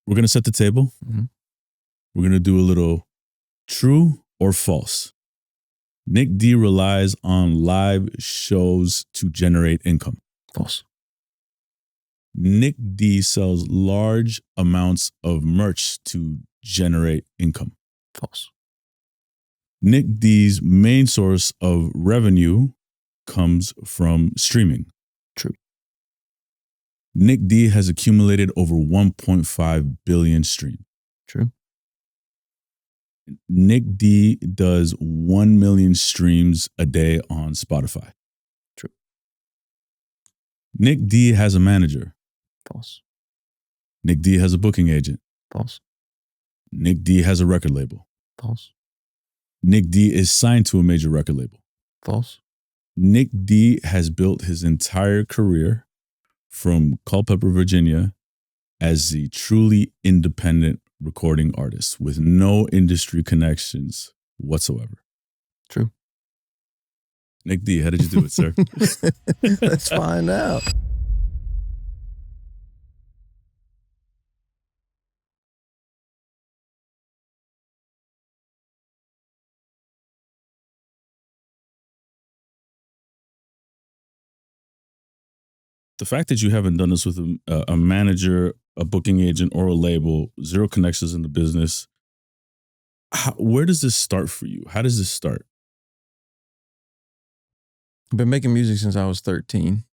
We're going to set the table. Mm-hmm. We're going to do a little true or false. Nic D relies on live shows to generate income. False. Nic D sells large amounts of merch to generate income. False. Nic D's main source of revenue comes from streaming. True. Nic D has accumulated over 1.5 billion streams. True. Nic D does 1 million streams a day on Spotify. True. Nic D has a manager. False. Nic D has a booking agent. False. Nic D has a record label. False. Nic D is signed to a major record label. False. Nic D has built his entire career from Culpeper, Virginia, as the truly independent recording artist with no industry connections whatsoever. True. Nic D, how did you do it, sir? Let's find out. The fact that you haven't done this with a manager, a booking agent, or a label, zero connections in the business, where does this start for you? How does this start? I've been making music since I was 13.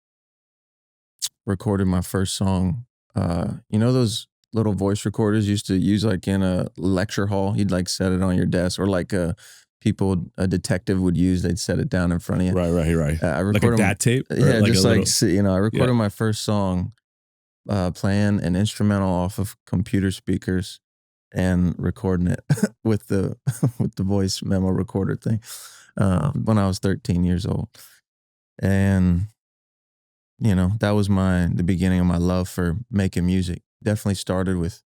Recorded my first song. You know those little voice recorders you used to use like in a lecture hall? You'd like set it on your desk, or like a detective would use. They'd set it down in front of you. Right. I Like a DAT tape? Yeah, like just like, little... I recorded my first song playing an instrumental off of computer speakers and recording it with the voice memo recorder thing when I was 13 years old. And, that was the beginning of my love for making music. Definitely started with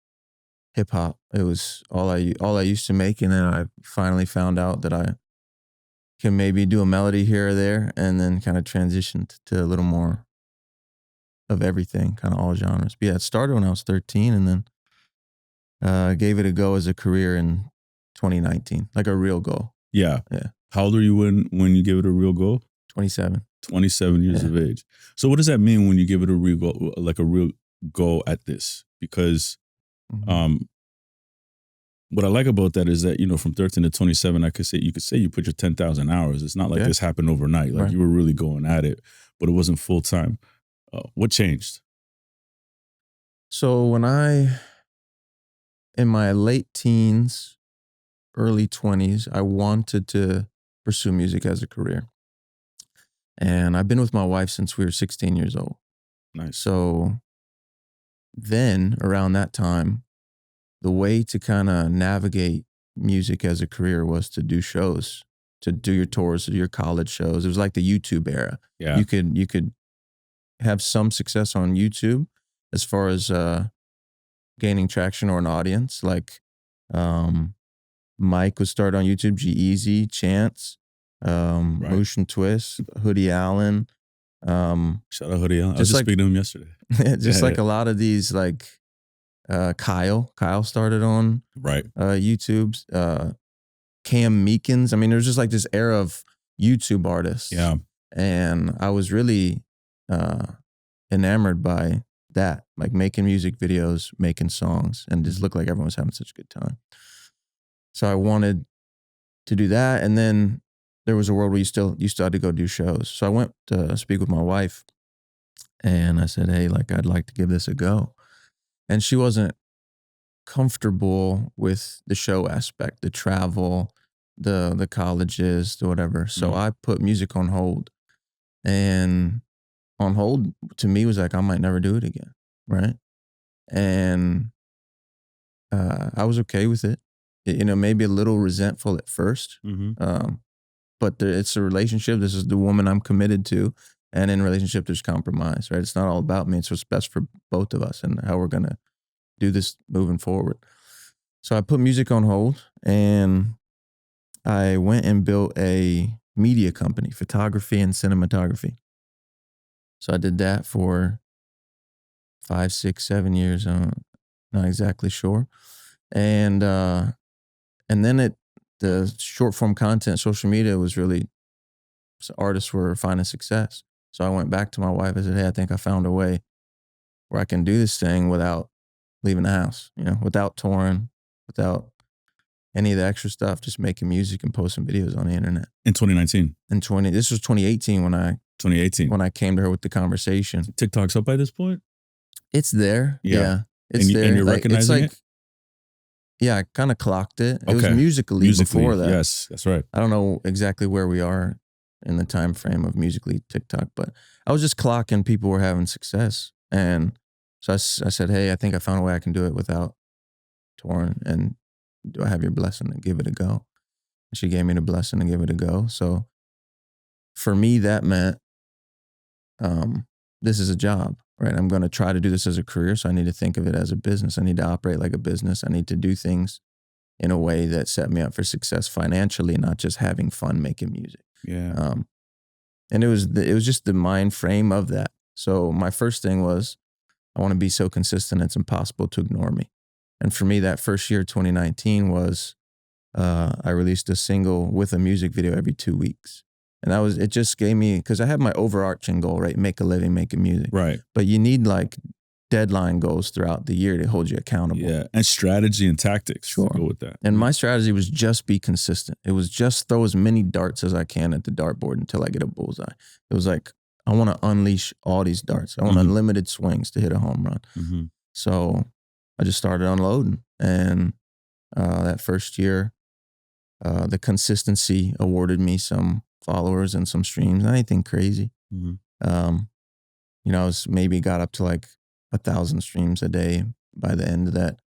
hip hop. It was all I used to make, and then I finally found out that I can maybe do a melody here or there, and then kind of transitioned to a little more of everything, kind of all genres. But yeah, it started when I was 13, and then gave it a go as a career in 2019, like a real go. Yeah. How old are you when you give it a real go? 27. 27 years of age. So what does that mean when you give it a real go, like a real go at this? Because what I like about that is that, from 13 to 27, you could say you put your 10,000 hours. It's not like this happened overnight. Like you were really going at it, but it wasn't full time. What changed? So in my late teens, early 20s, I wanted to pursue music as a career. And I've been with my wife since we were 16 years old. Nice. So then around that time, the way to kind of navigate music as a career was to do shows, to do your tours, your college shows. It was like the YouTube era. Yeah. You could have some success on YouTube as far as gaining traction or an audience. Like Mike would start on YouTube, G-Eazy, Chance, Motion Twist, Hoodie Allen. Shout out Hoodie Allen. I was just speaking to him yesterday. A lot of these, like Kyle started on YouTube's Cam Meekins. I mean, there's just like this era of YouTube artists. Yeah. And I was really enamored by that, like making music videos, making songs, and just looked like everyone was having such a good time. So I wanted to do that. And then there was a world where you still had to go do shows. So I went to speak with my wife, and I said, hey, like, I'd like to give this a go. And she wasn't comfortable with the show aspect, the travel, the colleges, the whatever. So I put music on hold. And on hold to me was like, I might never do it again. Right. And I was okay with it. Maybe a little resentful at first. But it's a relationship. This is the woman I'm committed to. And in a relationship, there's compromise, right? It's not all about me. It's what's best for both of us and how we're going to do this moving forward. So I put music on hold, and I went and built a media company, photography and cinematography. So I did that for 5, 6, 7 years. Not exactly sure. And then the short form content, social media was really, so artists were finding success. So I went back to my wife. I said, hey, I think I found a way where I can do this thing without leaving the house, without touring, without any of the extra stuff, just making music and posting videos on the internet. In 2019? This was 2018 when I came to her with the conversation. TikTok's up by this point? It's there. Yeah. It's and there. And you're recognizing it? Yeah, I kind of clocked it. It was Musically before that. Yes, that's right. I don't know exactly where we are in the time frame of Musically TikTok, but I was just clocking people were having success. And so I said, hey, I think I found a way I can do it without touring. And do I have your blessing to give it a go? And she gave me the blessing to give it a go. So for me, that meant this is a job, right? I'm going to try to do this as a career. So I need to think of it as a business. I need to operate like a business. I need to do things in a way that set me up for success financially, not just having fun making music. Yeah. And it was just the mind frame of that. So my first thing was, I want to be so consistent it's impossible to ignore me. And for me, that first year, 2019, was I released a single with a music video every 2 weeks. And it just gave me, because I have my overarching goal, right? Make a living, making music. Right. But you need like deadline goals throughout the year to hold you accountable. Yeah. And strategy and tactics. Sure. Go with that. And my strategy was just be consistent. It was just throw as many darts as I can at the dartboard until I get a bullseye. It was like, I want to unleash all these darts. I want unlimited swings to hit a home run. Mm-hmm. So I just started unloading. And that first year, the consistency awarded me some followers and some streams. Not anything crazy. Mm-hmm. I was maybe got up to like 1,000 streams a day by the end of that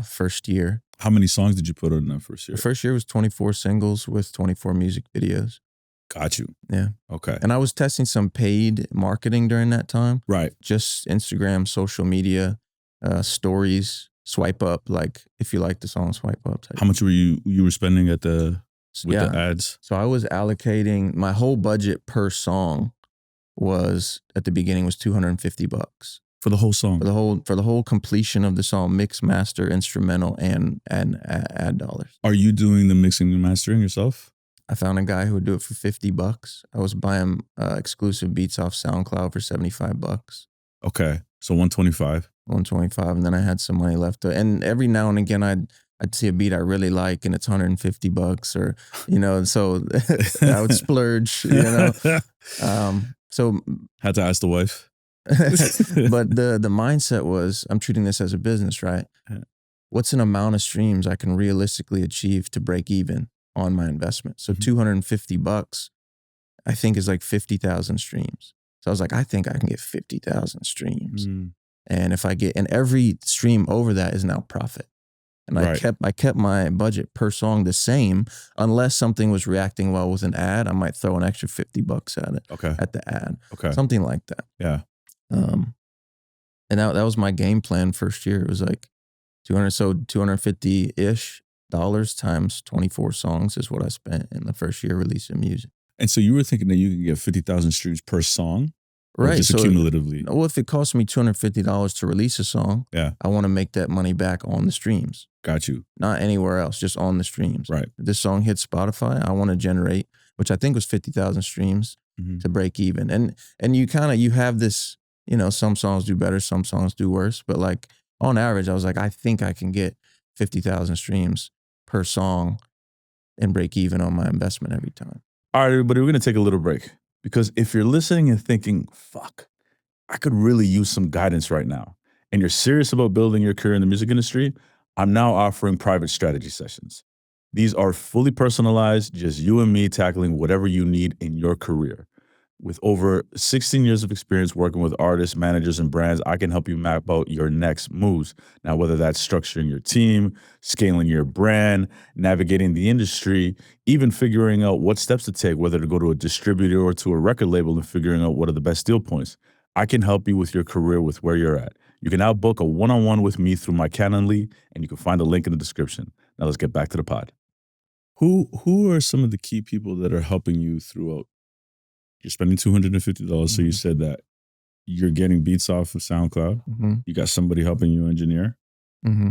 first year. How many songs did you put on that first year? The first year was 24 singles with 24 music videos. Got you. Yeah. Okay. And I was testing some paid marketing during that time. Right. Just Instagram, social media, stories, swipe up. Like if you like the song, swipe up. How much were you spending with the ads? So I was allocating, my whole budget per song was at the beginning was $250 for the whole song. For the whole completion of the song, mix, master, instrumental, and ad dollars. Are you doing the mixing and mastering yourself? I found a guy who would do it for $50. I was buying exclusive beats off SoundCloud for $75. Okay, so $125. $125, and then I had some money left. And every now and again, I'd see a beat I really like, and it's $150, or so I would splurge. So had to ask the wife. But the mindset was, I'm treating this as a business, right? What's an amount of streams I can realistically achieve to break even on my investment? So $250, I think, is like 50,000 streams. So I was like, I think I can get 50,000 streams. And if I get, and every stream over that is now profit. And I kept my budget per song the same, unless something was reacting well with an ad. I might throw an extra $50 at it. Okay. At the ad. Okay. Something like that. Yeah. And that was my game plan first year. It was like $250-ish times 24 songs is what I spent in the first year releasing music. And so you were thinking that you could get 50,000 streams per song? Right. Just cumulatively? Well, if it cost me $250 to release a song, I want to make that money back on the streams. Got you. Not anywhere else, just on the streams. Right. If this song hits Spotify, I want to generate, which I think was 50,000 streams to break even. And you have this, some songs do better, some songs do worse. But like on average, I was like, I think I can get 50,000 streams per song and break even on my investment every time. All right, everybody, we're going to take a little break. Because if you're listening and thinking, fuck, I could really use some guidance right now, and you're serious about building your career in the music industry, I'm now offering private strategy sessions. These are fully personalized, just you and me tackling whatever you need in your career. With over 16 years of experience working with artists, managers, and brands, I can help you map out your next moves. Now, whether that's structuring your team, scaling your brand, navigating the industry, even figuring out what steps to take, whether to go to a distributor or to a record label and figuring out what are the best deal points, I can help you with your career with where you're at. You can now book a one-on-one with me through my Calendly, and you can find a link in the description. Now let's get back to the pod. Who are some of the key people that are helping you throughout? You're spending $250. So you said that you're getting beats off of SoundCloud. You got somebody helping you engineer. Mm-hmm.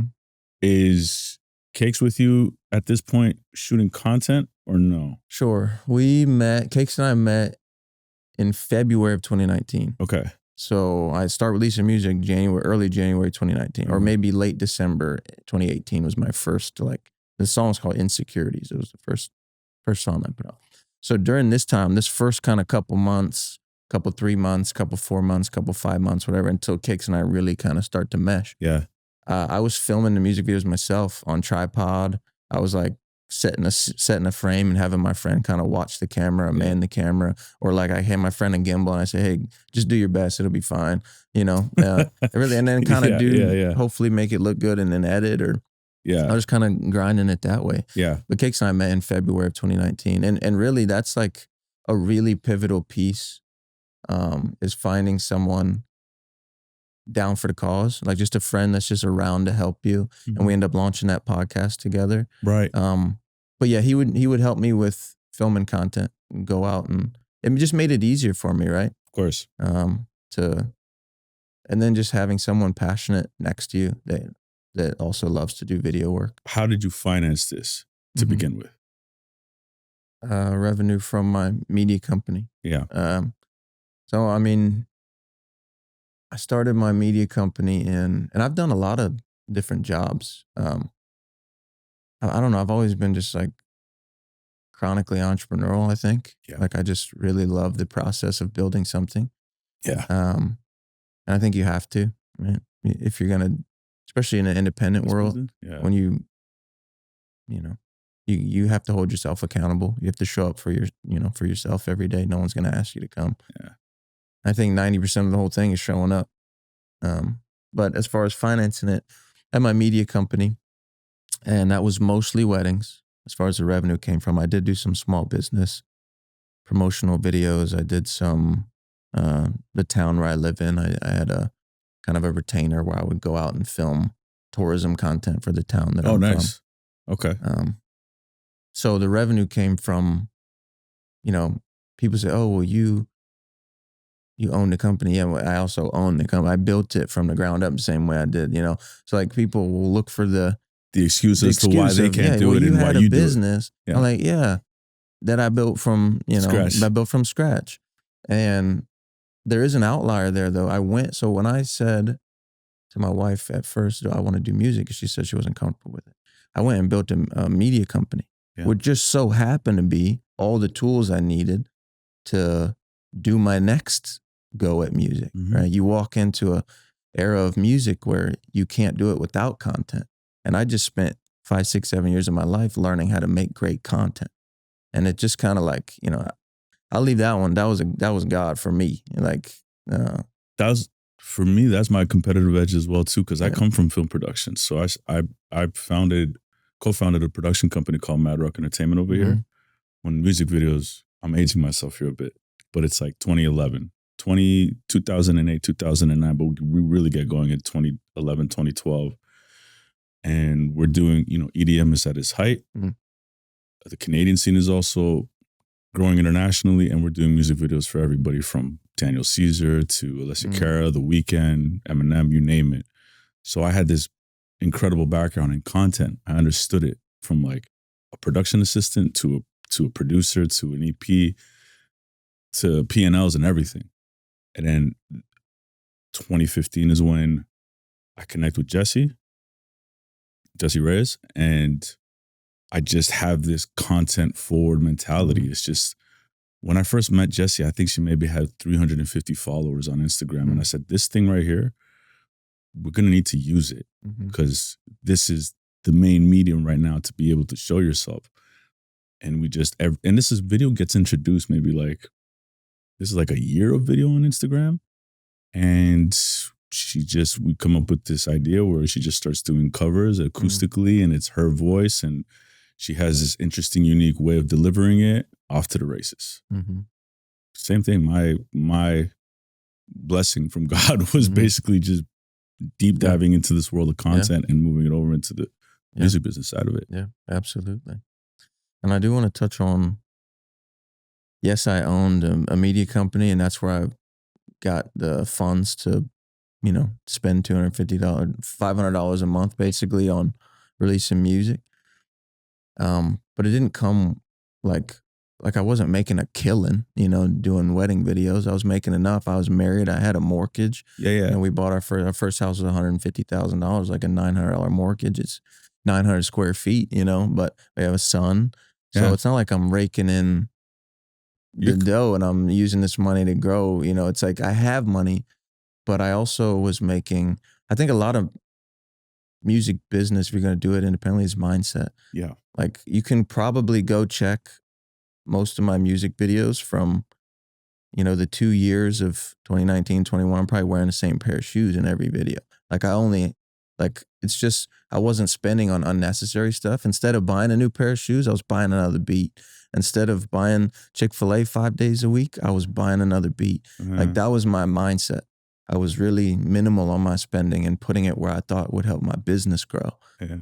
Is Cakes with you at this point shooting content or no? Sure. Cakes and I met in February of 2019. Okay. So I started releasing music early January 2019, or maybe late December 2018 was my first, like, the song's called Insecurities. It was the first song I put out. So during this time, this first kind of couple months, couple 3 months, couple 4 months, couple 5 months, whatever, until Cakes and I really kind of start to mesh. Yeah. I was filming the music videos myself on tripod. I was like setting a frame and having my friend kind of watch the camera, man the camera, or like I had my friend a gimbal and I say, hey, just do your best, it'll be fine, you know. Really, and then kind of hopefully make it look good and then edit, or I was kind of grinding it that way. Yeah. But Cakes and I met in February of 2019, and really that's like a really pivotal piece, is finding someone down for the cause, like just a friend that's just around to help you. And we end up launching that podcast together. Right. But yeah, he would help me with filming content and go out, and it just made it easier for me, right? Of course. And then just having someone passionate next to you that also loves to do video work. How did you finance this to begin with? Revenue from my media company. Yeah. So I mean, I started my media company and I've done a lot of different jobs. I don't know. I've always been just like chronically entrepreneurial, I think. Yeah. Like I just really love the process of building something. Yeah. And I think you have to, right? If you're going to, especially in an independent world, when you know, you have to hold yourself accountable. You have to show up for for yourself every day. No one's going to ask you to come. Yeah. I think 90% of the whole thing is showing up. But as far as financing it, I had my media company, and that was mostly weddings. As far as the revenue came from, I did do some small business, promotional videos. I did some, the town where I live in, I had a kind of a retainer where I would go out and film tourism content for the town that I'm nice. from. Okay. So the revenue came from, people say, oh, well, you own the company. Yeah, well, I also own the company. I built it from the ground up the same way I did, So like people will look for the excuses to why they can't do it and why you do it. You had a business. Yeah. I'm like, yeah, that I built from, scratch. I built from scratch. And there is an outlier there though. So when I said to my wife at first, do I want to do music? She said she wasn't comfortable with it. I went and built a media company, which just so happened to be all the tools I needed to do my next go at music, right? You walk into a era of music where you can't do it without content. And I just spent 5, 6, 7 years of my life learning how to make great content. And it just kind of like, I'll leave that one. That was God for me. Like, that was, for me, that's my competitive edge as well too, because I come from film production. So I co-founded a production company called Mad Rock Entertainment over here. When music videos, I'm aging myself here a bit, but it's like 2011, 2008, 2009, but we really get going in 2011, 2012. And we're doing, EDM is at its height. The Canadian scene is also growing internationally, and we're doing music videos for everybody from Daniel Caesar to Alessia Cara, The Weeknd, Eminem, you name it. So I had this incredible background in content. I understood it from like a production assistant to a producer to an EP to P&Ls and everything. And then 2015 is when I connect with Jesse Reyes, and I just have this content forward mentality. It's just, when I first met Jesse, I think she maybe had 350 followers on Instagram. And I said, this thing right here, we're going to need to use it because this is the main medium right now to be able to show yourself. And and this video gets introduced maybe like, this is like a year of video on Instagram. And we come up with this idea where she just starts doing covers acoustically and it's her voice. And she has this interesting, unique way of delivering it. Off to the races. Same thing. My blessing from God was basically just deep diving into this world of content and moving it over into the music business side of it. Yeah, absolutely. And I do want to touch on, yes, I owned a media company, and that's where I got the funds to spend $250, $500 a month basically on releasing music. But it didn't come like I wasn't making a killing, doing wedding videos. I was making enough. I was married. I had a mortgage. Yeah. And we bought our first house was $150,000, like a $900 mortgage. It's 900 square feet, but we have a son. So it's not like I'm raking in the dough and I'm using this money to grow. It's like I have money, but I also was making, I think a lot of music business, if you're going to do it independently, is mindset. Yeah. Like you can probably go check most of my music videos from, the 2 years of 2019, 21, I'm probably wearing the same pair of shoes in every video. It's just, I wasn't spending on unnecessary stuff. Instead of buying a new pair of shoes, I was buying another beat. Instead of buying Chick-fil-A 5 days a week, I was buying another beat. Like that was my mindset. I was really minimal on my spending and putting it where I thought would help my business grow. Yeah.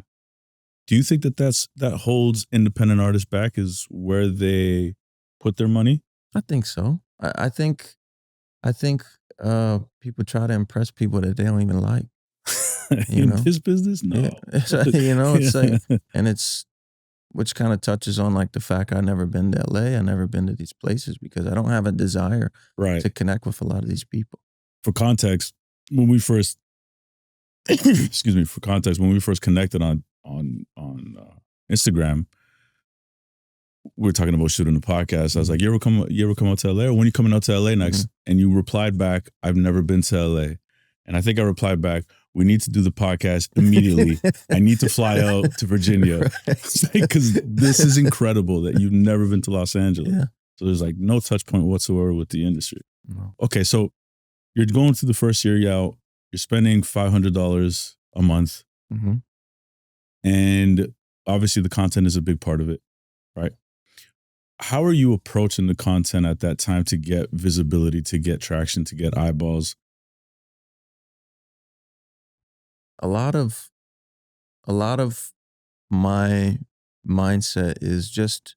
Do you think that holds independent artists back, is where they put their money? I think so. I think people try to impress people that they don't even like. In this business? No. Yeah. It's like, and which kind of touches on like the fact I've never been to LA. I've never been to these places because I don't have a desire to connect with a lot of these people. For context, when we first when we first connected on Instagram, we were talking about shooting the podcast. I was like, you ever come out to LA? Or when you coming out to LA next? And you replied back, I've never been to LA. And I think I replied back, we need to do the podcast immediately. I need to fly out to Virginia. Because this is incredible that you've never been to Los Angeles. Yeah. So there's like no touch point whatsoever with the industry. No. Okay, so you're going through the first year out. You're spending $500 a month. Mm-hmm. And obviously the content is a big part of it, right? How are you approaching the content at that time to get visibility, to get traction, to get eyeballs? A lot of my mindset is just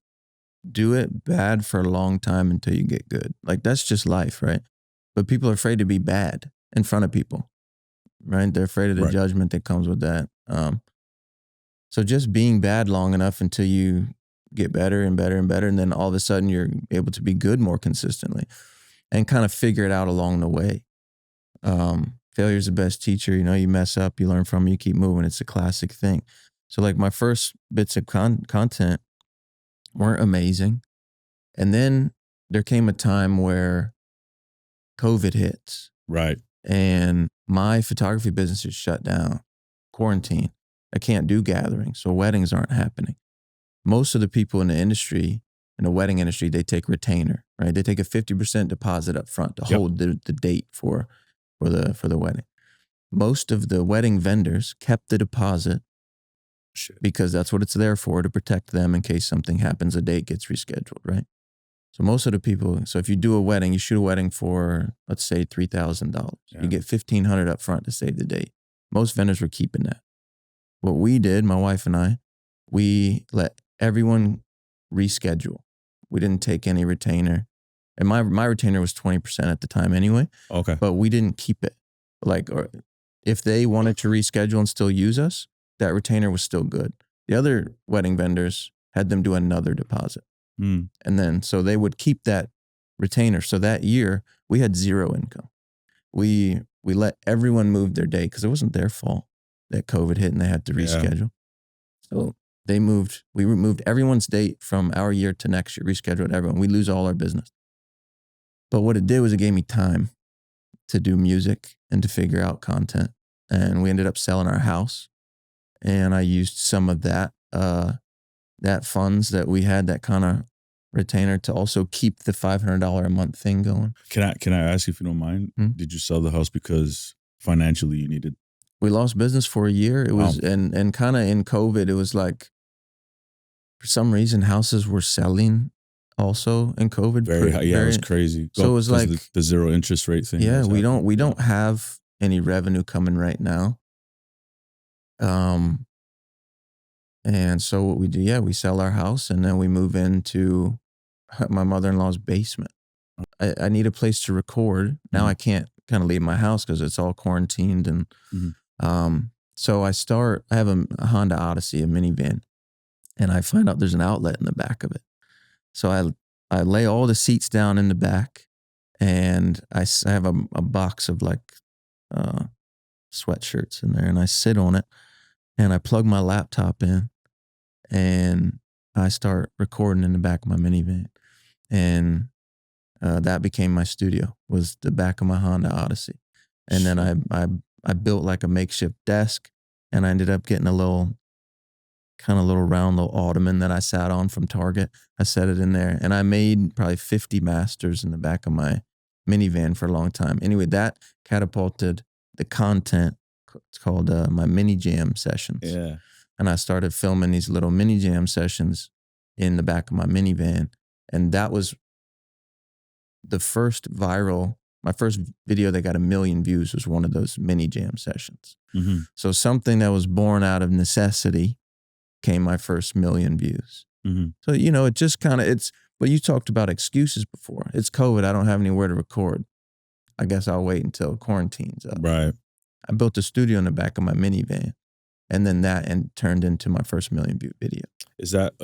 do it bad for a long time until you get good. Like that's just life, right? But people are afraid to be bad in front of people, right? They're afraid of the judgment that comes with that. So just being bad long enough until you get better and better and better. And then all of a sudden you're able to be good more consistently and kind of figure it out along the way. Failure is the best teacher. You mess up, you learn from it, you keep moving. It's a classic thing. So like my first bits of content weren't amazing. And then there came a time where COVID hits. Right. And my photography business is shut down, quarantine. I can't do gatherings, so weddings aren't happening. Most of the people in the industry, in the wedding industry, they take retainer, right? They take a 50% deposit up front to hold the date for the wedding. Most of the wedding vendors kept the deposit because that's what it's there for, to protect them in case something happens, a date gets rescheduled, right? So most of the people, so if you do a wedding, you shoot a wedding for, let's say $3,000. You get $1,500 up front to save the date. Most vendors were keeping that. What we did, my wife and I, we let everyone reschedule. We didn't take any retainer. And my retainer was 20% at the time anyway. Okay. But we didn't keep it. Or if they wanted to reschedule and still use us, that retainer was still good. The other wedding vendors had them do another deposit. And then, so they would keep that retainer. So that year we had zero income. We let everyone move their day because it wasn't their fault that COVID hit and they had to reschedule. So we removed everyone's date from our year to next year, rescheduled everyone. We lose all our business. But what it did was it gave me time to do music and to figure out content. And we ended up selling our house. And I used some of that funds that we had, that kind of retainer, to also keep the $500 a month thing going. Can I ask you, if you don't mind, did you sell the house because financially you needed? We lost business for a year. It was, and kind of in COVID, it was like, for some reason, houses were selling also in COVID. It was crazy. So it was like the zero interest rate thing. Yeah, we don't have any revenue coming right now. And so what we do, we sell our house and then we move into my mother-in-law's basement. I need a place to record. Now I can't kind of leave my house because it's all quarantined. And so I have a Honda Odyssey, a minivan, and I find out there's an outlet in the back of it. So I lay all the seats down in the back, and I have a box of like sweatshirts in there, and I sit on it, and I plug my laptop in, and I start recording in the back of my minivan. And that became my studio, was the back of my Honda Odyssey. And then I built like a makeshift desk, and I ended up getting a little round little ottoman that I sat on from Target. I set it in there, and I made probably 50 masters in the back of my minivan for a long time. Anyway, that catapulted the content. It's called my mini jam sessions. Yeah. And I started filming these little mini jam sessions in the back of my minivan. And that was my first video that got 1 million views was one of those mini jam sessions. Mm-hmm. So something that was born out of necessity came my first 1 million views. Mm-hmm. So, it just kind of, but you talked about excuses before. It's COVID. I don't have anywhere to record. I guess I'll wait until quarantine's up. Right. I built a studio in the back of my minivan, and then that turned into my first 1 million view video. Is that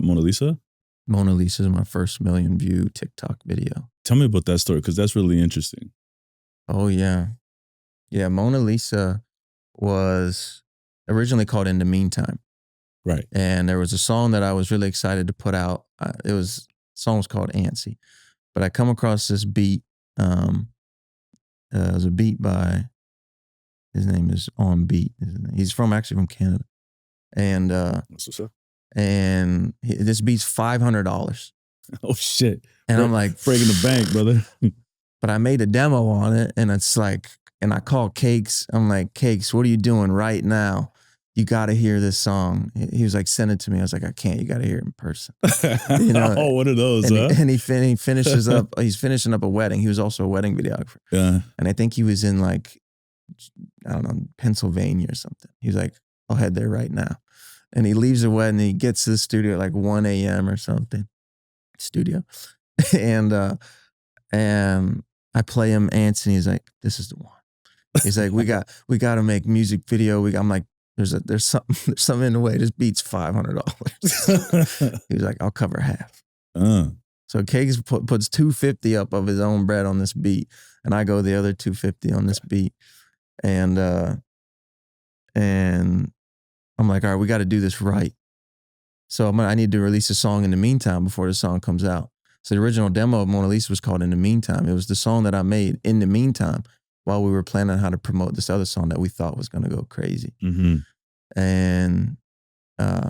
Mona Lisa? Mona Lisa is my first 1 million view TikTok video. Tell me about that story, because that's really interesting. Oh, yeah. Yeah, Mona Lisa was originally called In the Meantime. Right. And there was a song that I was really excited to put out. The song was called Antsy. But I come across this beat. It was a beat by, his name is On Beat. He's actually from Canada. And That's what's up. And this beat's $500. Oh shit! And I'm like, breaking the bank, brother. But I made a demo on it, and it's like, and I called Cakes. I'm like, Cakes, what are you doing right now? You got to hear this song. He was like, send it to me. I was like, I can't. You got to hear it in person. Oh, one of those, and huh? He finishes up. He's finishing up a wedding. He was also a wedding videographer. Yeah. And I think he was in like, I don't know, Pennsylvania or something. He's like, I'll head there right now. And he leaves the wedding, and he gets to the studio at like 1 a.m. or something. Studio. And I play him Antsy, and he's like, this is the one. He's like, we got to make music video. I'm like, there's something in the way. This beat's $500. He was like, I'll cover half. So Cakes puts $250 up of his own bread on this beat, and I go the other $250 on this beat. And I'm like, all right, we got to do this right. So I need to release a song in the meantime before the song comes out. So the original demo of Mona Lisa was called In the Meantime. It was the song that I made in the meantime while we were planning how to promote this other song that we thought was going to go crazy. Mm-hmm. And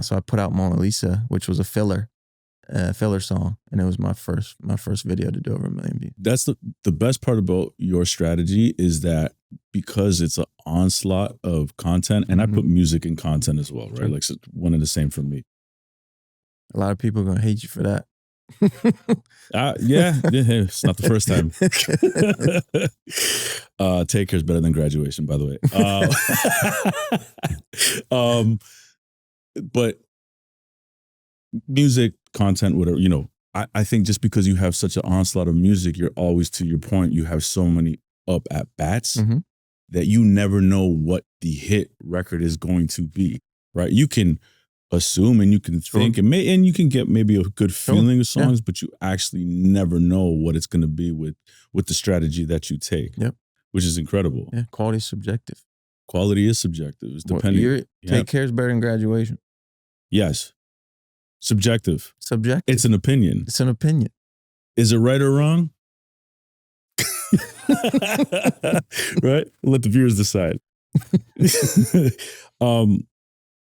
so I put out Mona Lisa, which was a filler song. And it was my first video to do over 1 million views. That's the best part about your strategy is that because it's an onslaught of content, and I put music in content as well, right? Sure. Like so one and the same for me. A lot of people are going to hate you for that. Yeah, it's not the first time. Take care is better than graduation, by the way. But music, content, whatever, I think just because you have such an onslaught of music, you're always, to your point, you have so many up at bats that you never know what the hit record is going to be, right? You can assume and you can think and you can get maybe a good feeling of songs, but you actually never know what it's going to be with the strategy that you take, which is incredible. Yeah, quality is subjective. Quality is subjective. It's depending. Take care is better than graduation. Yes. Subjective. Subjective. It's an opinion. It's an opinion. Is it right or wrong? Right? Let the viewers decide.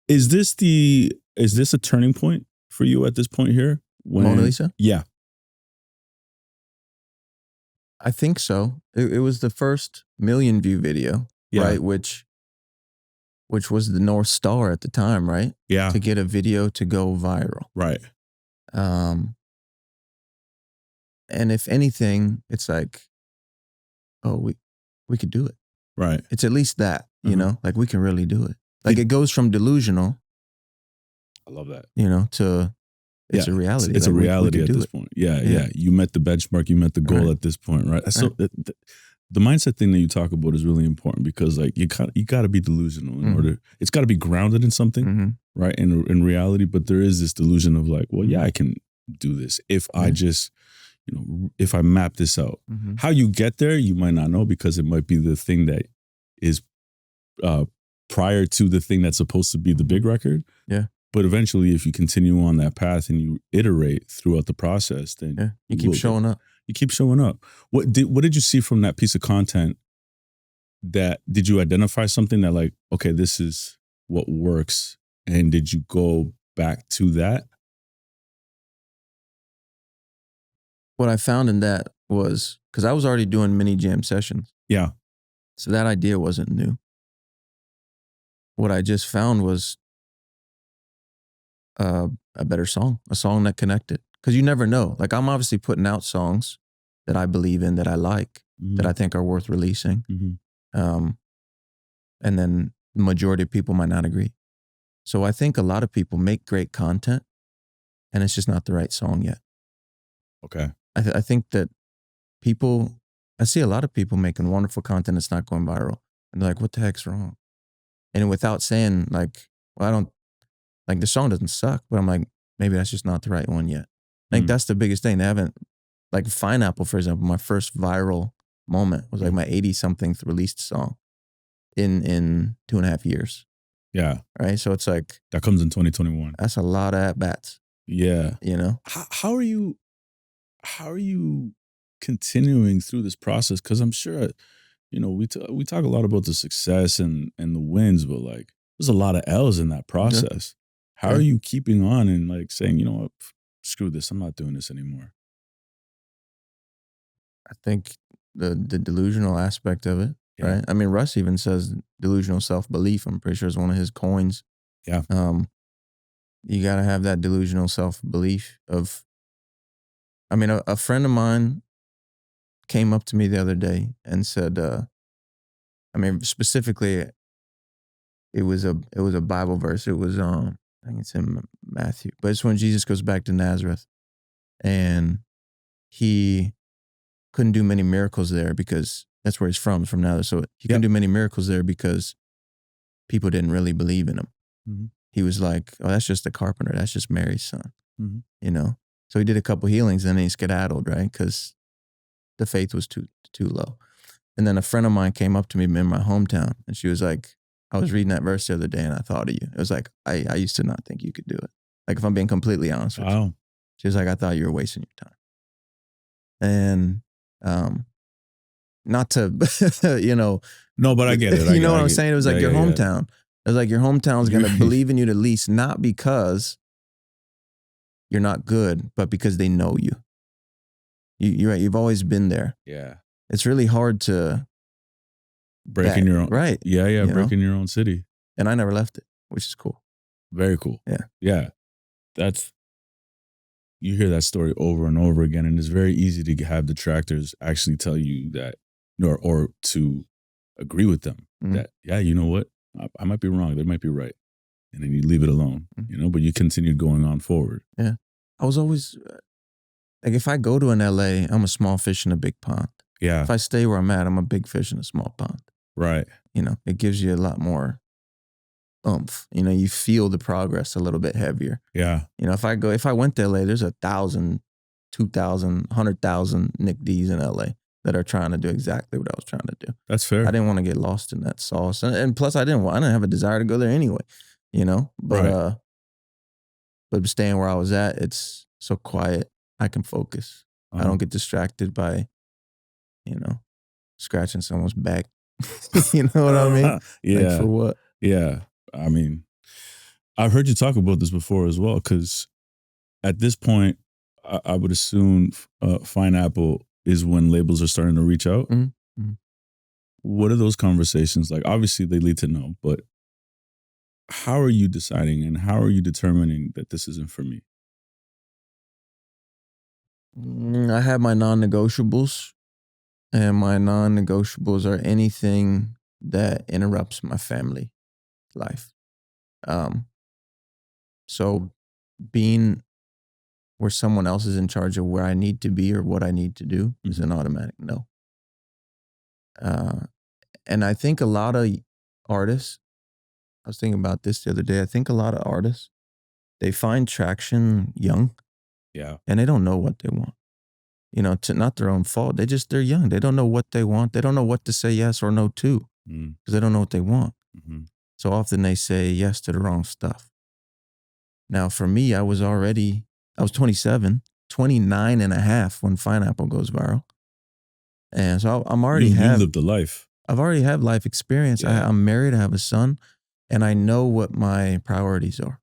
Is this a turning point for you at this point here? Mona Lisa? Yeah. I think so. It was the first 1 million view video, right? Which was the North Star at the time, right? Yeah. To get a video to go viral. Right. And if anything, it's like, oh, we could do it. Right. It's at least that, like we can really do it. Like it goes from delusional. I love that. To it's a reality. It's a reality at this point. Yeah. You met the benchmark. You met the goal at this point, right? So the mindset thing that you talk about is really important because like you got to be delusional in order. It's got to be grounded in something, right? In reality, but there is this delusion of like, well, yeah, I can do this if I just, if I map this out. How you get there, you might not know because it might be the thing that is prior to the thing that's supposed to be the big record. Yeah. But eventually, if you continue on that path and you iterate throughout the process, then you keep showing up. You keep showing up. What did you see from that piece of content? Did you identify something that like, okay, this is what works, and did you go back to that? What I found in that was because I was already doing mini jam sessions. Yeah. So that idea wasn't new. What I just found was a better song, a song that connected. Because you never know. Like I'm obviously putting out songs that I believe in, that I like, that I think are worth releasing. And then the majority of people might not agree. So I think a lot of people make great content and it's just not the right song yet. Okay. I think that I see a lot of people making wonderful content that's not going viral. And they're like, what the heck's wrong? And without saying like, well, the song doesn't suck, but I'm like, maybe that's just not the right one yet. I think that's the biggest thing. They haven't, like Pineapple, for example, my first viral moment was like my 80-something released song in 2.5 years. Yeah. Right. So it's like. That comes in 2021. That's a lot of at-bats. Yeah. How are you continuing through this process? Because I'm sure, we talk a lot about the success and the wins, but like there's a lot of L's in that process. How are you keeping on and like saying, you know what, screw this, I'm not doing this anymore? I think the delusional aspect of it, right? I mean, Russ even says delusional self-belief. I'm pretty sure is one of his coins. Yeah. You got to have that delusional self-belief of, I mean, a friend of mine came up to me the other day and said, I mean, specifically, it was a Bible verse. It was, I think it's in Matthew, but it's when Jesus goes back to Nazareth and he couldn't do many miracles there because that's where he's from Nazareth. So he couldn't do many miracles there because people didn't really believe in him. He was like, oh, that's just the carpenter. That's just Mary's son, So he did a couple healings and then he skedaddled, right? Because the faith was too low. And then a friend of mine came up to me in my hometown and she was like, I was reading that verse the other day and I thought of you. It was like, I used to not think you could do it. Like if I'm being completely honest with you. She was like, I thought you were wasting your time. And not to, No, but I get it. You know what I'm saying? It was like your hometown. It was like your hometown's going to believe in you the least, not because you're not good, but because they know you. You're right. You've always been there. Yeah. It's really hard to break in your own. Right. Yeah. Break in your own city. And I never left it, which is cool. Very cool. Yeah. Yeah. You hear that story over and over again, and it's very easy to have detractors actually tell you that, or to agree with them that, yeah, you know what, I might be wrong, they might be right, and then you leave it alone, but you continue going on forward. Yeah, I was always like, if I go to an LA, I'm a small fish in a big pond. Yeah. If I stay where I'm at, I'm a big fish in a small pond. Right. It gives you a lot more oomph. You feel the progress a little bit heavier. Yeah. If I went to LA, there's 1,000, 2,000, 100,000 Nic Ds in LA that are trying to do exactly what I was trying to do. That's fair. I didn't want to get lost in that sauce. And plus I didn't have a desire to go there anyway, but, right. But staying where I was at, it's so quiet. I can focus. I don't get distracted by, scratching someone's back. You know what I mean? Yeah. Like for what? Yeah. I mean, I've heard you talk about this before as well, because at this point, I would assume Pineapple is when labels are starting to reach out. What are those conversations like? Obviously, they lead to no, but how are you deciding and how are you determining that this isn't for me? I have my non-negotiables, and my non-negotiables are anything that interrupts my family life. So being where someone else is in charge of where I need to be or what I need to do is an automatic no. And I think a lot of artists, I was thinking about this the other day. I think a lot of artists, they find traction young Yeah. and they don't know what they want. You know, not their own fault. They're young. They don't know what they want. They don't know what to say yes or no to because they don't know what they want. Mm-hmm. So often they say yes to the wrong stuff. Now, for me, I was 27, 29 and a half when Pineapple goes viral. And so I'm already you lived a life. I've already had life experience. Yeah. I'm married. I have a son, and I know what my priorities are.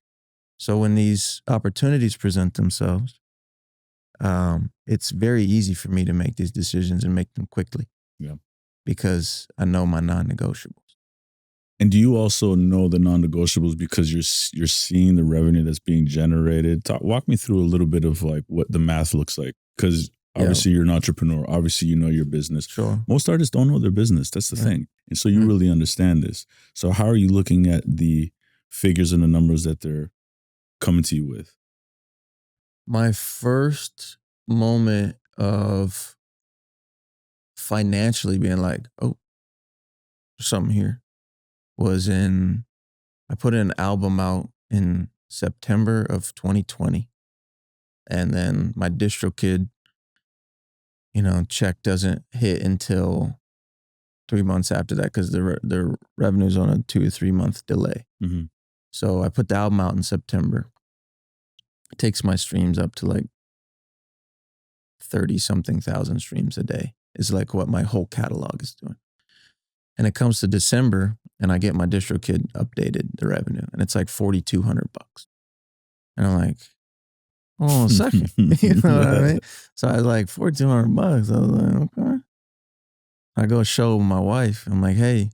So when these opportunities present themselves, it's very easy for me to make these decisions and make them quickly. Yeah. Because I know my non-negotiables. And do you also know the non-negotiables because you're seeing the revenue that's being generated? Walk me through a little bit of like what the math looks like, because obviously you're an entrepreneur. Obviously, you know your business. Sure. Most artists don't know their business. That's the thing. And so you really understand this. So how are you looking at the figures and the numbers that they're coming to you with? My first moment of financially being like, oh, there's something here, was I put an album out in September of 2020. And then my DistroKid, check doesn't hit until 3 months after that because the revenue's on a 2 or 3 month delay. Mm-hmm. So I put the album out in September. It takes my streams up to like 30-something thousand streams a day. Is like what my whole catalog is doing. And it comes to December, and I get my DistroKid updated, the revenue, and it's like $4,200. And I'm like, hold on a second. You know what I mean? So I was like, $4,200. I was like, okay. I go show my wife. I'm like, hey,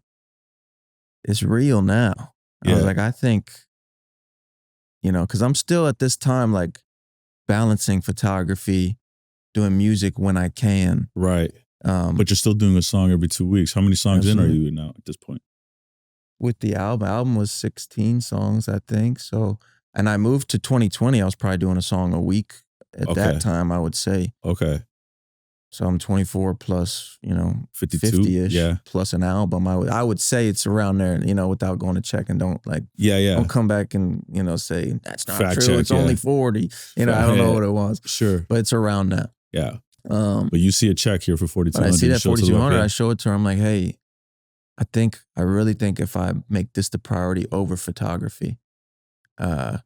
it's real now. I was like, I think, because I'm still at this time like balancing photography, doing music when I can. Right. But you're still doing a song every 2 weeks. How many songs in are you now at this point? With the album was 16 songs, I think. So, and I moved to 2020. I was probably doing a song a week at that time, I would say. Okay. So I'm 24 plus, 52, 50-ish plus an album. I would say it's around there, without going to check, and don't don't come back and, say that's not fact true. check, It's only 40. I don't know what it was. Sure. But it's around that. Yeah. But you see a check here for 4,200. I see that 4,200. I show it to her. I'm like, hey, I really think if I make this the priority over photography, I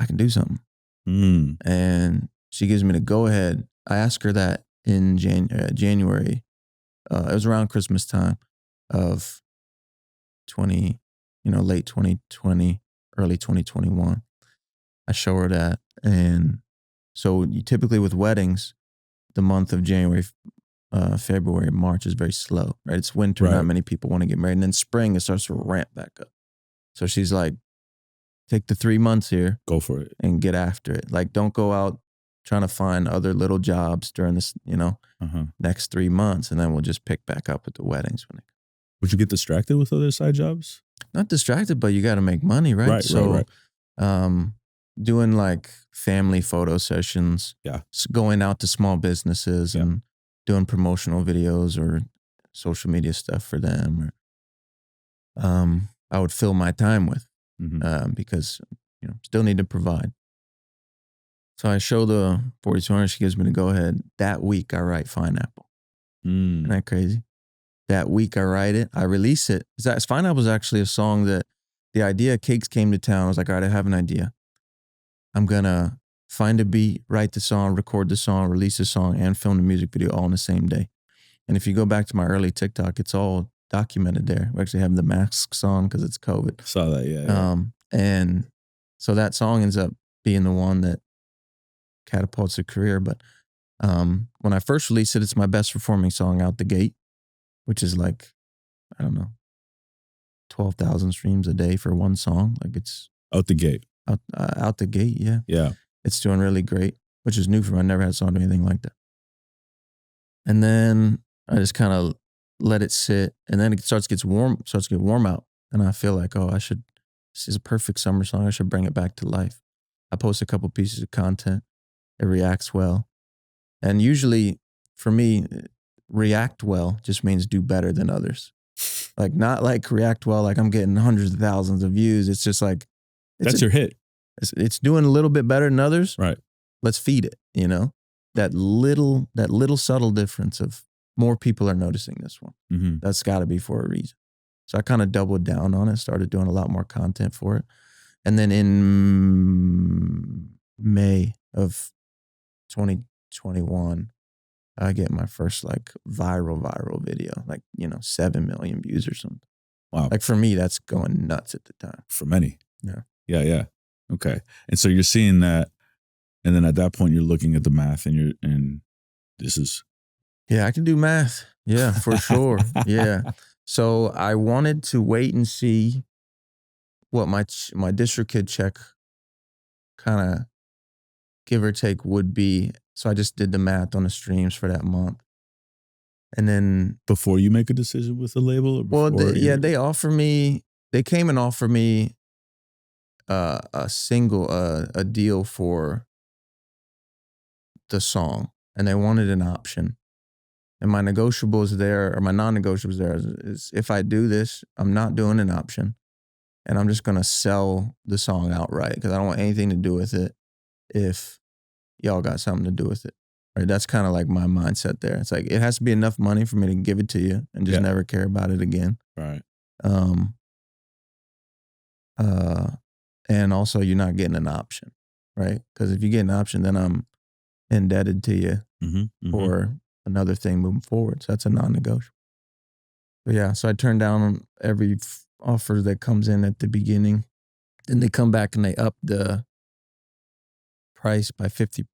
can do something. And she gives me the go ahead. I asked her that in January. It was around Christmas time of late 2020, early 2021. I show her that. And so you typically with weddings, the month of January, February, March is very slow, right? It's winter. Not many people want to get married. And then spring, it starts to ramp back up. So she's like, take the 3 months here. Go for it. And get after it. Like, don't go out trying to find other little jobs during this, next 3 months. And then we'll just pick back up at the weddings. Would you get distracted with other side jobs? Not distracted, but you got to make money, right? Right. Doing like family photo sessions, going out to small businesses and doing promotional videos or social media stuff for them. I would fill my time with because still need to provide. So I show the 4,200. She gives me the go ahead. That week I write Pineapple. Isn't that crazy? That week I write it. I release it. Pineapple was actually a song that the idea, Cakes came to town. I was like, all right, I have an idea. I'm going to find a beat, write the song, record the song, release the song, and film the music video all in the same day. And if you go back to my early TikTok, it's all documented there. We actually have the masks on because it's COVID. Saw that, yeah. And so that song ends up being the one that catapults a career. But when I first released it, it's my best performing song out the gate, which is like, I don't know, 12,000 streams a day for one song. Like it's out the gate. Out the gate, yeah. Yeah. It's doing really great, which is new for me. I never had a song do anything like that. And then I just kind of let it sit, and then it starts to get warm out. And I feel like, this is a perfect summer song. I should bring it back to life. I post a couple pieces of content. It reacts well. And usually for me, react well just means do better than others. Like not like react well, like I'm getting hundreds of thousands of views. It's just like That's your hit. It's doing a little bit better than others. Right. Let's feed it, you know? That little subtle difference of more people are noticing this one. Mm-hmm. That's got to be for a reason. So I kind of doubled down on it, started doing a lot more content for it. And then in May of 2021, I get my first like viral video, like, 7 million views or something. Wow. Like for me, that's going nuts at the time. For many. Yeah. Yeah. Okay. And so you're seeing that, and then at that point you're looking at the math and this is. Yeah, I can do math. Yeah, for sure. Yeah. So I wanted to wait and see what my DistroKid check kind of give or take would be. So I just did the math on the streams for that month. And then before you make a decision with the label? Or they came and offered me a deal for the song, and they wanted an option. And my non-negotiables there is if I do this, I'm not doing an option, and I'm just going to sell the song outright because I don't want anything to do with it if y'all got something to do with it. Right? That's kind of like my mindset there. It's like it has to be enough money for me to give it to you and just never care about it again. Right. And also you're not getting an option, right? Because if you get an option, then I'm indebted to you for another thing moving forward. So that's a non-negotiable. But yeah, so I turn down every offer that comes in at the beginning. Then they come back and they up the price by 50%.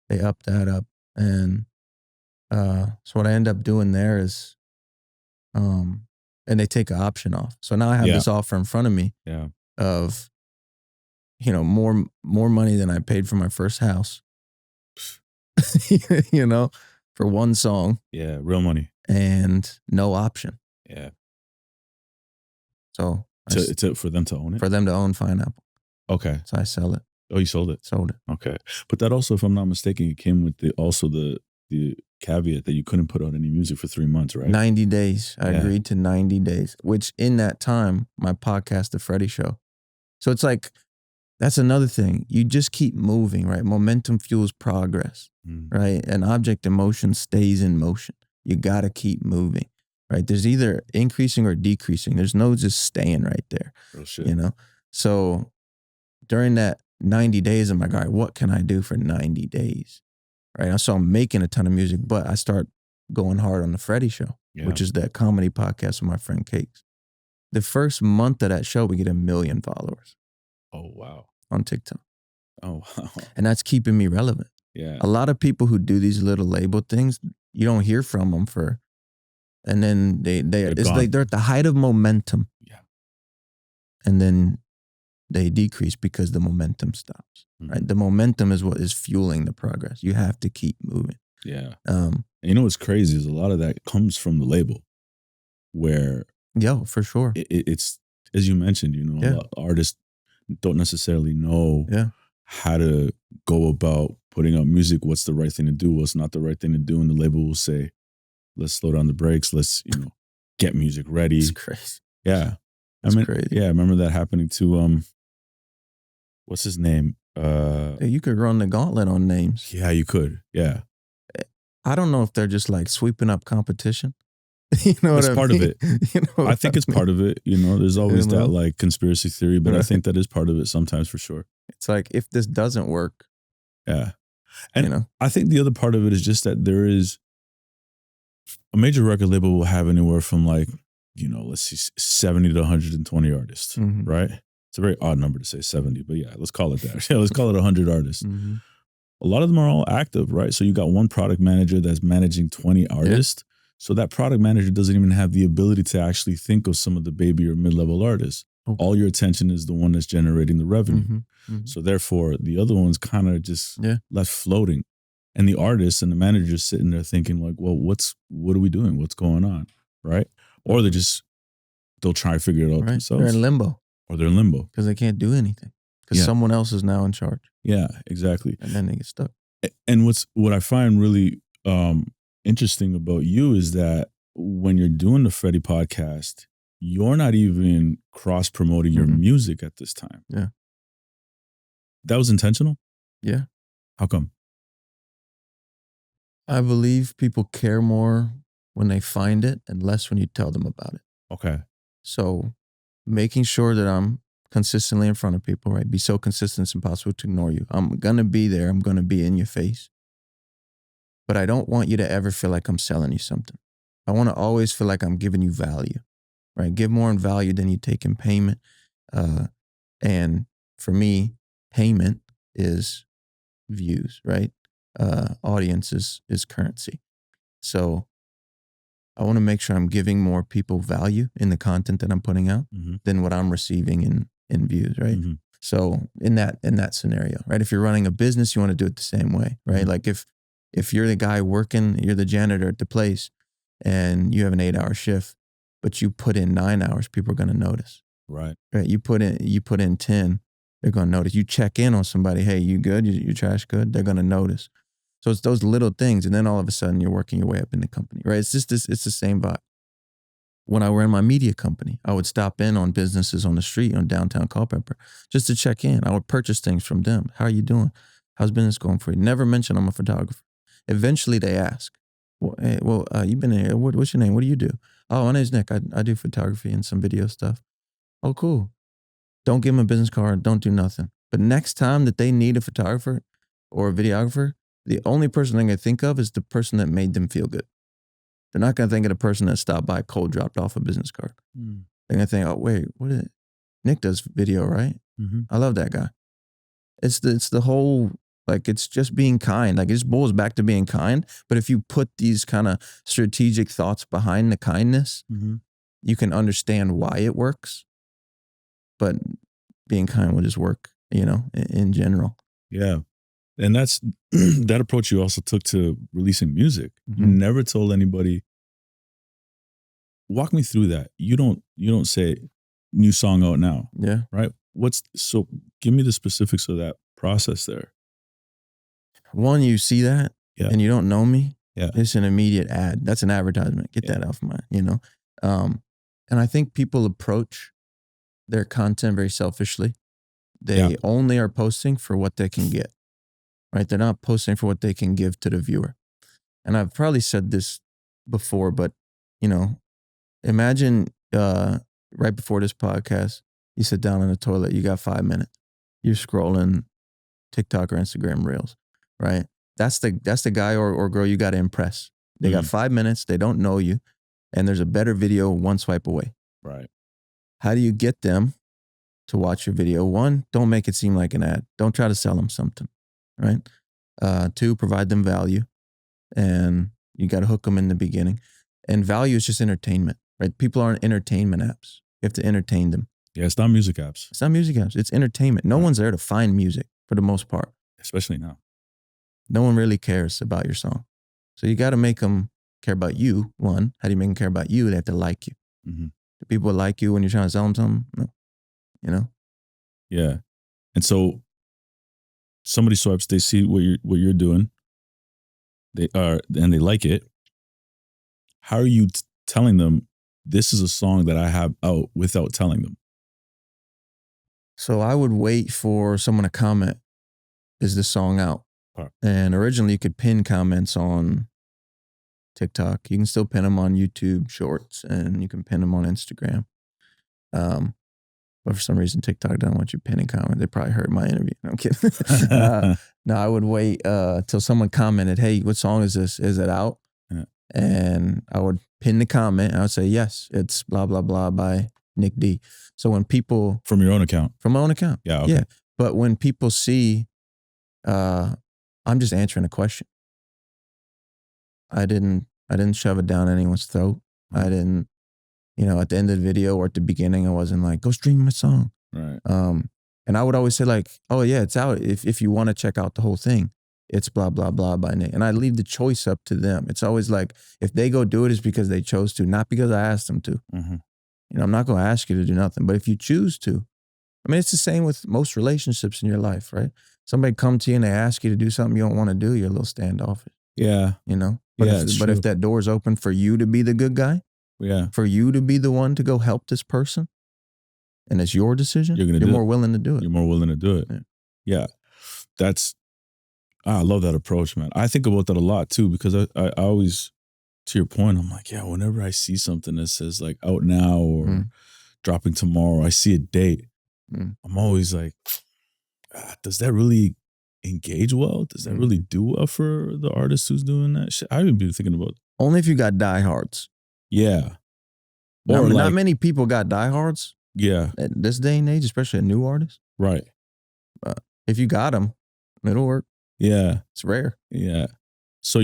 They up that up. And so what I end up doing there is, and they take an option off. So now I have this offer in front of me of, more money than I paid for my first house, for one song. Yeah, real money. And no option. Yeah. So it's for them to own it? For them to own Fine Apple. Okay. So I sell it. Oh, you sold it? Sold it. Okay. But that also, if I'm not mistaken, it came with the caveat that you couldn't put out any music for 3 months, right? 90 days. I agreed to 90 days, which in that time, my podcast, The Freddie Show. So it's like, that's another thing. You just keep moving, right? Momentum fuels progress, right? An object in motion stays in motion. You got to keep moving, right? There's either increasing or decreasing. There's no just staying right there, Real shit. So during that 90 days, I'm like, all right, what can I do for 90 days? Right. So I'm making a ton of music, but I start going hard on The Freddie Show, which is that comedy podcast with my friend Cakes. The first month of that show, we get 1 million followers. Oh, wow. On TikTok. Oh, wow. And that's keeping me relevant. Yeah. A lot of people who do these little label things, you don't hear from them and then they're at the height of momentum. Yeah. And then they decrease because the momentum stops, right? The momentum is what is fueling the progress. You have to keep moving. Yeah. And what's crazy is a lot of that comes from the label where. Yeah, for sure. It's, as you mentioned, a lot of artists don't necessarily know how to go about putting out music. What's the right thing to do? What's not the right thing to do? And the label will say, let's slow down the brakes. Let's, get music ready. It's crazy. Yeah. Crazy. Yeah, I remember that happening to, what's his name? You could run the gauntlet on names. Yeah, you could. Yeah. I don't know if they're just like sweeping up competition. You know it's what I part mean? of it. I think it's part of it. There's always that like conspiracy theory, but I think that is part of it sometimes for sure. It's like, if this doesn't work. Yeah. And I think the other part of it is just that there is a major record label will have anywhere from like, let's see, 70 to 120 artists, right? It's a very odd number to say 70, but yeah, let's call it that. Yeah, let's call it 100 artists. A lot of them are all active, right? So you got one product manager that's managing 20 artists. So that product manager doesn't even have the ability to actually think of some of the baby or mid-level artists. All your attention is the one that's generating the revenue. So therefore, the other one's kind of just left floating. And the artists and the managers sitting there thinking like, well, what are we doing? What's going on? Right? Or they'll try to figure it out themselves. They're in limbo. Or they're in limbo. Because they can't do anything. Because someone else is now in charge. Yeah, exactly. And then they get stuck. And what I find really interesting about you is that when you're doing the Freddie podcast, you're not even cross promoting your music at this time. Yeah. That was intentional? Yeah. How come? I believe people care more when they find it and less when you tell them about it. Okay. So making sure that I'm consistently in front of people, right? Be so consistent it's impossible to ignore you. I'm going to be there. I'm going to be in your face. But I don't want you to ever feel like I'm selling you something. I want to always feel like I'm giving you value, right? Give more in value than you take in payment. And for me, payment is views, right? Audience is currency. So I want to make sure I'm giving more people value in the content that I'm putting out than what I'm receiving in views, right? So in that scenario, right? If you're running a business, you want to do it the same way, right? Like if you're the guy working, you're the janitor at the place and you have an 8-hour shift, but you put in 9 hours, people are going to notice. Right. Right. You put in 10, they're going to notice. You check in on somebody, hey, you good? Your trash good? They're going to notice. So it's those little things. And then all of a sudden you're working your way up in the company, right? It's just this, it's the same vibe. When I ran my media company, I would stop in on businesses on the street on downtown Culpeper just to check in. I would purchase things from them. How are you doing? How's business going for you? Never mention I'm a photographer. Eventually they ask, well, hey, you've been here. What's your name? What do you do? Oh, my name's Nick. I do photography and some video stuff. Oh, cool. Don't give them a business card. Don't do nothing. But next time that they need a photographer or a videographer, the only person they're going to think of is the person that made them feel good. They're not going to think of the person that stopped by cold, dropped off a business card. They're going to think, oh, wait, what is it? Nick does video, right? I love that guy. It's the whole, like, it's just being kind. Like, it just boils back to being kind. But if you put these kind of strategic thoughts behind the kindness, you can understand why it works. But being kind will just work, in general. Yeah. And that's that approach you also took to releasing music. You never told anybody. Walk me through that. You don't say new song out now. Yeah. Right? So give me the specifics of that process there. One, you see that and you don't know me. Yeah. It's an immediate ad. That's an advertisement. Get that off my, and I think people approach their content very selfishly. They only are posting for what they can get, right? They're not posting for what they can give to the viewer. And I've probably said this before, but imagine right before this podcast, you sit down in the toilet, you got 5 minutes, you're scrolling TikTok or Instagram Reels, right? That's the guy or girl you got to impress. They got 5 minutes, they don't know you, and there's a better video one swipe away. Right. How do you get them to watch your video? One, don't make it seem like an ad. Don't try to sell them something, right? Two, provide them value, and you got to hook them in the beginning. And value is just entertainment, right? People aren't entertainment apps. You have to entertain them. Yeah, it's not music apps. It's not music apps. It's entertainment. No one's there to find music for the most part. Especially now. No one really cares about your song. So you got to make them care about you. One, how do you make them care about you? They have to like you. Do people like you when you're trying to sell them something? No. Yeah. And so somebody swipes, they see what you're doing. And they like it. How are you telling them this is a song that I have out without telling them? So I would wait for someone to comment, is this song out? And originally you could pin comments on TikTok. You can still pin them on YouTube Shorts, and you can pin them on Instagram. But for some reason, TikTok doesn't want you pinning comments. They probably heard my interview. I'm kidding. No, I would wait till someone commented, hey, what song is this? Is it out? Yeah. And I would pin the comment. And I would say, yes, it's blah, blah, blah by Nic D. So when people... From your own account? From my own account. Yeah, okay. Yeah. But when people see, I'm just answering a question. I didn't shove it down anyone's throat. I didn't, at the end of the video or at the beginning, I wasn't like, go stream my song. Right. And I would always say like, oh yeah, it's out. If you want to check out the whole thing, it's blah, blah, blah by Nick. And I leave the choice up to them. It's always like, if they go do it, it's because they chose to, not because I asked them to. I'm not going to ask you to do nothing, but if you choose to, I mean, it's the same with most relationships in your life, right? Somebody come to you and they ask you to do something you don't want to do, you're a little standoffish. Yeah. But Yeah, it's but if true. that door is open for you to be the good guy, Yeah. for you to be the one to go help this person, and it's your decision, You're gonna you're do more it. willing to do it. You're more willing to do it. Yeah. Yeah. That's, I love that approach, man. I think about that a lot too, because I always, to your point, I'm like, yeah, whenever I see something that says like out now or dropping tomorrow, I see a date, I'm always like, does that really engage well? Does that really do well for the artist who's doing that shit? I would be thinking about, Only if you got diehards. yeah. Or Or not like, many people got diehards yeah, at this day and age, especially a new artist. right. If you got them, it'll work. Yeah. It's rare. Yeah. So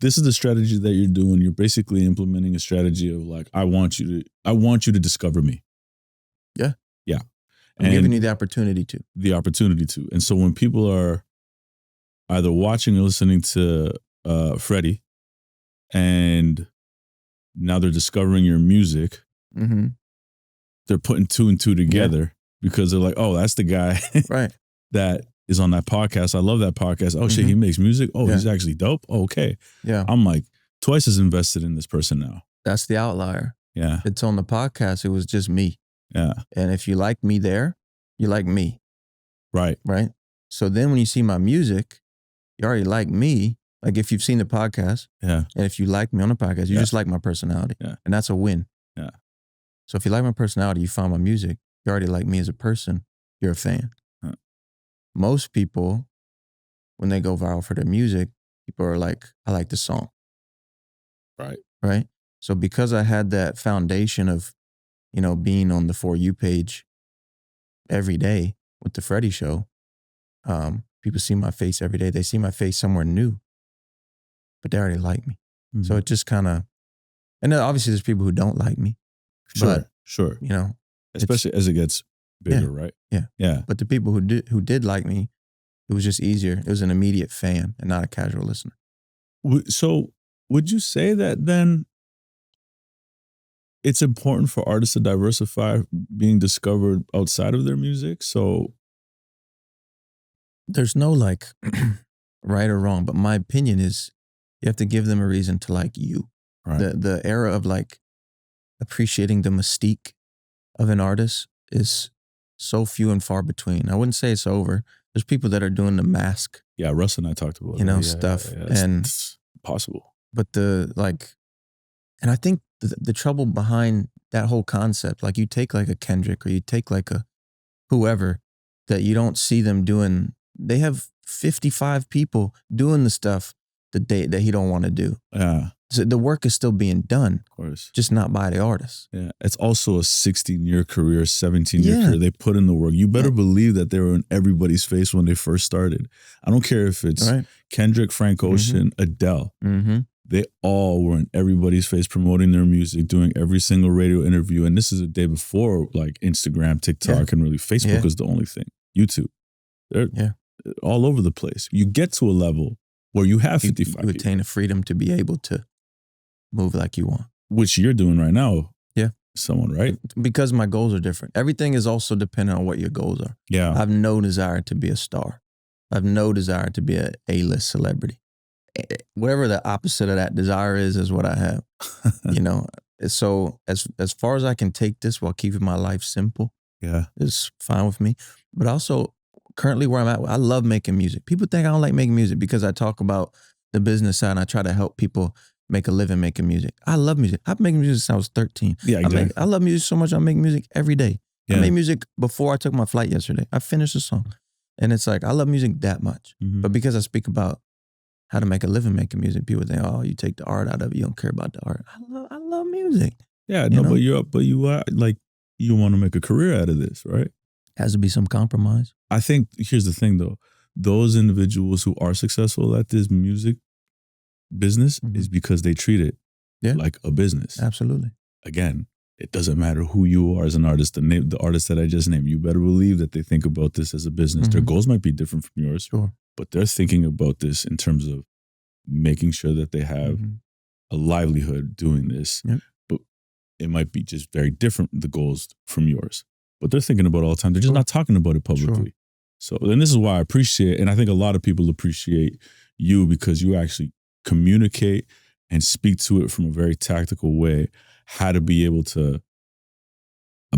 this is the strategy that you're doing. You're basically implementing a strategy of like, I want you to discover me. Yeah. Yeah. I'm giving you the opportunity to. And so when people are either watching or listening to Freddie, and now they're discovering your music, they're putting 2 and 2 together because they're like, oh, that's the guy Right. that is on that podcast. I love that podcast. Oh shit, he makes music. Oh, he's actually dope. Oh, okay. Yeah. I'm like twice as invested in this person now. That's the outlier. Yeah. It's on the podcast. It was just me. Yeah. And if you like me there, you like me. Right. Right. So then when you see my music, you already like me. Like if you've seen the podcast, Yeah. and if you like me on the podcast, you just like my personality. Yeah. And that's a win. Yeah. So if you like my personality, you find my music, you already like me as a person, you're a fan. Huh. Most people, when they go viral for their music, people are like, I like the song. Right. Right. So because I had that foundation of, being on the For You page every day with the Freddie Show, people see my face every day. They see my face somewhere new, but they already like me. So it just kind of, and then obviously there's people who don't like me. Sure. But, especially as it gets bigger, right? Yeah. Yeah. But the people who did like me, it was just easier. It was an immediate fan and not a casual listener. So would you say that then it's important for artists to diversify being discovered outside of their music? So there's no like right or wrong, but my opinion is you have to give them a reason to like you. Right. The era of like appreciating the mystique of an artist is so few and far between. I wouldn't say it's over. There's people that are doing the mask. Yeah, Russ and I talked about that. Stuff. Yeah, and it's possible. But and I think the trouble behind that whole concept, like you take like a Kendrick or you take like a whoever that you don't see them doing, they have 55 people doing the stuff that he don't want to do. Yeah. So the work is still being done. Of course. Just not by the artist. Yeah. It's also a 16-year career, 17-year career. They put in the work. You better believe that they were in everybody's face when they first started. I don't care if it's Kendrick, Frank Ocean, Adele. They all were in everybody's face promoting their music, doing every single radio interview. And this is a day before like Instagram, TikTok, and really Facebook is the only thing. YouTube. They're all over the place. You get to a level where you have 55 You attain the freedom to be able to move like you want. Which you're doing right now. Yeah. Someone, right? Because my goals are different. Everything is also dependent on what your goals are. Yeah. I have no desire to be a star. I have no desire to be a A-list celebrity. Whatever the opposite of that desire is what I have. So as far as I can take this while keeping my life simple, is fine with me. But also currently where I'm at, I love making music. People think I don't like making music because I talk about the business side and I try to help people make a living making music. I love music. I've been making music since I was 13. Yeah, exactly. I love music so much. I'm making music every day. Yeah. I made music before I took my flight yesterday. I finished a song. And it's like, I love music that much. But because I speak about how to make a living making music, people think, oh, you take the art out of it. You don't care about the art. I love music. Yeah, no, but you are like, you want to make a career out of this, right? Has to be some compromise. I think here's the thing though. Those individuals who are successful at this music business is because they treat it like a business. Absolutely. Again, it doesn't matter who you are as an artist. The artist that I just named, you better believe that they think about this as a business. Their goals might be different from yours. Sure. But they're thinking about this in terms of making sure that they have a livelihood doing this. Yep. But it might be just very different, the goals from yours. But they're thinking about it all the time. They're just not talking about it publicly. So then this is why I appreciate, and I think a lot of people appreciate you because you actually communicate and speak to it from a very tactical way, how to be able to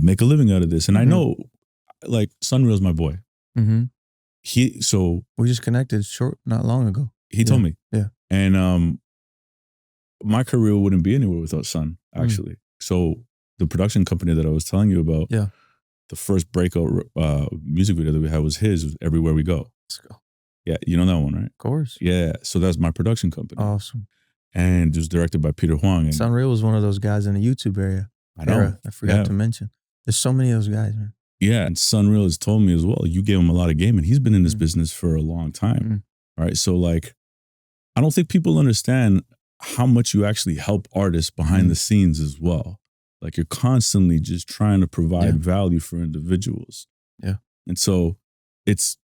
make a living out of this. And I know, like, Sunreal's my boy. Mm-hmm. We just connected not long ago. He told me. Yeah. And my career wouldn't be anywhere without Sun, actually. So the production company that I was telling you about, the first breakout music video that we had was Everywhere We Go. Let's go. Yeah, you know that one, right? Of course. Yeah, so that's my production company. Awesome. And it was directed by Peter Huang. And Sunreal was one of those guys in the YouTube area. I know. I forgot to mention. There's so many of those guys, man. Yeah, and Sunreal has told me as well, you gave him a lot of game, and he's been in this business for a long time, right? So, like, I don't think people understand how much you actually help artists behind the scenes as well. Like, you're constantly just trying to provide value for individuals. Yeah. And so it's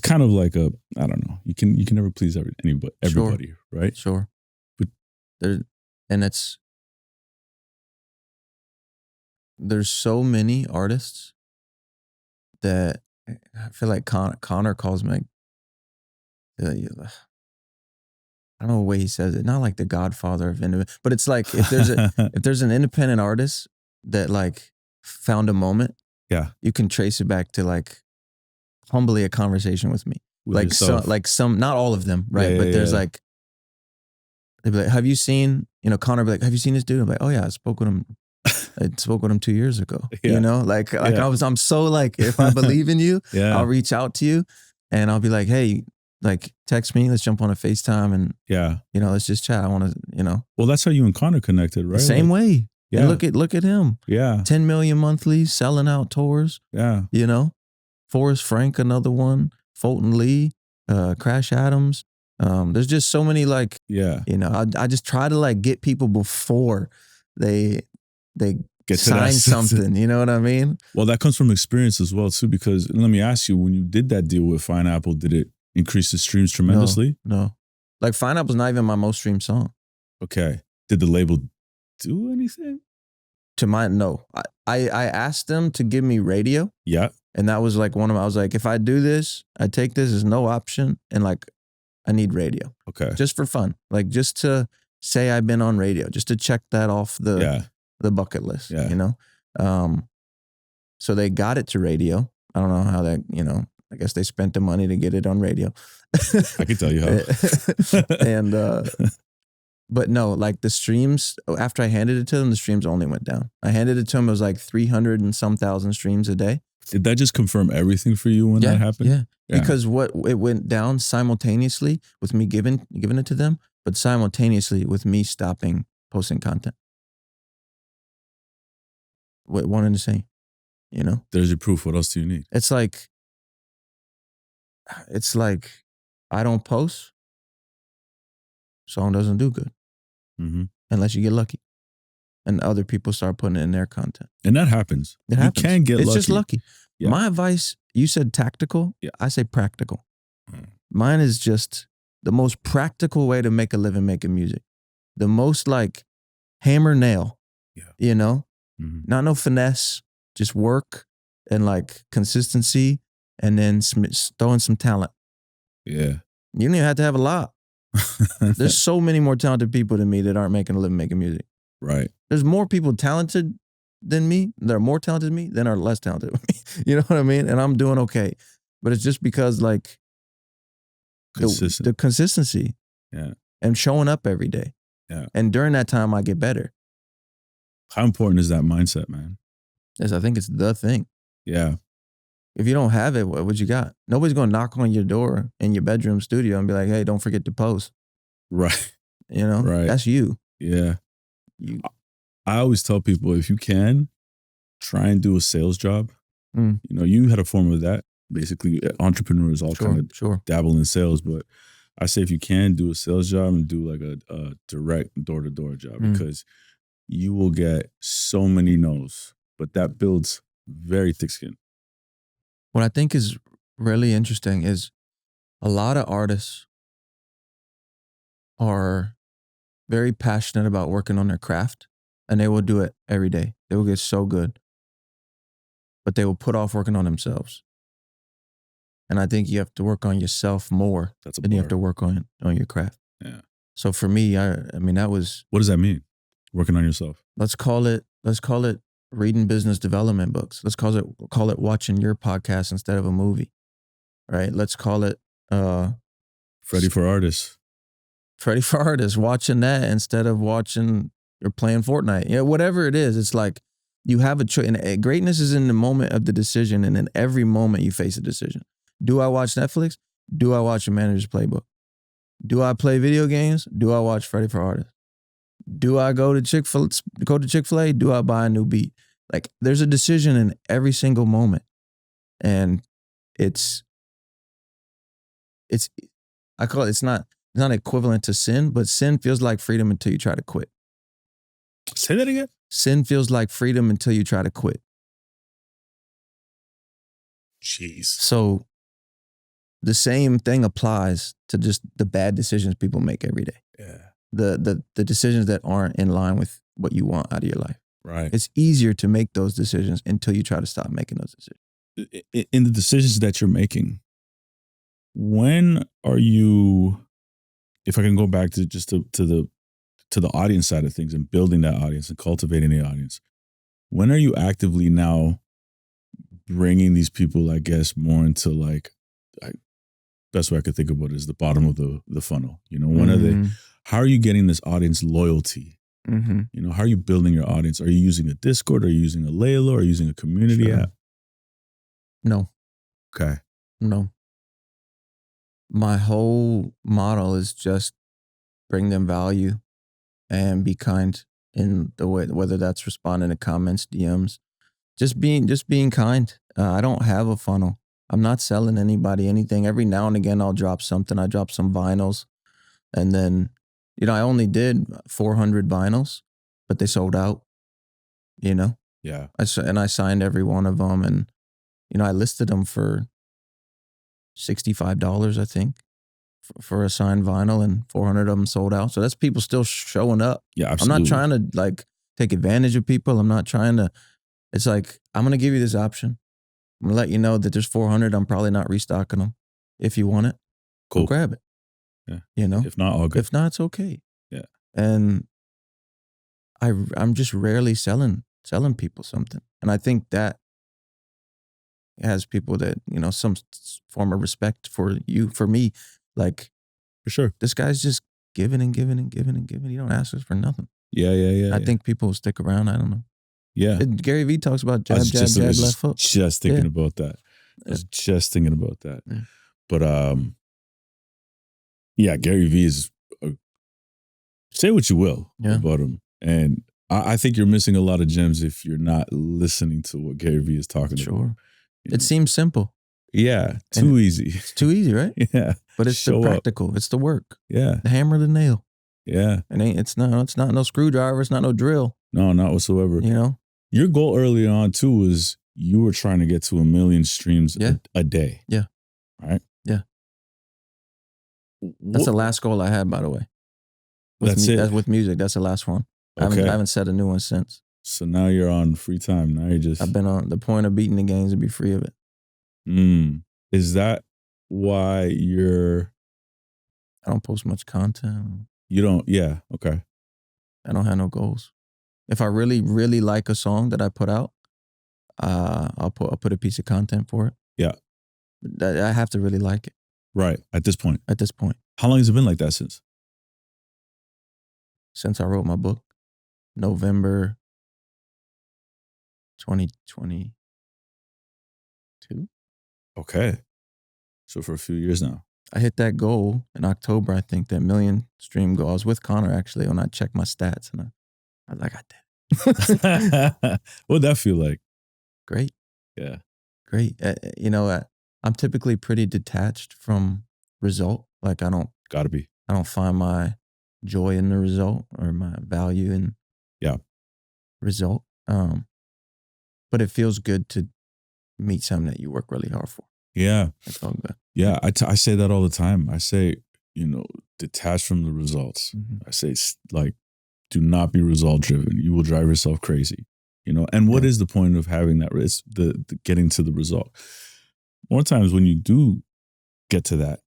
kind of like I don't know, you can never please everybody, right? Sure. But there's so many artists that I feel like Connor calls me, I don't know the way he says it, not like the godfather of independent, but it's like if there's an independent artist that like found a moment, you can trace it back to like humbly a conversation with me. Like some, not all of them, right? But there's like, they'd be like, have you seen, Connor be like, have you seen this dude? I'm like, oh yeah, I spoke with him 2 years ago. I'm so like, if I believe in you, I'll reach out to you and I'll be like, hey, like text me, let's jump on a FaceTime and let's just chat. I want to, Well, that's how you and Connor connected, right? The same way. Yeah. And look at him. Yeah. 10 million monthly, selling out tours. Yeah. Forrest Frank, another one. Fulton Lee, Crash Adams. There's just so many like, I just try to like get people before they get sign something. You know what I mean? Well, that comes from experience as well too, because let me ask you, when you did that deal with Fine Apple, did it increase the streams tremendously? No. Like Fine Apple's not even my most streamed song. Okay. Did the label do anything? No. I asked them to give me radio. Yeah. And that was like I was like, if I do this, I take this as no option. And like, I need radio. Okay. Just for fun. Like just to say I've been on radio, just to check that off the bucket list, So they got it to radio. I don't know how that, I guess they spent the money to get it on radio. I can tell you how. And, but no, like the streams, after I handed it to them, the streams only went down. I handed it to them, it was like 300 and some thousand streams a day. Did that just confirm everything for you when that happened? Yeah. Because it went down simultaneously with me giving it to them, but simultaneously with me stopping posting content. One and the same, There's your proof. What else do you need? It's like I don't post, song doesn't do good. Unless you get lucky. And other people start putting it in their content. And that happens. It happens. You can get lucky. It's just lucky. Yeah. My advice, you said tactical. Yeah. I say practical. Mine is just the most practical way to make a living making music. The most like hammer nail. Yeah. Not no finesse. Just work and like consistency and then throwing some talent. Yeah. You don't even have to have a lot. There's so many more talented people than me that aren't making a living making music. Right. There's more people talented than me. That are more talented than me than are less talented than me. You know what I mean? And I'm doing okay. But it's just because like the consistency. Yeah. And showing up every day. Yeah. And during that time, I get better. How important is that mindset, man? Yes, I think it's the thing. Yeah. If you don't have it, what you got? Nobody's going to knock on your door in your bedroom studio and be like, hey, don't forget to post. Right. Right. That's you. Yeah. I always tell people, if you can, try and do a sales job. You had a form of that. Basically, entrepreneurs all kind of dabble in sales, but I say if you can, do a sales job and do like a direct door-to-door job because you will get so many no's, but that builds very thick skin. What I think is really interesting is a lot of artists are very passionate about working on their craft and they will do it every day. They will get so good, but they will put off working on themselves. And I think you have to work on yourself more than you have to work on your craft. Yeah. So for me, I mean, that was, What does that mean? Working on yourself. let's call it reading business development books. Let's call it watching your podcast instead of a movie, right? Let's call it Freddie for Artists. Freddie for Artists, watching that instead of watching or playing Fortnite. Yeah, whatever it is, it's like you have a choice. And greatness is in the moment of the decision, and in every moment you face a decision. Do I watch Netflix? Do I watch a manager's playbook? Do I play video games? Do I watch Freddie for Artists? Do I go to Chick-fil-A? Do I buy a new beat? Like, there's a decision in every single moment. And it's I call it, it's not equivalent to sin, but sin feels like freedom until you try to quit. Say that again. Sin feels like freedom until you try to quit. Jeez. So the same thing applies to just the bad decisions people make every day. Yeah. The decisions that aren't in line with what you want out of your life. Right. It's easier to make those decisions until you try to stop making those decisions. In the decisions that you're making, when are you, if I can go back to just to the audience side of things and building that audience and cultivating the audience, when are you actively now bringing these people, I guess, more into like, best way I could think about it is the bottom of the funnel. You know, when are they, how are you getting this audience loyalty? Mm-hmm. You know, how are you building your audience? Are you using a Discord? Are you using a Layla? Are you using a community app? No. Okay. No. My whole model is just bring them value and be kind in the way, whether that's responding to comments, DMs, just being kind. I don't have a funnel. I'm not selling anybody anything. Every now and again, I'll drop something. I drop some vinyls, and then, you know, I only did 400 vinyls, but they sold out. You know. Yeah. I signed every one of them, and you know, I listed them for $65, I think, for a signed vinyl, and 400 of them sold out. So that's people still showing up. Yeah, absolutely. I'm not trying to like take advantage of people. I'm not trying to. It's like, I'm going to give you this option. I'm going to let you know that there's 400. I'm probably not restocking them. If you want it, cool. Go grab it. Yeah. You know? If not, all good. If not, it's okay. Yeah. And I'm just rarely selling people something. And I think that has people that, you know, some form of respect for you, for me, like, for sure. This guy's just giving and giving and giving and giving. You don't ask us for nothing. Yeah. I think people will stick around. I don't know. Yeah. Gary Vee talks about jab, left foot. Just thinking about that. I was just thinking about that. Yeah. But yeah, Gary Vee is, say what you will about him. And I think you're missing a lot of gems if you're not listening to what Gary Vee is talking about. Sure. It seems simple. Yeah. Too easy. It's too easy, right? Yeah. But it's the practical. It's the work. Yeah. The hammer, the nail. Yeah. It's not no screwdriver. It's not no drill. No, not whatsoever. You know? Your goal early on too was you were trying to get to 1 million streams a day. Yeah. Right? Yeah. That's the last goal I had, by the way. That's it. That's with music. That's the last one. Okay. I haven't set a new one since. So now you're on free time. Now you're just... I've been on the point of beating the games to be free of it. Is that why you're... I don't post much content. You don't... Yeah. Okay. I don't have no goals. If I really, really like a song that I put out, I'll put a piece of content for it. Yeah. I have to really like it. Right. At this point. How long has it been like that since? Since I wrote my book. November 2022. Okay. So for a few years now. I hit that goal in October, I think, that 1 million stream goal. I was with Connor, actually, when I checked my stats, and I was like, I did. What'd that feel like? Great. Yeah. Great. You know, I'm typically pretty detached from result. Like, I don't find my joy in the result or my value in result. But it feels good to meet something that you work really hard for. Yeah. It's all good. Yeah. I say that all the time. I say, you know, detach from the results. Mm-hmm. I say, like, do not be result driven. You will drive yourself crazy. You know, and what is the point of having that risk, the getting to the result? More times when you do get to that,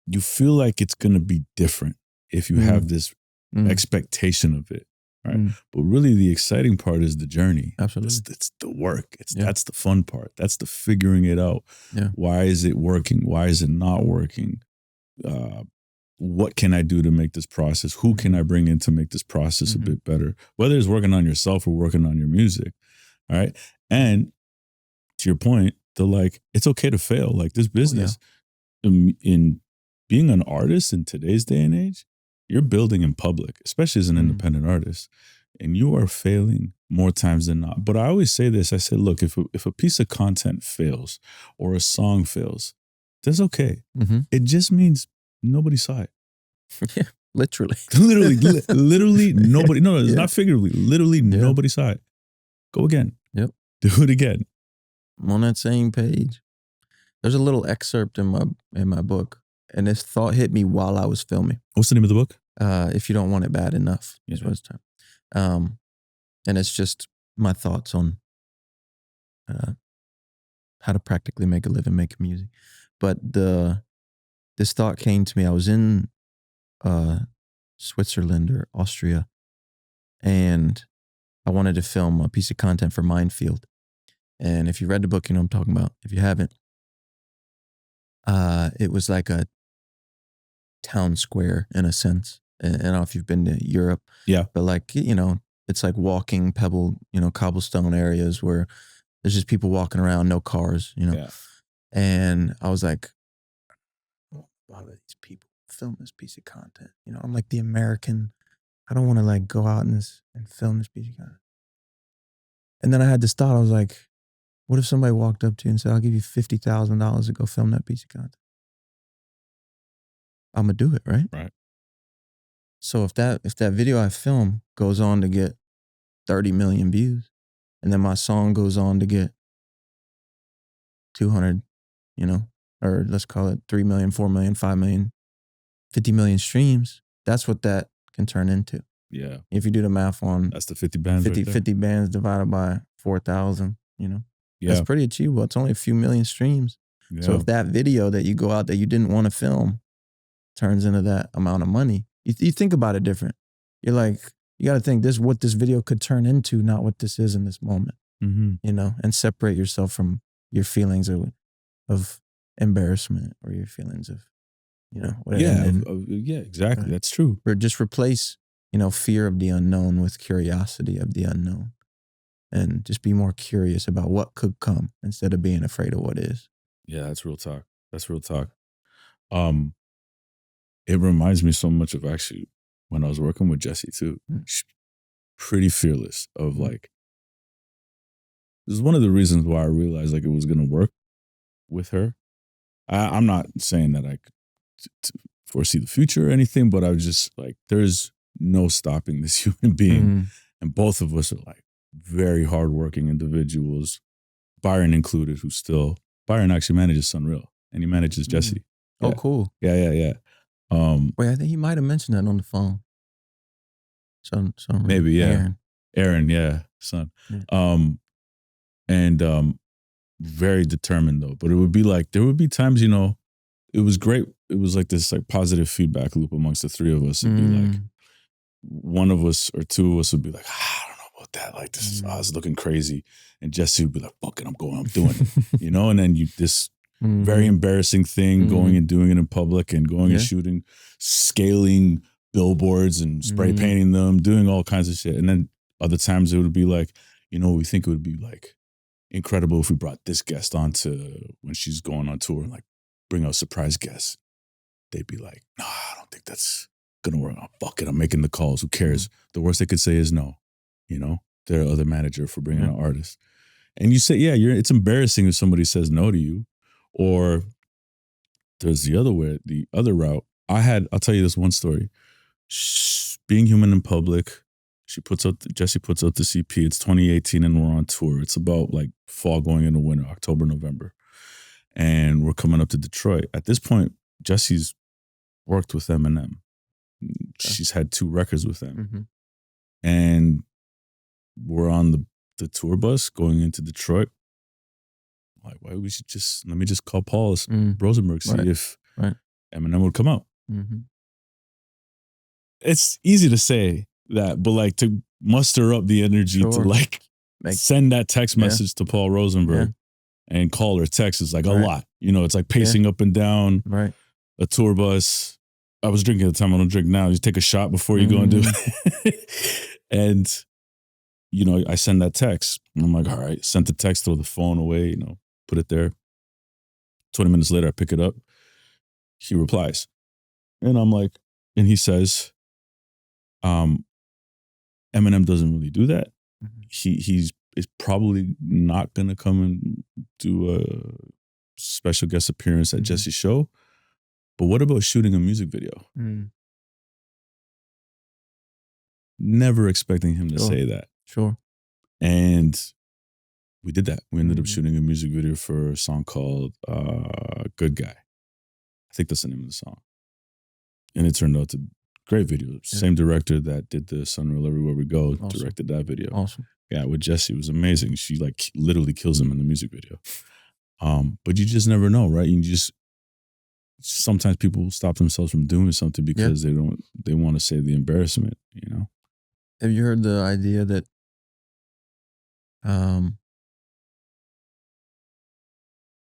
you feel like it's going to be different. if you have this expectation of it. Right. But really the exciting part is the journey. Absolutely. It's the work. That's the fun part. That's the figuring it out. Yeah. Why is it working? Why is it not working? What can I do to make this process? Who can I bring in to make this process a bit better? Whether it's working on yourself or working on your music. All right. And to your point, it's okay to fail. Like this business in being an artist in today's day and age, you're building in public, especially as an independent artist, and you are failing more times than not. But I always say this, I say, look, if a piece of content fails or a song fails, that's okay. It just means nobody saw it. Yeah, literally. literally nobody, no, it's not figuratively, literally nobody saw it. Go again. Yep. Do it again. I'm on that same page. There's a little excerpt in my book, and this thought hit me while I was filming. What's the name of the book? If You Don't Want It Bad Enough is what it's termed. And it's just my thoughts on how to practically make a living making music. But this thought came to me. I was in Switzerland or Austria, and I wanted to film a piece of content for Minefield. And if you read the book, you know what I'm talking about. If you haven't, it was like a town square in a sense. And I don't know if you've been to Europe. Yeah. But it's like walking cobblestone areas where there's just people walking around, no cars, Yeah. And I was like, why would these people film this piece of content? I'm like the American. I don't want to go out and film this piece of content. And then I had this thought. I was like, what if somebody walked up to you and said, I'll give you $50,000 to go film that piece of content? I'm going to do it, right? Right. So if that video I film goes on to get 30 million views, and then my song goes on to get 200, or let's call it 3 million, 4 million, 5 million, 50 million streams, that's what that can turn into. Yeah. If you do the math on that's the 50 bands. 50 bands divided by 4,000, Yeah. That's pretty achievable. It's only a few million streams. Yeah. So if that video that you go out that you didn't want to film turns into that amount of money, you think about it different. You're like, you got to think what this video could turn into, not what this is in this moment, and separate yourself from your feelings of embarrassment or your feelings of, whatever. Yeah, exactly. That's true. Or just replace, fear of the unknown with curiosity of the unknown, and just be more curious about what could come instead of being afraid of what is. Yeah, that's real talk. It reminds me so much of actually when I was working with Jessie too. She's pretty fearless of this is one of the reasons why I realized it was going to work with her. I'm not saying that I could foresee the future or anything, but I was just there's no stopping this human being. And both of us are very hardworking individuals, Byron included, Byron actually manages Sunreal and he manages Jessie. Oh, cool. Yeah. Wait, I think he might have mentioned that on the phone. Maybe, yeah. Aaron, yeah, son. Yeah. And very determined though. But it would be there would be times, it was great. It was this positive feedback loop amongst the three of us. It'd be one of us or two of us would be I don't know about that. This is us looking crazy. And Jessie would be fuck it, I'm doing it. And then this very embarrassing thing, going and doing it in public and going and shooting, scaling billboards and spray painting them, doing all kinds of shit. And then other times it would be we think it would be incredible if we brought this guest on to when she's going on tour and bring out surprise guests. They'd be nah, I don't think that's gonna work. Oh, fuck it, I'm making the calls. Who cares? The worst they could say is no. Their other manager for bringing an artist. And you say, it's embarrassing if somebody says no to you. Or there's the other route. I'll tell you this one story. Being human in public, Jessie puts out the CP. It's 2018 and we're on tour. It's about fall going into winter, October, November. And we're coming up to Detroit. At this point, Jessie's worked with Eminem. She's had 2 records with them. And we're on the tour bus going into Detroit. Why we should let me just call Paul Rosenberg, see if Eminem would come out. it's easy to say that, but like to muster up the energy to Sure. like send that text Yeah. message to Paul Rosenberg and call or text is like a Right. lot. You know, it's like pacing up and down Right. a tour bus. I was drinking at the time. I don't drink now. You just take a shot before you go and do it. And, you know, I send that text. And I'm like, all right, sent the text, throw the phone away, you know, put it there. 20 minutes later, I pick it up. He replies. And I'm like, and he says, Eminem doesn't really do that. He's probably not gonna come and do a special guest appearance at Jesse's show. But what about shooting a music video? Never expecting him to say that. Sure. And we did that. We ended up shooting a music video for a song called Good Guy. I think that's the name of the song. And it turned out to be a great video. Yeah. Same director that did the Sunreal Everywhere We Go directed that video. Awesome. Yeah, with Jessie, it was amazing. She like literally kills him in the music video. But you just never know, right? You just sometimes people stop themselves from doing something because they want to save the embarrassment, you know? Have you heard the idea that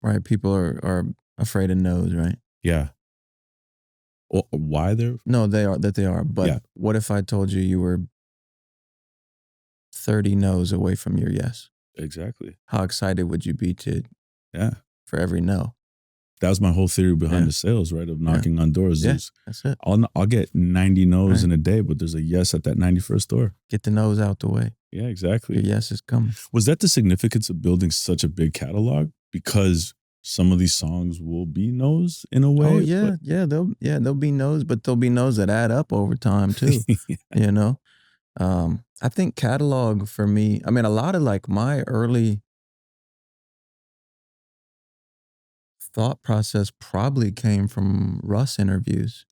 right, people are afraid of no's, right? Yeah. Well, why they're No, they are. But what if I told you you were 30 no's away from your yes? Exactly. How excited would you be for every no? That was my whole theory behind the sales, right? Of knocking on doors. Yeah, that's it. I'll get 90 no's in a day, but there's a yes at that 91st door. Get the no's out the way. Yeah, exactly. Your yes is coming. Was that the significance of building such a big catalog? Because some of these songs will be no's in a way. Oh yeah, they'll be no's, but there'll be no's that add up over time too. You know, I think catalog for me. I mean, a lot of like my early thought process probably came from Russ interviews.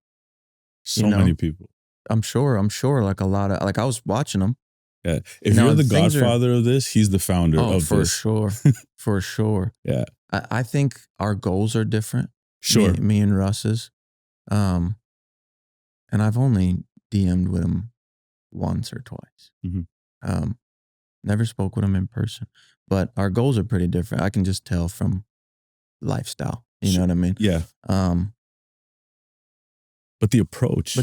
So many people. I'm sure. Like a lot of like I was watching them. Yeah. If you're the godfather of this, he's the founder of for this. Sure. For sure. Yeah. I think our goals are different. Sure. Me and Russ's. And I've only DM'd with him once or twice. Never spoke with him in person. But our goals are pretty different. I can just tell from lifestyle. You know what I mean? Yeah. But the approach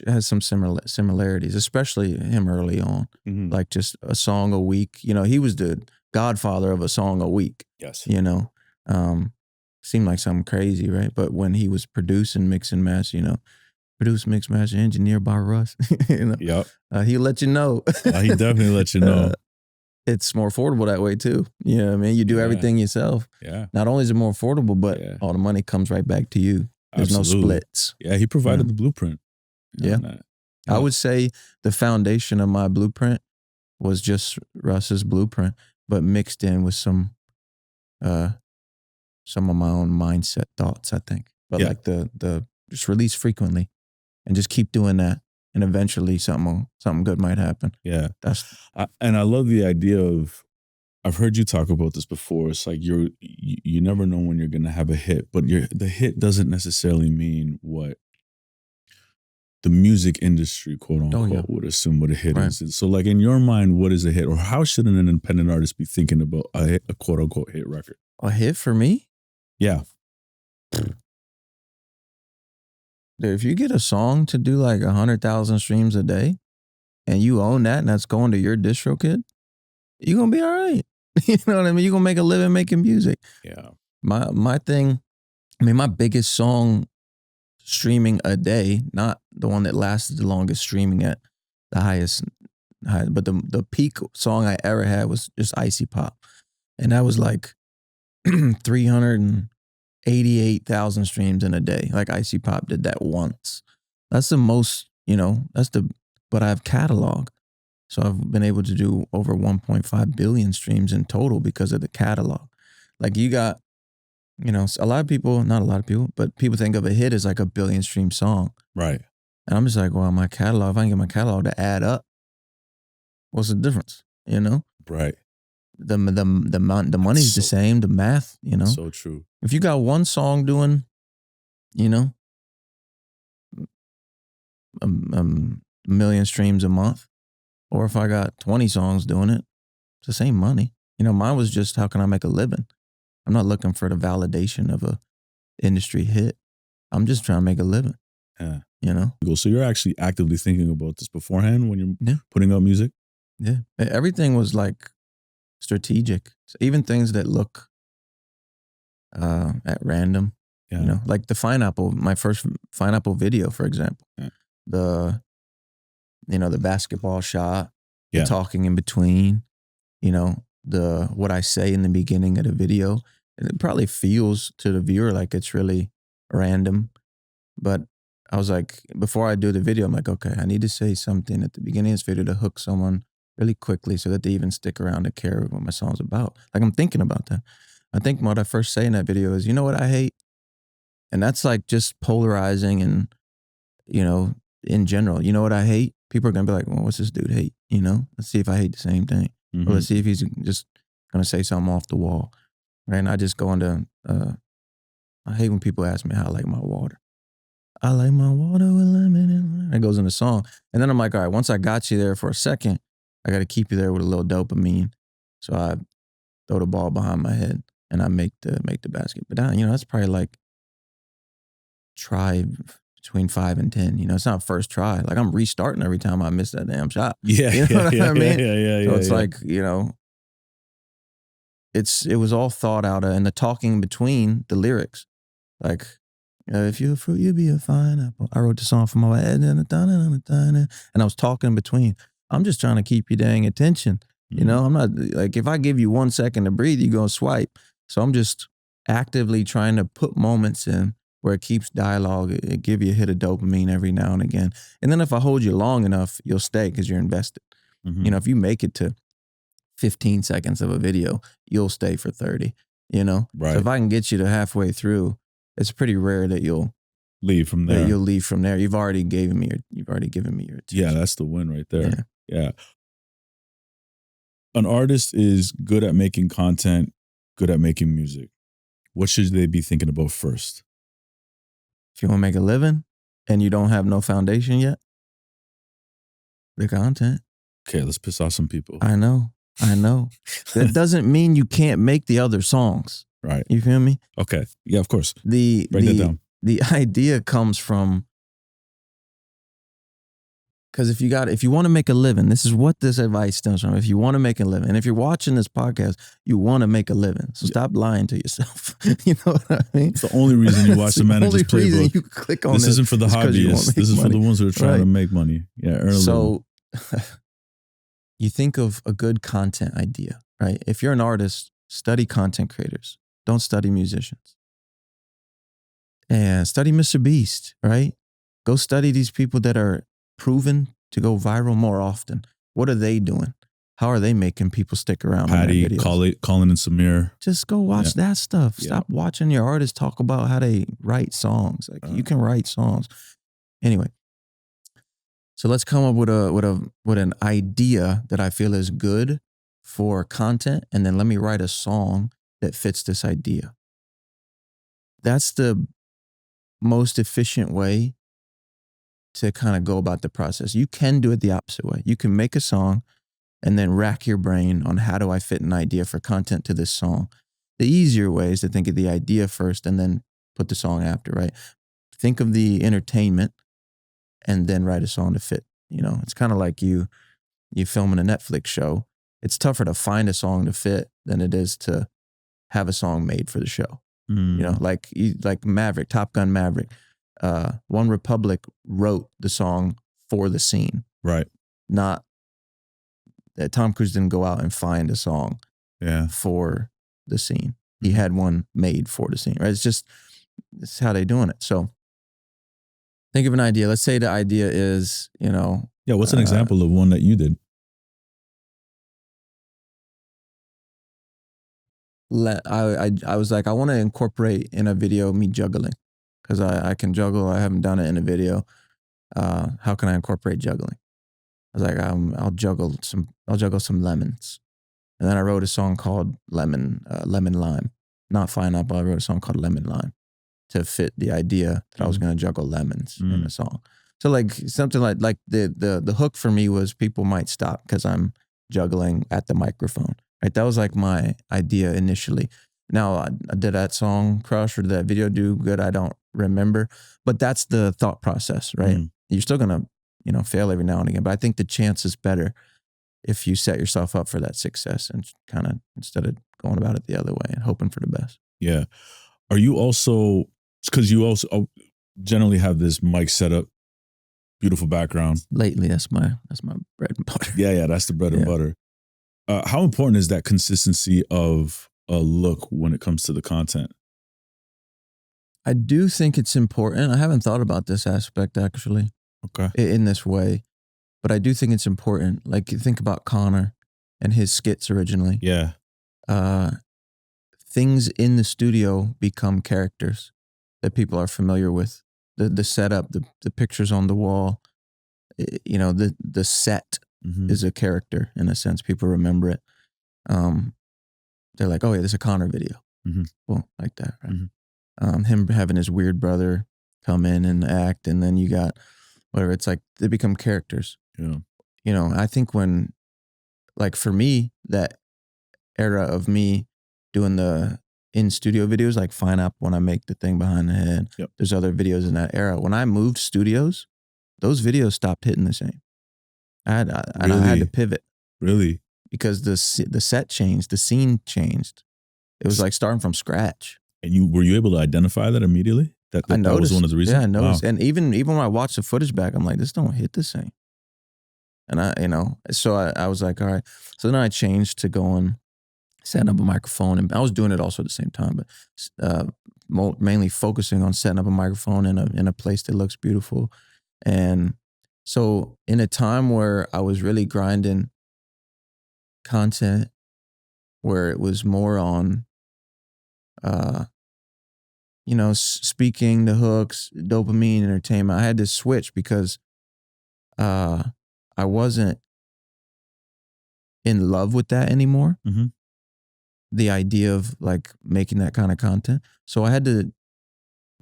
has some similarities, especially him early on. Like just a song a week. You know, he was the godfather of a song a week. Yes. You know, seemed like something crazy, right? But when he was producing, mixing, master, you know, produce, mix, master, engineer by Russ. You know? Yep. He'll let you know. He definitely let you know. It's more affordable that way too. You know what I mean? You do everything yourself. Yeah. Not only is it more affordable, but all the money comes right back to you. There's no splits. Yeah, he provided the blueprint. Yeah. I would say the foundation of my blueprint was just Russ's blueprint, but mixed in with some of my own mindset thoughts, I think. But like the just release frequently and just keep doing that. And eventually something good might happen. Yeah. And I love the idea of, I've heard you talk about this before. It's like you never know when you're going to have a hit, but the hit doesn't necessarily mean what the music industry, quote unquote, would assume what a hit is. So like in your mind, what is a hit, or how should an independent artist be thinking about a quote unquote hit record? A hit for me? Yeah. Dude, if you get a song to do like 100,000 streams a day and you own that and that's going to your distro kid, you're going to be all right. You know what I mean? You're going to make a living making music. Yeah. My thing, I mean, my biggest song streaming a day, not the one that lasted the longest streaming at the highest, but the peak song I ever had was just Icy Pop. And that was like 388,000 streams in a day. Like Icy Pop did that once. That's the most, you know, but I have catalog. So I've been able to do over 1.5 billion streams in total because of the catalog. Like you got, you know, not a lot of people, but people think of a hit as like a billion stream song. Right. And I'm just like, well, my catalog, if I can get my catalog to add up, what's the difference? You know? Right. The money's the same, the math, you know? So true. If you got one song doing, you know, a million streams a month, or if I got 20 songs doing it, it's the same money. You know, mine was just, how can I make a living? I'm not looking for the validation of a industry hit. I'm just trying to make a living. Yeah. You know? So you're actually actively thinking about this beforehand when you're Yeah. putting out music? Yeah. Everything was like strategic. So even things that look at random, Yeah. you know, like the Pineapple, my first Pineapple video, for example. Yeah. The basketball shot, the Yeah. talking in between, you know, what I say in the beginning of the video. And it probably feels to the viewer like it's really random. But I was like, before I do the video, I'm like, okay, I need to say something at the beginning of this video to hook someone really quickly so that they even stick around to care what my song's about. Like, I'm thinking about that. I think what I first say in that video is, you know what I hate? And that's like just polarizing and, you know, in general. You know what I hate? People are going to be like, well, what's this dude hate? You know, let's see if I hate the same thing. Mhm. Or let's see if he's just going to say something off the wall. Right? And I just go into, I hate when people ask me how I like my water. I like my water with lemon and it goes in the song. And then I'm like, all right, once I got you there for a second, I got to keep you there with a little dopamine. So I throw the ball behind my head and I make the basket. But you know, that's probably like try between 5 and 10. You know, it's not first try. Like, I'm restarting every time I miss that damn shot. Yeah. You know what I mean? Yeah. So it's like, you know, it was all thought out, and the talking between the lyrics. Like, if you're a fruit, you be a fine apple. I wrote the song for my head and I was talking in between. I'm just trying to keep you dang attention. You know, I'm not like, if I give you 1 second to breathe, you're going to swipe. So I'm just actively trying to put moments in where it keeps dialogue. It give you a hit of dopamine every now and again. And then if I hold you long enough, you'll stay because you're invested. Mhm. You know, if you make it to 15 seconds of a video, you'll stay for 30, you know? Right. So if I can get you to halfway through, it's pretty rare that you'll leave from there. You've already given me your attention. Yeah, that's the win right there. Yeah. An artist is good at making content, good at making music. What should they be thinking about first? If you want to make a living and you don't have no foundation yet, the content. Okay, let's piss off some people. I know. That doesn't mean you can't make the other songs. Right. You feel me? Okay. Yeah, of course. Break that down. The idea comes from, because if you want to make a living, this is what this advice stems from. If you want to make a living, and if you're watching this podcast, you want to make a living. So stop lying to yourself. You know what I mean? It's the only reason you watch the manager's playbook. You click on this isn't for the hobbyists. This is for the ones who are trying to make money. Yeah, earn a living. So you think of a good content idea, right? If you're an artist, study content creators. Don't study musicians. And study Mr. Beast, right? Go study these people that are proven to go viral more often. What are they doing? How are they making people stick around? Patty, Colin and Samir. Just go watch that stuff. Stop watching your artists talk about how they write songs. Like, you can write songs. Anyway, so let's come up with an idea that I feel is good for content, and then let me write a song that fits this idea. That's the most efficient way to kind of go about the process. You can do it the opposite way. You can make a song and then rack your brain on, how do I fit an idea for content to this song? The easier way is to think of the idea first and then put the song after, right? Think of the entertainment and then write a song to fit. You know, it's kind of like you filming a Netflix show. It's tougher to find a song to fit than it is to have a song made for the show. You know, like Maverick, Top Gun Maverick. One Republic wrote the song for the scene. Right. Not that Tom Cruise didn't go out and find a song for the scene. He had one made for the scene, right? It's how they're doing it. So think of an idea. Let's say the idea is, you know. Yeah, what's an example of one that you did? I was like, I want to incorporate in a video me juggling, because I can juggle. I haven't done it in a video. How can I incorporate juggling? I was like, I'll juggle some lemons, and then I wrote a song called Lemon Lime, not Pineapple. I wrote a song called Lemon Lime to fit the idea that I was going to juggle lemons in the song. So like something like the hook for me was people might stop because I'm juggling at the microphone. Right. That was like my idea initially. Now, did that song crush or did that video do good? I don't remember. But that's the thought process, right? You're still gonna, fail every now and again. But I think the chance is better if you set yourself up for that success and kind of instead of going about it the other way and hoping for the best. Yeah. Are you also, because you also generally have this mic setup, beautiful background. Lately, that's my bread and butter. Yeah, that's the bread and butter. How important is that consistency of a look when it comes to the content? I do think it's important. I haven't thought about this aspect actually. Okay. In this way, but I do think it's important. Like you think about Connor and his skits originally. Yeah. Things in the studio become characters that people are familiar with. The setup, the pictures on the wall, the set is a character in a sense. People remember it. They're like, oh yeah, this is a Connor video. Well, like that, right? Him having his weird brother come in and act, and then you got whatever. It's like they become characters. Yeah. I think when, like for me, that era of me doing the in studio videos, like Fine Up when I make the thing behind the head. Yep. There's other videos in that era. When I moved studios, those videos stopped hitting the same. I had to pivot. Really? Because the set changed, the scene changed. It was like starting from scratch. And were you able to identify that immediately? That was one of the reasons? Yeah, I noticed. Wow. And even when I watched the footage back, I'm like, this don't hit the same. And so I was like, all right. So then I changed to going, setting up a microphone. And I was doing it also at the same time, but mainly focusing on setting up a microphone in a place that looks beautiful. And so in a time where I was really grinding content, where it was more on, speaking, the hooks, dopamine, entertainment, I had to switch because I wasn't in love with that anymore. The idea of like making that kind of content. So I had to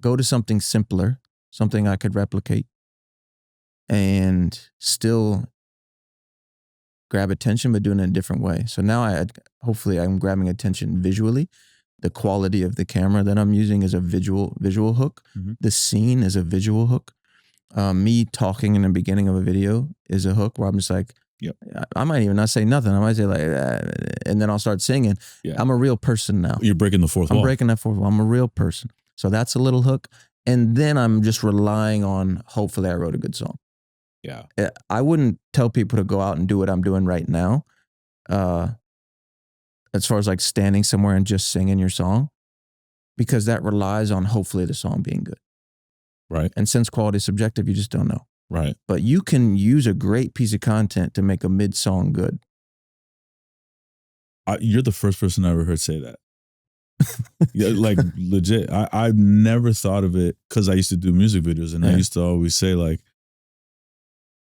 go to something simpler, something I could replicate and still grab attention, but doing it in a different way. So now hopefully I'm grabbing attention visually. The quality of the camera that I'm using is a visual hook. The scene is a visual hook. Me talking in the beginning of a video is a hook where I'm just like, yep. I might even not say nothing. I might say like, and then I'll start singing. Yeah. I'm a real person now. You're breaking the fourth wall. I'm breaking that fourth wall. I'm a real person. So that's a little hook. And then I'm just relying on, hopefully I wrote a good song. Yeah. I wouldn't tell people to go out and do what I'm doing right now. As far as like standing somewhere and just singing your song, because that relies on hopefully the song being good. Right. And since quality is subjective, you just don't know. Right. But you can use a great piece of content to make a mid-song good. You're the first person I ever heard say that. Yeah, like legit. I've never thought of it because I used to do music videos and I used to always say like,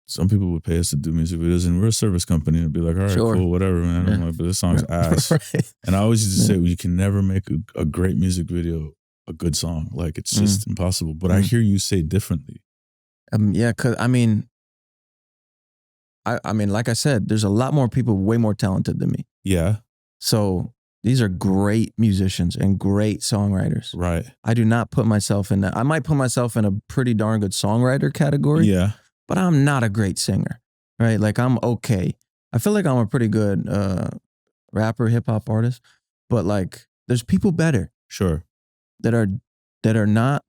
some people would pay us to do music videos and we're a service company and be like, all right, cool, whatever, man. I'm like, but this song's ass. Right. And I always used to say, well, you can never make a great music video a good song. Like it's just impossible. But I hear you say differently. Yeah, cause I mean, like I said, there's a lot more people way more talented than me. Yeah. So these are great musicians and great songwriters. Right. I do not put myself in that. I might put myself in a pretty darn good songwriter category. Yeah. But I'm not a great singer, right? Like I'm okay. I feel like I'm a pretty good rapper, hip hop artist, but like there's people better. Sure. That are not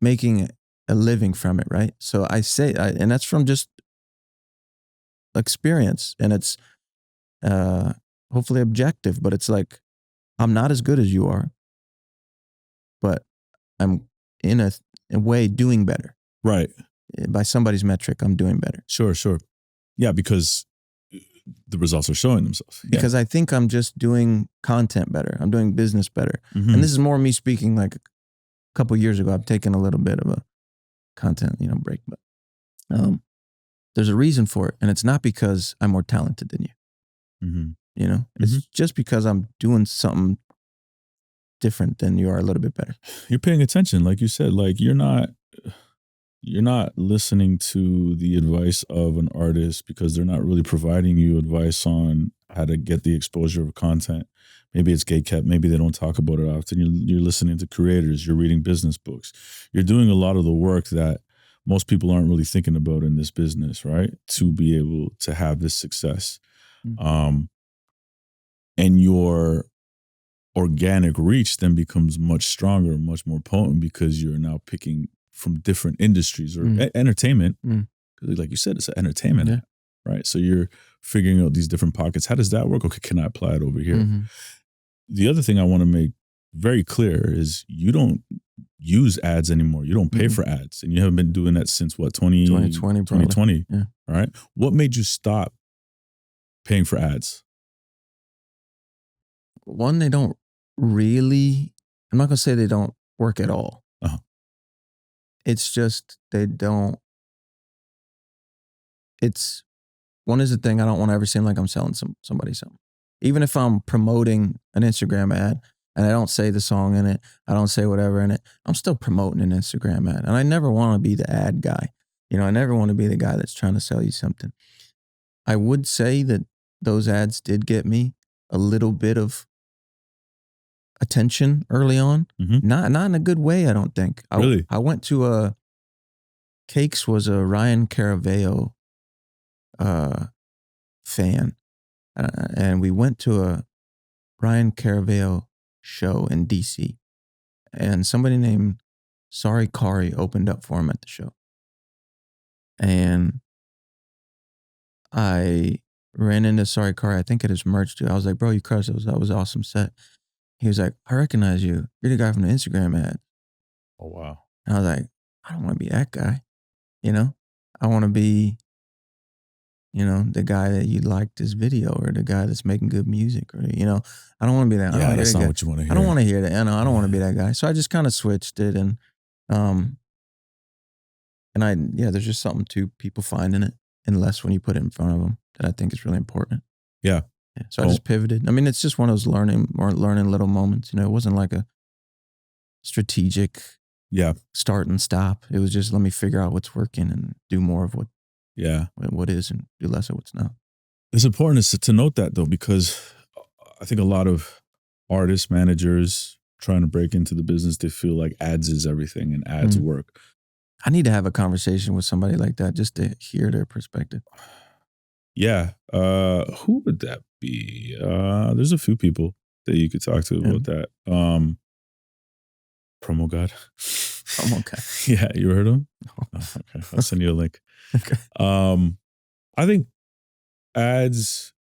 making a living from it, right? So I say, and that's from just experience, and it's hopefully objective, but it's like I'm not as good as you are, but I'm in a way doing better. Right. By somebody's metric, I'm doing better. Sure. Yeah, because the results are showing themselves. Because I think I'm just doing content better. I'm doing business better. And this is more me speaking like a couple of years ago. I've taken a little bit of a content, break, but there's a reason for it. And it's not because I'm more talented than you. It's just because I'm doing something different than you are, a little bit better. You're paying attention, like you said. Like you're not you're not listening to the advice of an artist because they're not really providing you advice on how to get the exposure of content. Maybe it's gatekept. Maybe they don't talk about it often. You're listening to creators. You're reading business books. You're doing a lot of the work that most people aren't really thinking about in this business, right? To be able to have this success. And your organic reach then becomes much stronger, much more potent because you're now picking from different industries or entertainment. Like you said, it's an entertainment app, right? So you're figuring out these different pockets. How does that work? Okay, can I apply it over here? The other thing I want to make very clear is you don't use ads anymore. You don't pay for ads. And you haven't been doing that since what, 2020? Yeah. All right. What made you stop paying for ads? One, they don't really, I'm not going to say they don't work at all. It's just they don't, it's, one is the thing, I don't want to ever seem like I'm selling somebody something. Even if I'm promoting an Instagram ad and I don't say the song in it, I don't say whatever in it, I'm still promoting an Instagram ad. And I never want to be the ad guy. You know, I never want to be the guy that's trying to sell you something. I would say that those ads did get me a little bit of attention early on. Not in a good way, I don't think. Really? I went to Cakes was a Ryan Caraveo fan. And we went to a Ryan Caraveo show in DC. And somebody named Sari Kari opened up for him at the show. And I ran into Sari Kari, I think at his merch too. I was like, bro, you crushed. That was an awesome set. He was like, I recognize you. You're the guy from the Instagram ad. Oh, wow. And I was like, I don't want to be that guy. You know, I want to be, you know, the guy that you liked his video or the guy that's making good music or, you know, I don't want to be that. Yeah, that's not what you want to hear. I don't want to hear that. I don't want to be that guy. So I just kind of switched it. And there's just something to people finding it and less when you put it in front of them that I think is really important. Yeah. So I just pivoted. I mean, it's just one of those learning little moments. You know, it wasn't like a strategic start and stop. It was just, let me figure out what's working and do more of what is and do less of what's not. It's important to note that though, because I think a lot of artists, managers trying to break into the business, they feel like ads is everything and ads work. I need to have a conversation with somebody like that just to hear their perspective. Yeah. Who would that be? There's a few people that you could talk to about that. Promo God. Promo God. Yeah, you heard him? No. Oh, okay. I'll send you a link. Okay. I think ads,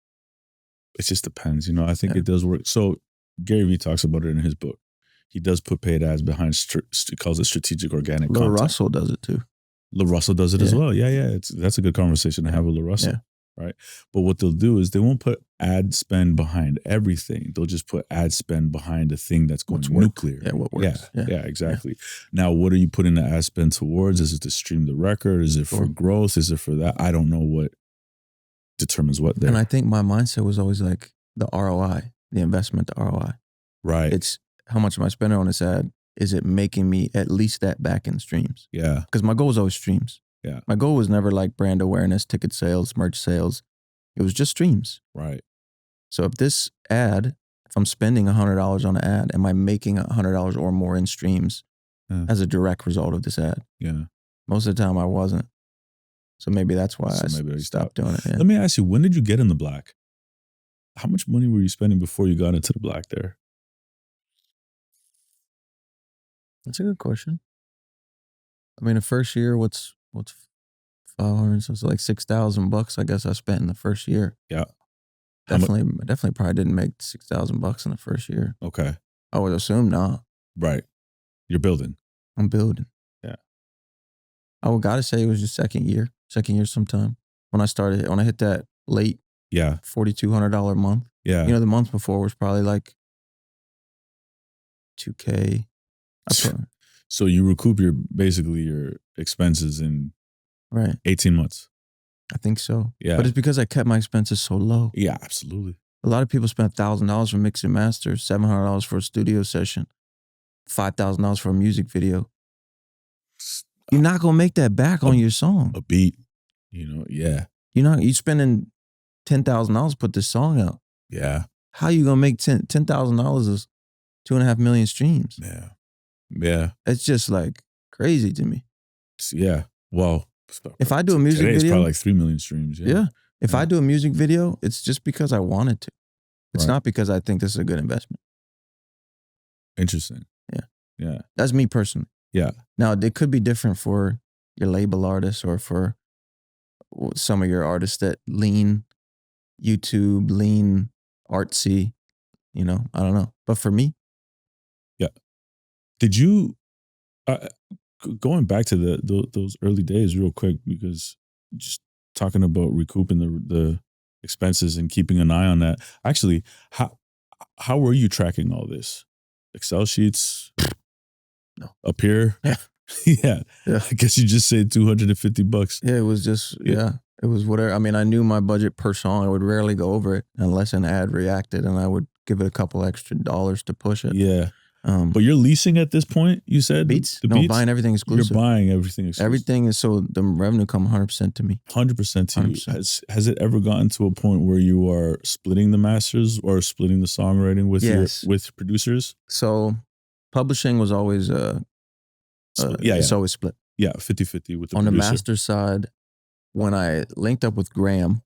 it just depends, you know. I think it does work. So Gary Vee talks about it in his book. He does put paid ads behind, he calls it strategic organic content. Russell does it too. Russell does it as well. Yeah. That's a good conversation to have with Russell. Yeah. Right. But what they'll do is they won't put ad spend behind everything. They'll just put ad spend behind the thing that's going nuclear. Yeah, what works. Yeah, exactly. Yeah. Now, what are you putting the ad spend towards? Is it to stream the record? Is it for growth? Is it for that? I don't know what determines what there. And I think my mindset was always like the ROI, the investment, the ROI. Right. It's how much am I spending on this ad? Is it making me at least that back in streams? Yeah. Because my goal was always streams. Yeah. My goal was never like brand awareness, ticket sales, merch sales. It was just streams. Right. So if this ad, if I'm spending $100 on an ad, am I making $100 or more in streams as a direct result of this ad? Yeah. Most of the time I wasn't. So maybe that's why I stopped doing it. Yeah. Let me ask you, when did you get in the black? How much money were you spending before you got into the black there? That's a good question. I mean, the first year, what's 500? So it's like $6,000, I guess I spent in the first year. Yeah. Definitely probably didn't make $6,000 in the first year. Okay. I would assume not. Right. You're building. I'm building. Yeah. I would gotta say it was just second year sometime. When I hit that late $4,200 a month. Yeah. You know, the month before was probably like $2K. So you recoup basically your expenses in 18 months. I think so. Yeah. But it's because I kept my expenses so low. Yeah, absolutely. A lot of people spend $1,000 for mix and master, $700 for a studio session, $5,000 for a music video. You're not gonna make that back on your song. A beat, you know, yeah. You spending $10,000 to put this song out. Yeah. How you gonna make $10,000 is 2.5 million streams? Yeah. Yeah. It's just like crazy to me. Yeah. Well, if I do a music video, it's video, probably like 3 million streams. Yeah. If I do a music video, it's just because I wanted to. It's Right. not because I think this is a good investment. Interesting. Yeah. Yeah. That's me personally. Yeah. Now, it could be different for your label artists or for some of your artists that lean YouTube, lean artsy, you know, I don't know. But for me. Yeah. Did you, going back to those early days real quick, because just talking about recouping the expenses and keeping an eye on that. Actually, how were you tracking all this? Excel sheets? No. Up here? Yeah. Yeah. I guess you just said $250. Yeah, it was just, it was whatever. I mean, I knew my budget per song. I would rarely go over it unless an ad reacted, and I would give it a couple extra dollars to push it. Yeah. But you're leasing at this point, you said? Beats? The No, beats? buying everything exclusive. You're buying everything exclusive. Everything is, so the revenue come 100% to me. 100% to 100%. you. Has it ever gotten to a point where you are splitting the masters or splitting the songwriting with with producers? So publishing was always it's always split. Yeah, 50-50 with the on producer. The master side. When I linked up with Graham,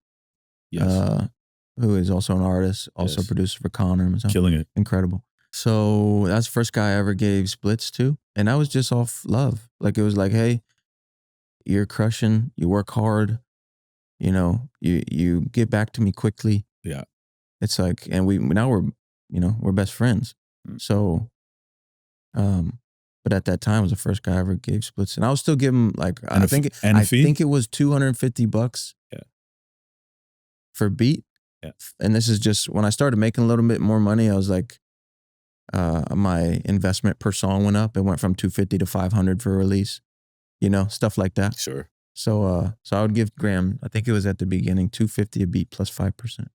who is also an artist, also a producer for Connor, killing it, incredible. So that's the first guy I ever gave splits to, and that was just off love. Like, it was like, hey, you're crushing, you work hard, you know, you get back to me quickly. Yeah, it's like, and we're best friends. So, but at that time, it was the first guy I ever gave splits, and I was still giving like I think it was $250. Yeah, for beat. Yeah, and this is just when I started making a little bit more money. I was like, my investment per song went up. It went from $250 to $500 for a release, you know, stuff like that. Sure. So I would give Graham, I think it was at the beginning, $250 a beat plus 5%.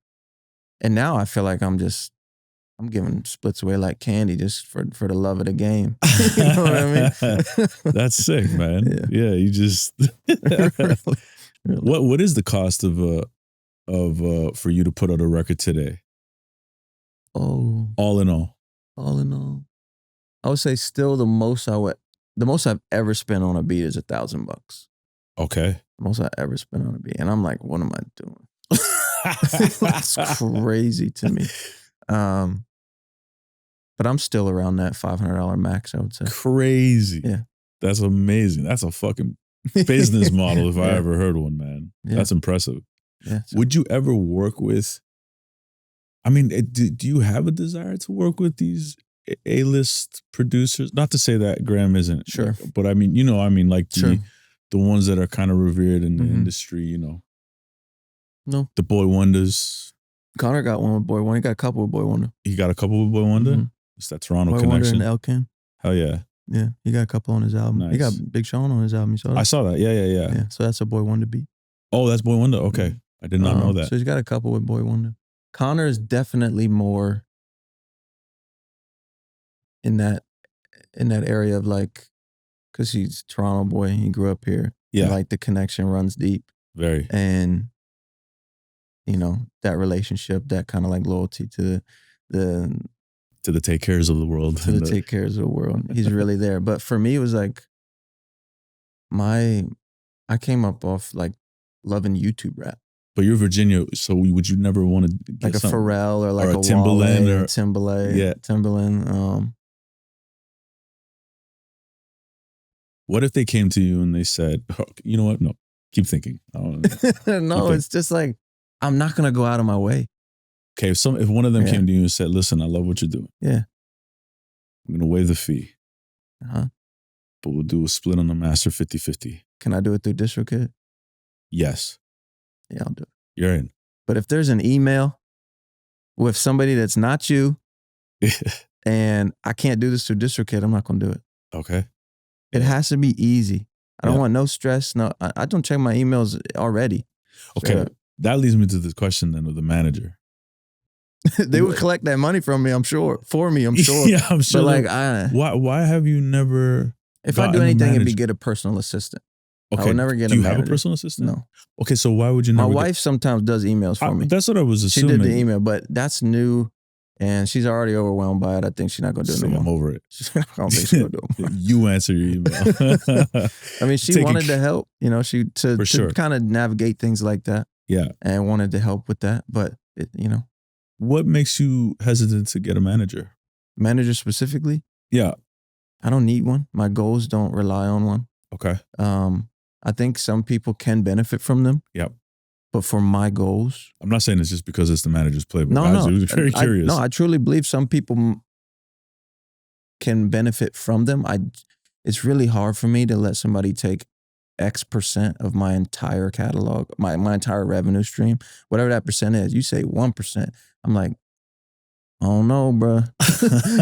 And now I feel like I'm giving splits away like candy just for the love of the game. You know what I mean? That's sick, man. Yeah, you just really. What is the cost of for you to put out a record today? Oh, all in all, I would say still the most I've ever spent on a beat is $1,000. Okay, the most I ever spent on a beat, and I'm like, what am I doing? That's crazy to me. But I'm still around that $500 max, I would say. Crazy. Yeah. That's amazing. That's a fucking business model if I ever heard one, man. Yeah. That's impressive. Yeah. Would you ever work with, I mean, do you have a desire to work with these A-list producers? Not to say that Graham isn't. Sure. But I mean, like the ones that are kind of revered in the industry, you know. No. The Boy Wonders. Connor got one with Boy Wonder. He got a couple with Boy Wonder. He got a couple with Boy Wonder? It's that Toronto Boy connection. Wonder and Elkin. Hell yeah. Yeah, he got a couple on his album. Nice. He got Big Sean on his album. You saw that? I saw that. Yeah. So that's a Boy Wonder beat. Oh, that's Boy Wonder? Okay. I did not know that. So he's got a couple with Boy Wonder. Connor is definitely more in that area of like, because he's a Toronto boy. He grew up here. Yeah. And like the connection runs deep. Very. And, you know, that relationship, that kind of like loyalty to the take cares of the world. To the take cares of the world. He's really there. But for me, it was like I came up off like loving YouTube rap. But you're Virginia, so would you never want to get like a Pharrell or like a Timbaland or Timbaland? Yeah, Timbaland. What if they came to you and they said, oh, "You know what? No, keep thinking." No, it's just like I'm not gonna go out of my way. Okay, if one of them came to you and said, "Listen, I love what you're doing. Yeah, I'm gonna waive the fee. But we'll do a split on the master 50-50. Can I do it through DistroKid? Yes. Yeah, I'll do it. You're in. But if there's an email with somebody that's not you and I can't do this through DistroKid, I'm not going to do it. Okay. It has to be easy. I don't want no stress. No, I don't check my emails already. Okay. That leads me to this question then of the manager. They would collect that money from me, I'm sure. For me, I'm sure. Yeah, I'm sure. But like, why have you never If I do anything, it'd be get a personal assistant. Okay. I would never get do a you manager. have a personal assistant? No. Okay, so why would you My never wife sometimes does emails for me. That's what I was She assuming. did the email, but that's new. And she's already overwhelmed by it. I think she's not going to do it no more. I'm over it. I don't think she's going to do it more. You answer your email. I mean, she wanted to help, you know, to kind of navigate things like that. Yeah. And wanted to help with that. But, you know. What makes you hesitant to get a manager? Manager specifically? Yeah. I don't need one. My goals don't rely on one. Okay. I think some people can benefit from them. Yep. But for my goals, I'm not saying it's just because it's the manager's playbook. No, I was very curious. I truly believe some people can benefit from them. It's really hard for me to let somebody take X% of my entire catalog, my entire revenue stream, whatever that percent is. You say 1%. I'm like, I don't know, bro.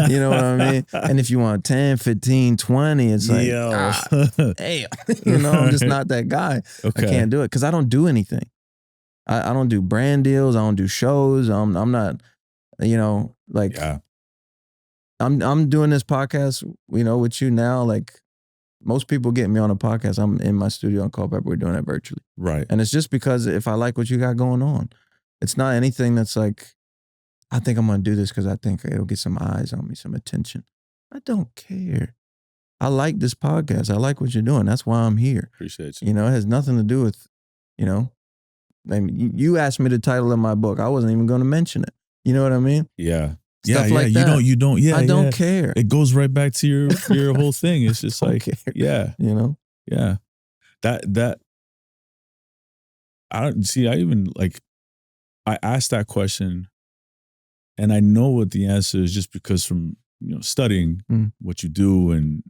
You know what I mean? And if you want 10, 15, 20, it's like, hey, you know, I'm just not that guy. Okay. I can't do it because I don't do anything. I don't do brand deals. I don't do shows. I'm not, you know, like, I'm doing this podcast, you know, with you now. Like, most people get me on a podcast. I'm in my studio in Culpeper. We're doing it virtually. Right. And it's just because if I like what you got going on, it's not anything that's like, I think I'm going to do this because I think it'll get some eyes on me, some attention. I don't care. I like this podcast. I like what you're doing. That's why I'm here. Appreciate you. You know, it has nothing to do with, you know, I mean, you asked me the title of my book. I wasn't even going to mention it. You know what I mean? Yeah. Stuff like that. You don't. Yeah. I don't care. It goes right back to your whole thing. It's just like, care. Yeah. You know? Yeah. That. I don't see. I even like. I asked that question, and I know what the answer is just because from studying what you do and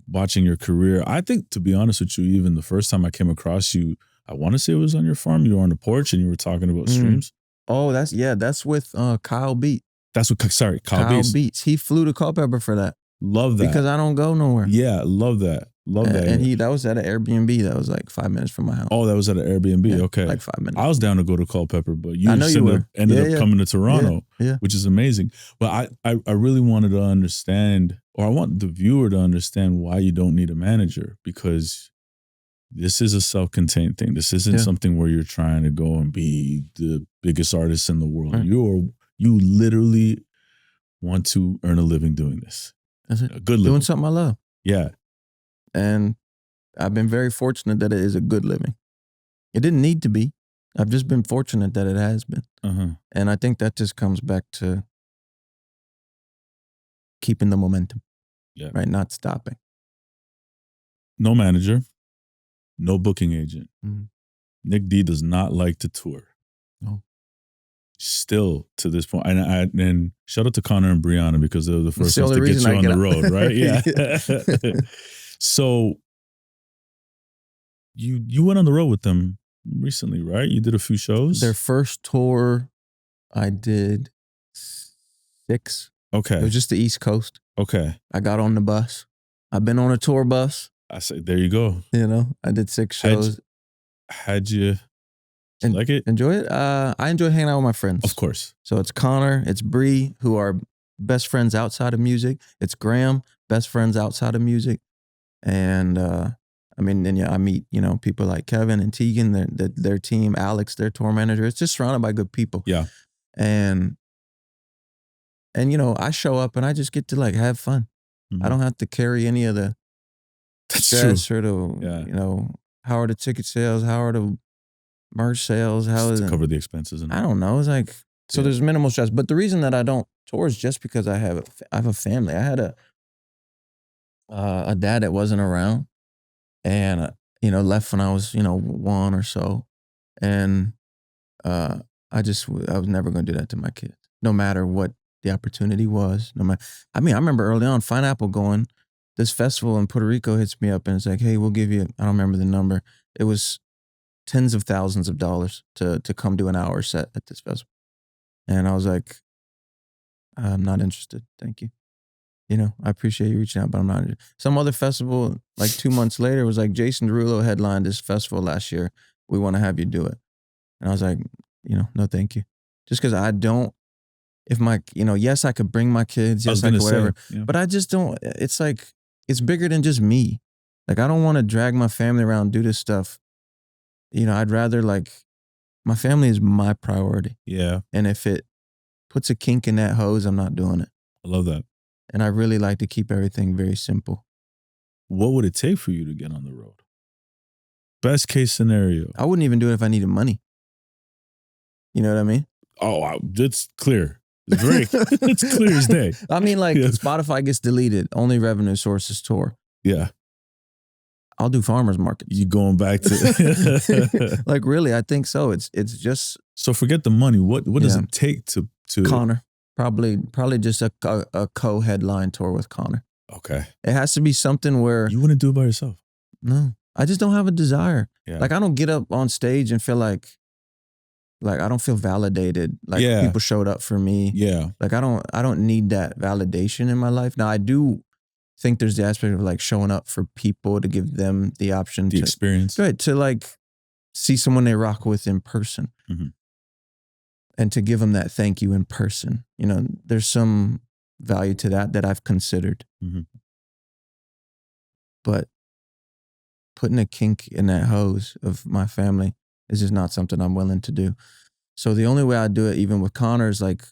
watching your career. I think, to be honest with you, even the first time I came across you, I want to say it was on your farm. You were on the porch and you were talking about streams. Oh, that's with Kyle Beat. That's what. Sorry, Kyle Beats. He flew to Culpeper for that. Love that because I don't go nowhere. Yeah, love that. Love that. And that was at an Airbnb that was like 5 minutes from my house. Oh, that was at an Airbnb. Yeah, okay, like 5 minutes. I was down to go to Culpeper, but you ended up coming to Toronto, yeah. which is amazing. But I really wanted to understand, or I want the viewer to understand why you don't need a manager, because this is a self-contained thing. This isn't something where you're trying to go and be the biggest artist in the world. Right. You literally want to earn a living doing this. That's it. A good living. Doing something I love. Yeah. And I've been very fortunate that it is a good living. It didn't need to be. I've just been fortunate that it has been. Uh-huh. And I think that just comes back to keeping the momentum. Yeah. Right? Not stopping. No manager. No booking agent. Mm-hmm. Nic D does not like to tour. No. Still to this point. And shout out to Connor and Brianna, because they were the first ones to get you on the road, right? Yeah. So you went on the road with them recently, right? You did a few shows? Their first tour, I did 6. Okay. It was just the East Coast. Okay. I got on the bus. I've been on a tour bus. I say, there you go. You know, I did 6 shows. How'd you like it? Enjoy it? I enjoy hanging out with my friends. Of course. So it's Connor, it's Bree, who are best friends outside of music. It's Graham, best friends outside of music. And I mean, then I meet, people like Kevin and Tegan, their team, Alex, their tour manager. It's just surrounded by good people. Yeah. And I show up and I just get to like have fun. Mm-hmm. I don't have to carry any of the stress or the, how are the ticket sales? How are the merch sales? How is it? Cover the expenses. I don't know. It's like, so there's minimal stress. But the reason that I don't tour is just because I have a family. I had a dad that wasn't around, and left when I was 1 or so, and I was never going to do that to my kids, no matter what the opportunity was. I remember early on, Pineapple going, this festival in Puerto Rico hits me up and it's like, hey, we'll give you, I don't remember the number. It was tens of thousands of dollars to come do an hour set at this festival, and I was like, I'm not interested. Thank you. I appreciate you reaching out, but I'm not. Some other festival, like 2 months later, was like, Jason Derulo headlined this festival last year. We want to have you do it. And I was like, no, thank you. Just because I don't, if my, yes, I could bring my kids, yes, I could whatever. But I just don't, it's like, it's bigger than just me. Like, I don't want to drag my family around, do this stuff. You know, I'd rather, like, my family is my priority. Yeah. And if it puts a kink in that hose, I'm not doing it. I love that. And I really like to keep everything very simple. What would it take for you to get on the road? Best case scenario. I wouldn't even do it if I needed money. You know what I mean? Oh, it's clear. It's very, it's clear as day. I mean, like, Yeah. Spotify gets deleted. Only revenue source is tour. Yeah. I'll do farmers markets. You going back to Like, really, I think so. It's just So forget the money. What does Yeah. it take to Connor. Probably just a co-headline tour with Connor. Okay. It has to be something where You wouldn't do it by yourself. no, I just don't have a desire. Yeah. Like, I don't get up on stage and feel like I don't feel validated. Like, Yeah. people showed up for me. Yeah. Like, I don't need that validation in my life. Now, I do think there's the aspect of, like, showing up for people to give them the option The to experience. right, to, like, see someone they rock with in person. Mhm. And to give them that thank you in person. You know, there's some value to that I've considered. Mhm. But putting a kink in that hose of my family is just not something I'm willing to do. So the only way I do it, even with Connor, is like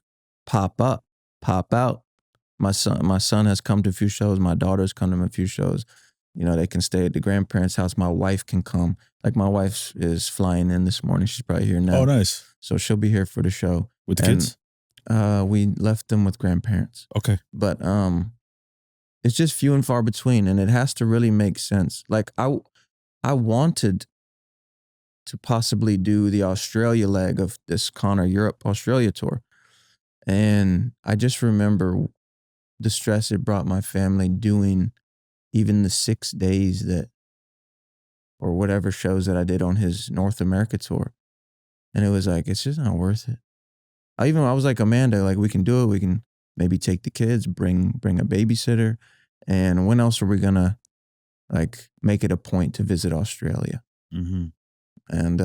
pop up, pop out. My son has come to a few shows. My daughter's come to a few shows. You know, they can stay at the grandparents' house. My wife can come. Like, my wife is flying in this morning. She's probably here now. Oh, nice. So she'll be here for the show. With the And, kids? We left them with grandparents. Okay. But it's just few and far between, and it has to really make sense. Like, I wanted to possibly do the Australia leg of this Connor Europe Australia tour. And I just remember the stress it brought my family doing even the 6 days that, or whatever shows that I did on his North America tour. And it was like, it's just not worth it. I was like, Amanda, like, we can do it. We can maybe take the kids, bring a babysitter. And when else are we gonna, like, make it a point to visit Australia? Mm-hmm. And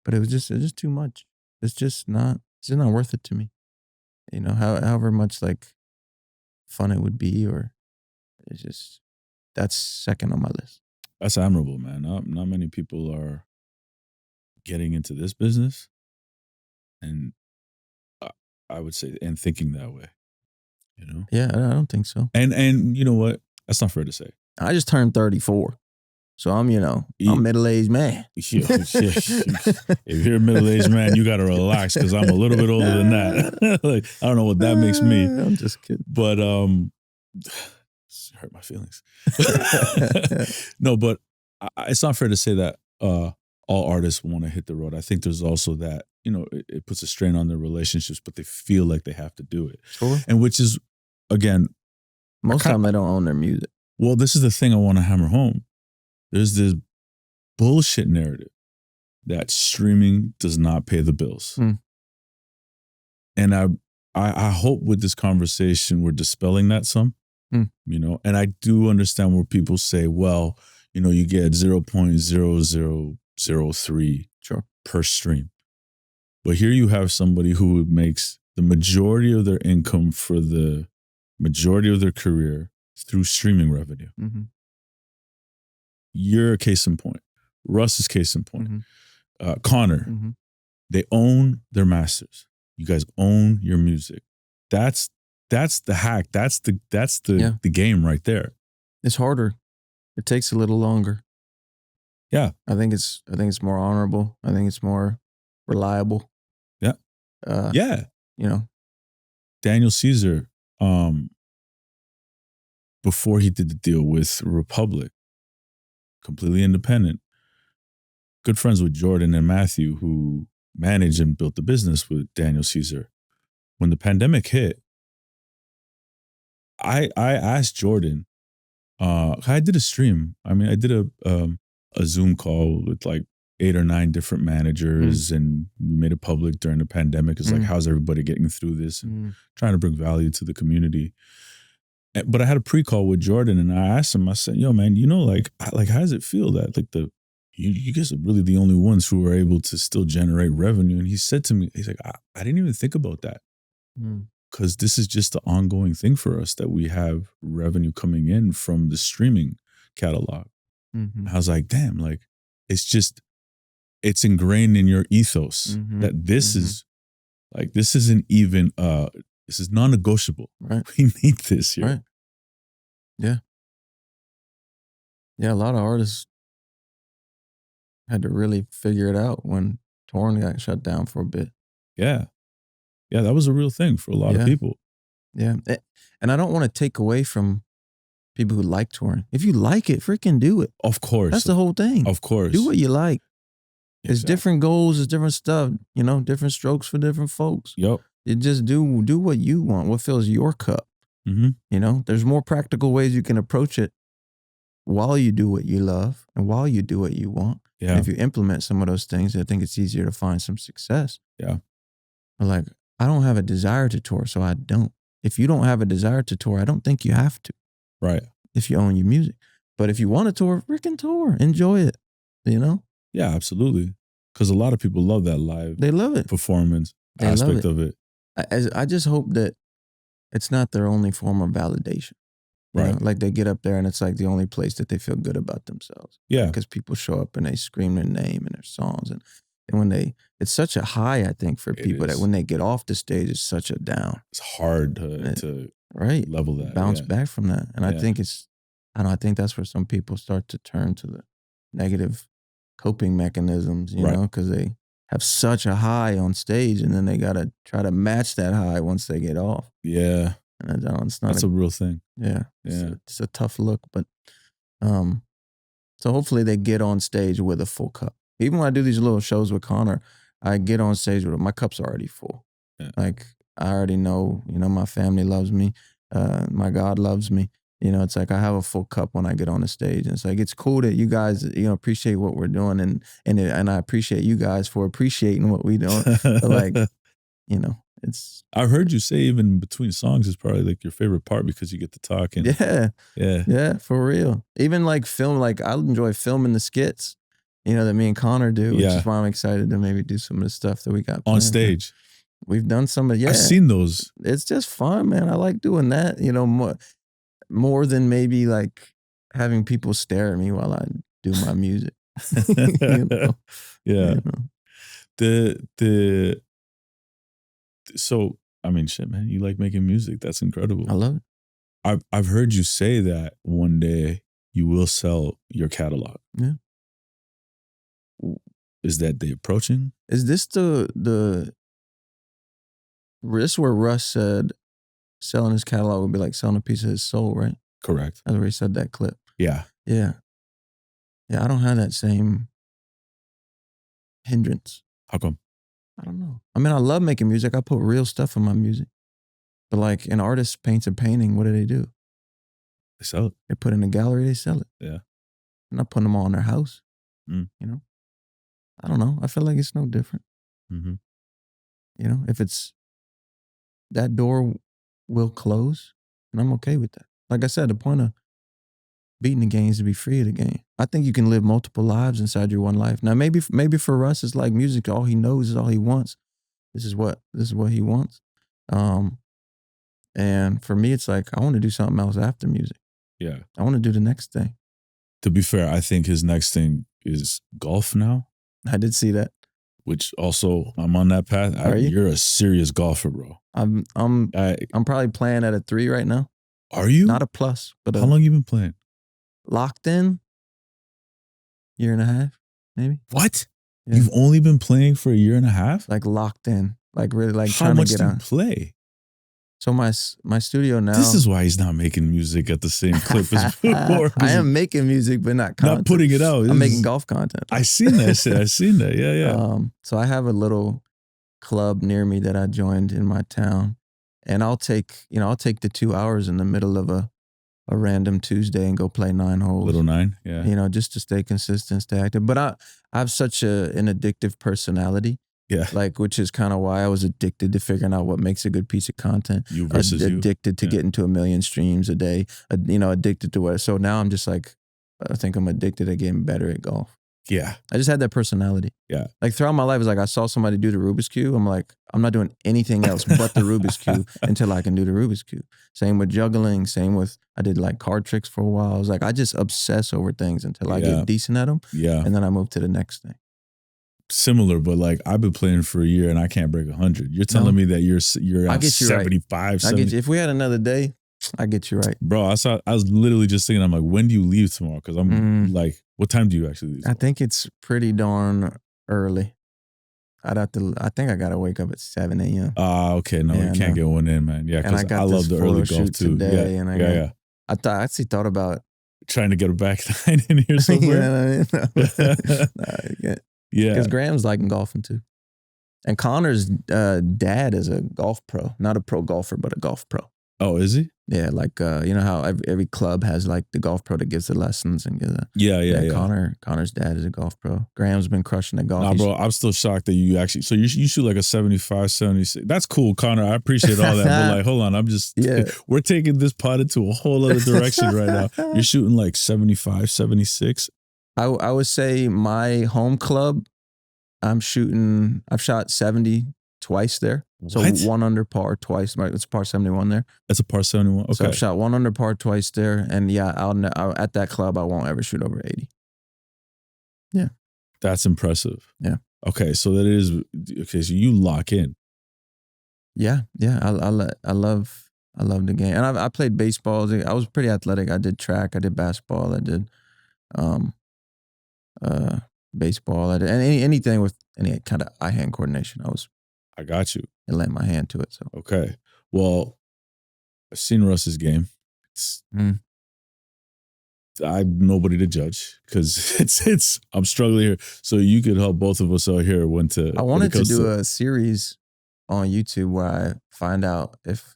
but it was just too much. It's just not worth it to me. You know, however much, like, fun it would be, or it's just, that's second on my list. That's admirable, man. Not many people are getting into this business, and I would say, and thinking that way. You know? Yeah, I don't think so. And you know what? That's not fair to say. I just turned 34. So I'm, I'm a middle-aged man. Yeah. If you're a middle-aged man, you got to relax, because I'm a little bit older than that. Like, I don't know what that makes me. I'm just kidding. But hurt my feelings. No, but it's not fair to say that all artists want to hit the road. I think there's also that, it puts a strain on their relationships, but they feel like they have to do it. Sure. And which is, again, most time they don't own their music. Well, this is the thing I want to hammer home. There's this bullshit narrative that streaming does not pay the bills. And I hope with this conversation we're dispelling that some, and I do understand where people say, well, you get 0.0003 per stream. But here you have somebody who makes the majority of their income for the majority of their career through streaming revenue. Mm-hmm. You're a case in point. Russ is case in point. Connor, they own their masters. You guys own your music. That's the hack. That's the game right there. It's harder. It takes a little longer. Yeah. I think it's more honorable. I think it's more reliable. Yeah. Yeah. Daniel Caesar, before he did the deal with Republic, completely independent, good friends with Jordan and Matthew, who managed and built the business with Daniel Caesar. When the pandemic hit, I asked Jordan, I did a stream. I mean, I did a Zoom call with like 8 or 9 different managers, and we made it public during the pandemic. It's like, how's everybody getting through this? And trying to bring value to the community. But I had a pre-call with Jordan, and I asked him, I said, yo, man, like how does it feel that like you guys are really the only ones who are able to still generate revenue? And he said to me, he's like, I didn't even think about that. because this is just the ongoing thing for us, that we have revenue coming in from the streaming catalog. Mm-hmm. I was like, damn, like it's ingrained in your ethos that this is like, this isn't even this is non-negotiable. Right. We need this here. Right. Yeah. Yeah, a lot of artists had to really figure it out when touring got shut down for a bit. Yeah. Yeah, that was a real thing for a lot of people. Yeah. And I don't want to take away from people who like touring. If you like it, freaking do it. Of course. That's the whole thing. Of course. Do what you like. Exactly. It's different goals, it's different stuff, you know, different strokes for different folks. Yep. You just do what you want, what fills your cup. Mm-hmm. You know, there's more practical ways you can approach it while you do what you love and while you do what you want. Yeah. And if you implement some of those things, I think it's easier to find some success. Yeah. But like, I don't have a desire to tour, so I don't. If you don't have a desire to tour, I don't think you have to. Right. If you own your music. But if you want to tour, freaking tour. Enjoy it. You know? Yeah, absolutely. Because a lot of people love that live They love it. performance They love aspect it. of it. I just hope that it's not their only form of validation. You Right. know? Like they get up there and it's like the only place that they feel good about themselves. Yeah. Because people show up and they scream their name and their songs. And when it's such a high, I think, for people that when they get off the stage, it's such a down. It's hard to right. level that. Bounce back from that. And I Yeah. think I think that's where some people start to turn to the negative coping mechanisms, you Right. know, because they have such a high on stage and then they got to try to match that high once they get off. Yeah. And it's not That's a real thing. yeah. Yeah. It's a tough look, but so hopefully they get on stage with a full cup. Even when I do these little shows with Connor, I get on stage with my cup's already full. Yeah. Like I already know, you know, my family loves me, my God loves me. You know, it's like I have a full cup when I get on the stage. And it's like, it's cool that you guys, you know, appreciate what we're doing. And I appreciate you guys for appreciating what we doing. But like, you know, I've heard you say even between songs is probably like your favorite part because you get to talk. And yeah, for real. Even like film, like I enjoy filming the skits, you know, that me and Connor do, which is why I'm excited to maybe do some of the stuff that we got on stage. We've done some of, I've seen those. It's just fun, man. I like doing that, you know, more than maybe like having people stare at me while I do my music. You know? Yeah. You know? So I mean, shit, man, you like making music. That's incredible. I love it. I've heard you say that one day you will sell your catalog. Yeah. Is that day approaching? Is this this where Russ said selling his catalog would be like selling a piece of his soul, right? Correct. That's where he said that clip. Yeah. Yeah. Yeah, I don't have that same hindrance. How come? I don't know. I mean, I love making music. I put real stuff in my music. But like an artist paints a painting, what do? They sell it. They put it in a gallery, they sell it. Yeah. I'm not putting them all in their house. Mm. You know? I don't know. I feel like it's no different. Mm-hmm. You know, if it's that door will close, and I'm okay with that. Like I said, the point of beating the game is to be free of the game. I think you can live multiple lives inside your one life. Now, maybe for Russ, it's like music. All he knows is all he wants. This is what he wants. And for me, it's like I want to do something else after music. Yeah. I want to do the next thing. To be fair, I think his next thing is golf now. I did see that. Which also, I'm on that path. Are you? You're a serious golfer, bro. I'm probably playing at a 3 right now. Are you? Not a plus, but how long you been playing? Locked in. 1.5 maybe. What? Yeah. You've only been playing for 1.5 years? Like locked in, like really, like how trying much to get do you on. play? So my studio now. This is why he's not making music at the same clip as before. I am making music, but not content. Not putting it out. I'm making golf content. I seen that shit. I seen that. Yeah, yeah. So I have a little club near me that I joined in my town, and I'll take the 2 hours in the middle of a random Tuesday and go play 9 holes. Little 9, yeah. You know, just to stay consistent, stay active. But I have such an addictive personality. Yeah. Like, which is kind of why I was addicted to figuring out what makes a good piece of content. You versus addicted to getting to 1 million streams a day. Addicted to what. So now I'm just like, I think I'm addicted to getting better at golf. Yeah. I just had that personality. Yeah. Like throughout my life, it's like I saw somebody do the Rubik's Cube. I'm like, I'm not doing anything else but the Rubik's Cube until I can do the Rubik's Cube. Same with juggling. Same with, I did like card tricks for a while. I was like, I just obsess over things until I get decent at them. Yeah. And then I move to the next thing. Similar, but like I've been playing for a year and I can't break 100. You're telling me that you're at 75, 70. I get you. If we had another day, I get you right. Bro, I was literally just thinking, I'm like, when do you leave tomorrow? Because I'm like, what time do you actually leave tomorrow? I think it's pretty darn early. I think I got to wake up at 7 a.m. Okay. No, you can't get one in, man. Yeah, because I love the early golf too. Today, I actually thought about trying to get a back nine in here somewhere. Yeah. Because Graham's liking golfing too. And Connor's dad is a golf pro. Not a pro golfer, but a golf pro. Oh, is he? Yeah, like you know how every club has like the golf pro that gives the lessons and gives yeah. Connor's dad is a golf pro. Graham's been crushing the golf. Nah, bro, I'm still shocked that you actually. So you shoot like a 75, 76. That's cool, Connor. I appreciate all that. But like, hold on, we're taking this pod into a whole other direction right now. You're shooting like 75, 76. I would say my home club, I've shot 70 twice there. So What? 1 under par twice. It's par 71 there. That's a par 71. Okay. So I've shot 1 under par twice there. And yeah, I'll at that club, I won't ever shoot over 80. Yeah. That's impressive. Yeah. Okay. So that is, okay. So you lock in. Yeah. Yeah. I love the game. And I played baseball. I was pretty athletic. I did track. I did basketball. I did baseball. I did anything with any kind of eye-hand coordination. I got you. And lent my hand to it. So okay. Well, I've seen Russ's game. I'm nobody to judge because I'm struggling here. So you could help both of us out here I wanted to do a series on YouTube where I find out if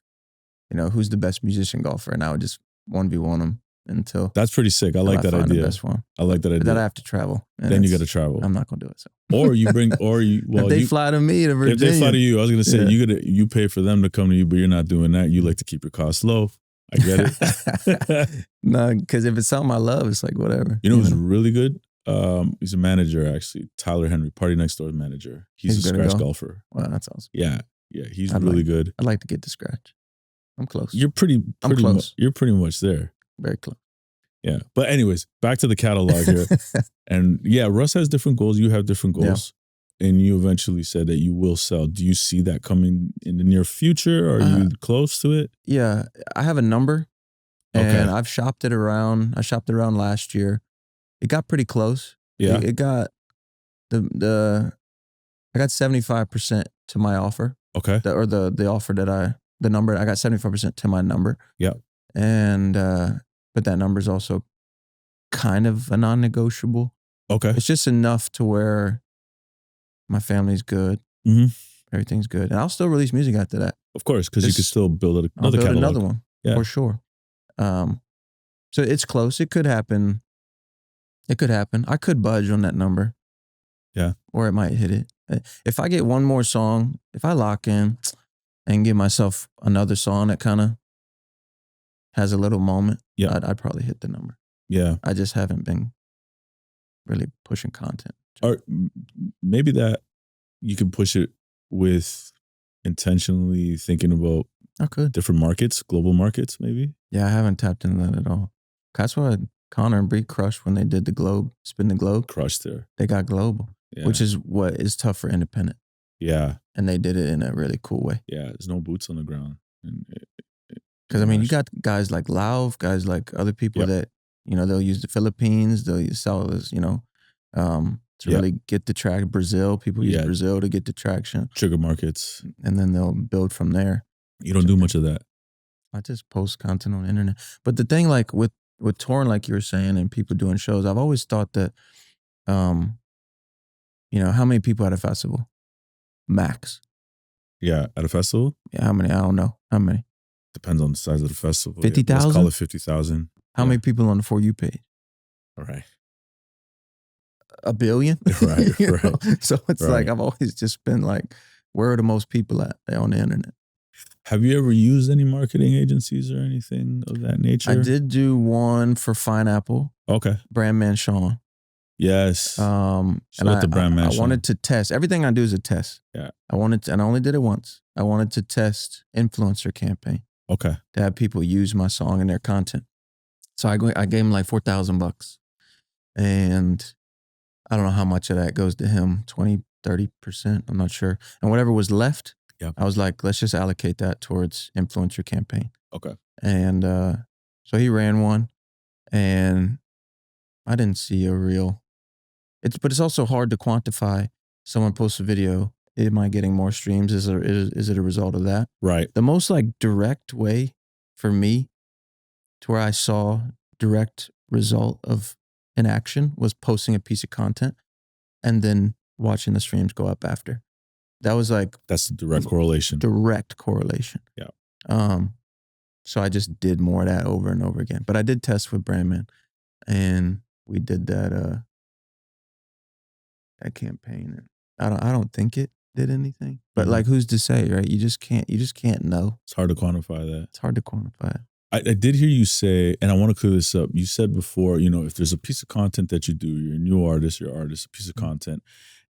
who's the best musician golfer, and I would just 1v1 them until. That's pretty sick. I like that idea. The best one. I like that idea. But then I have to travel. Then you got to travel. I'm not gonna do it. So. If they fly to me to Virginia. If they fly to you, I was gonna say you pay for them to come to you, but you're not doing that. You like to keep your costs low. I get it. No, because if it's something I love, it's like whatever. You know who's really good? He's a manager actually. Tyler Henry, Party Next Door's manager. He's a scratch golfer. Wow, that's awesome. Yeah, he's really good. I'd like to get to scratch. I'm close. You're I'm close. You're pretty much there. Very close. Yeah. But anyways, back to the catalog here. And yeah, Russ has different goals. You have different goals. Yeah. And you eventually said that you will sell. Do you see that coming in the near future? Are you close to it? Yeah. I have a number. And I've shopped it around. I shopped it around last year. It got pretty close. Yeah. It got I got 75% to my offer. Okay. The offer that the number, I got 75% to my number. Yeah. And but that number is also kind of a non-negotiable. Okay. It's just enough to where my family's good. Mm-hmm. Everything's good. And I'll still release music after that. Of course, because you could still build another catalog. Another one. Yeah. For sure. So it's close. It could happen. I could budge on that number. Yeah. Or it might hit it. If I get one more song, if I lock in and give myself another song that kind of has a little moment, I'd probably hit the number. Yeah. I just haven't been really pushing content. Or maybe that you can push it with intentionally thinking about different markets, global markets, maybe. Yeah, I haven't tapped into that at all. That's why Connor and Bree crushed when they did the Globe, Spin the Globe. Crushed there. They got global, which is what is tough for independent. Yeah. And they did it in a really cool way. Yeah, there's no boots on the ground. Because, I mean, you got guys like Lauv, guys like other people that, they'll use the Philippines, they'll use sellers, to really get the track. Brazil, people use Brazil to get the traction. Trigger markets. And then they'll build from there. You don't do much of that. I just post content on the internet. But the thing, like with touring, like you were saying, and people doing shows, I've always thought that, how many people at a festival? Max. Yeah, at a festival? Yeah, how many? I don't know. How many? Depends on the size of the festival. 50,000? Let's call it 50,000. How many people on the For You page? All right. A billion? Right. So it's like, I've always just been like, where are the most people at? They're on the internet. Have you ever used any marketing agencies or anything of that nature? I did do one for Fine Apple. Okay. Brandman Sean. Yes. And Shout out to Brand I Man wanted to test. Everything I do is a test. Yeah. And I only did it once. I wanted to test influencer campaign Okay. to have people use my song in their content. So I gave him like $4,000, and I don't know how much of that goes to him, 20, 30%. I'm not sure. And whatever was left, I was like, let's just allocate that towards influencer campaign. Okay. And so he ran one, and I didn't see a real. But it's also hard to quantify. Someone posts a video, am I getting more streams? Is it a result of that? Right. The most like direct way for me to where I saw direct result of an action was posting a piece of content and then watching the streams go up after. That was like, that's the direct correlation. Direct correlation. Yeah. So I just did more of that over and over again. But I did test with Brandman, and we did that campaign. And I don't think it did anything. But like, who's to say, right? You just can't know. It's hard to quantify that. It's hard to quantify it. I did hear you say, and I want to clear this up. You said before, if there's a piece of content that you do, you're a new artist, a piece of content,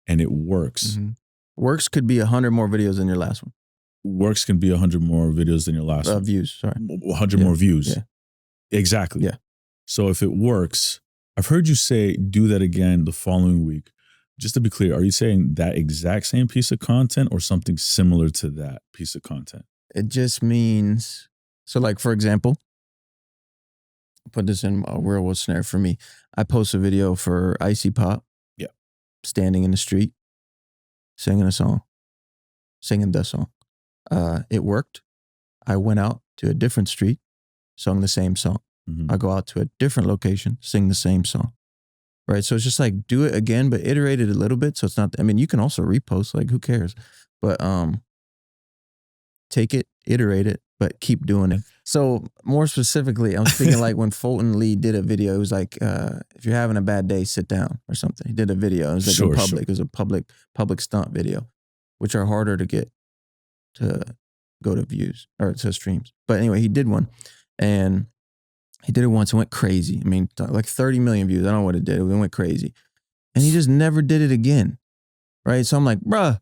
and it works. Mm-hmm. Works could be 100 more videos than your last one. Works can be 100 more videos than your last one. Views, sorry. 100 more views. Yeah. Exactly. Yeah. So if it works, I've heard you say, do that again the following week. Just to be clear, are you saying that exact same piece of content or something similar to that piece of content? It just means, so like, for example, put this in a real world scenario for me. I post a video for Icy Pop. Yeah. Standing in the street, singing the song. It worked. I went out to a different street, sung the same song. Mm-hmm. I go out to a different location, sing the same song. Right. So it's just like, do it again, but iterate it a little bit. So it's not, you can also repost, like, who cares? But take it, iterate it, but keep doing it. So more specifically, I'm speaking like when Fulton Lee did a video, it was like, if you're having a bad day, sit down or something. He did a video. It was like in public. Sure. It was a public stunt video, which are harder to get to go to views or to streams. But anyway, he did one, and he did it once and went crazy. Like 30 million views. I don't know what it did. It went crazy. And he just never did it again. Right? So I'm like, bruh,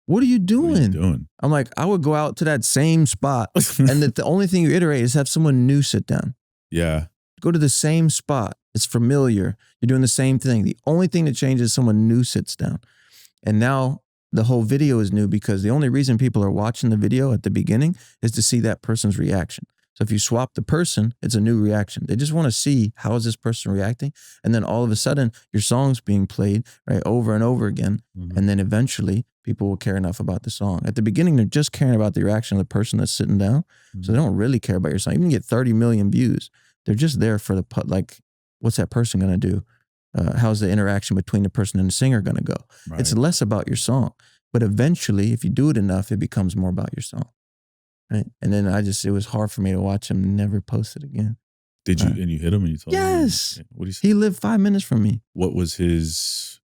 what are you doing? What are you doing? I'm like, I would go out to that same spot and that the only thing you iterate is have someone new sit down. Yeah. Go to the same spot. It's familiar. You're doing the same thing. The only thing that changes is someone new sits down. And now the whole video is new because the only reason people are watching the video at the beginning is to see that person's reaction. So if you swap the person, it's a new reaction. They just want to see, how is this person reacting? And then all of a sudden, your song's being played, right, over and over again. Mm-hmm. And then eventually, people will care enough about the song. At the beginning, they're just caring about the reaction of the person that's sitting down. Mm-hmm. So they don't really care about your song. You can get 30 million views. They're just there for like, what's that person going to do? How's the interaction between the person and the singer going to go? Right. It's less about your song. But eventually, if you do it enough, it becomes more about your song. Right. And then it was hard for me to watch him never post it again. Did you, and you hit him and you told him? Yes. What did he say? He lived 5 minutes from me. What was his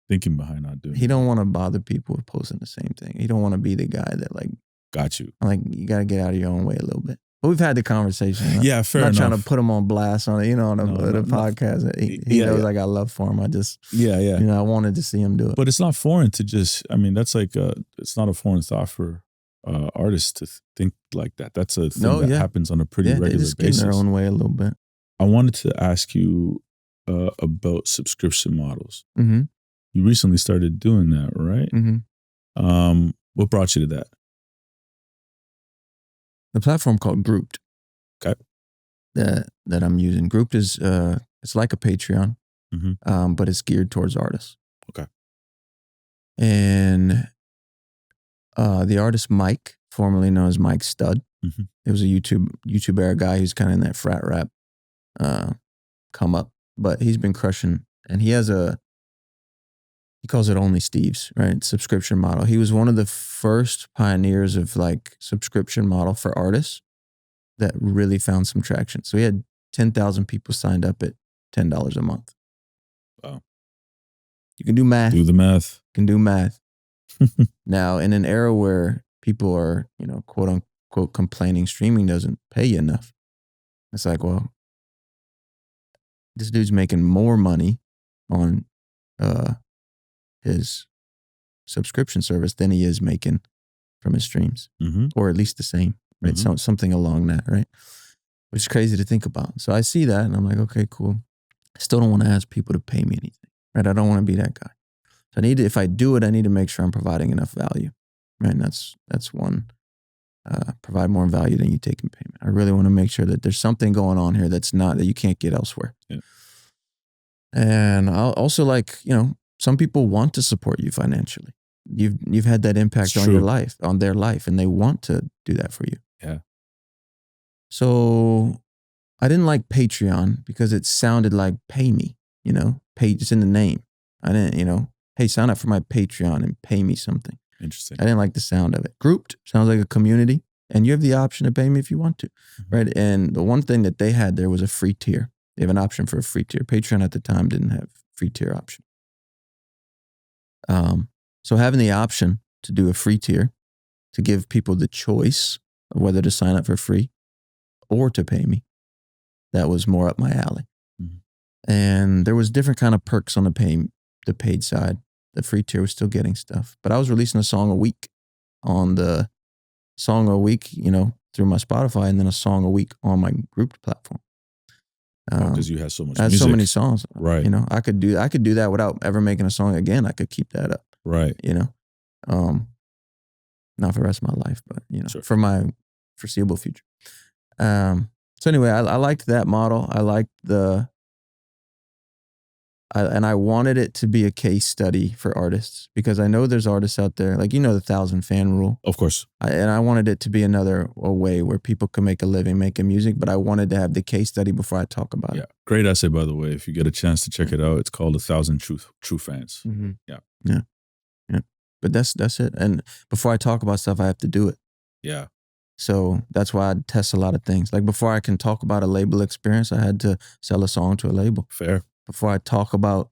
thinking behind not doing it? He don't want to bother people with posting the same thing. He don't want to be the guy that like. Got you. Like, you got to get out of your own way a little bit. But we've had the conversation. Yeah, fair enough. I'm not trying to put him on blast on it, on the podcast. He knows I got love for him. I just, I wanted to see him do it. But it's not foreign to just, that's like, it's not a foreign thought for artists to think like that. That's a thing that happens on a pretty regular basis. They just get in their own way a little bit. I wanted to ask you about subscription models. Mm-hmm. You recently started doing that, right? Mm-hmm. What brought you to that? The platform called Grouped. Okay. That I'm using. Grouped is it's like a Patreon, but it's geared towards artists. Okay. And the artist Mike, formerly known as Mike Stud, it was a YouTube era guy who's kind of in that frat rap come up, but he's been crushing, and he calls it Only Steve's, right? Subscription model. He was one of the first pioneers of like subscription model for artists that really found some traction. So he had 10,000 people signed up at $10 a month. Wow. You can do math. Do the math. You can do math. Now, in an era where people are, quote unquote, complaining streaming doesn't pay you enough, it's like, well, this dude's making more money on his subscription service than he is making from his streams, or at least the same, right? So something along that, right? Which is crazy to think about. So I see that and I'm like, okay, cool. I still don't want to ask people to pay me anything, right? I don't want to be that guy. So if I do it, I need to make sure I'm providing enough value, right? And that's one, provide more value than you take in payment. I really want to make sure that there's something going on here that you can't get elsewhere. Yeah. And I'll also some people want to support you financially. You've had that impact on your life, on their life, and they want to do that for you. Yeah. So I didn't like Patreon because it sounded like pay me, pay, it's in the name. I didn't, hey, sign up for my Patreon and pay me something. Interesting. I didn't like the sound of it. Grouped sounds like a community, and you have the option to pay me if you want to, right? And the one thing that they had there was a free tier. They have an option for a free tier. Patreon at the time didn't have free tier option. So having the option to do a free tier, to give people the choice of whether to sign up for free or to pay me, that was more up my alley. And there was different kind of perks on the paid side. The free tier was still getting stuff, but I was releasing a song a week on the song a week, through my Spotify, and then a song a week on my grouped platform. Because you had so much I had music. so many songs, right? I could do that without ever making a song again. I could keep that up, right? Not for the rest of my life, but Sure. for my foreseeable future. So anyway, I liked that model. I liked and I wanted it to be a case study for artists, because I know there's artists out there, like, the 1,000 fan rule. Of course. And I wanted it to be a way where people could make a living making music, but I wanted to have the case study before I talk about it. Great essay, by the way. If you get a chance to check it out, it's called 1,000 True Fans. Yeah. But that's it. And before I talk about stuff, I have to do it. Yeah. So that's why I test a lot of things. Like before I can talk about a label experience, I had to sell a song to a label. Fair. Before I talk about,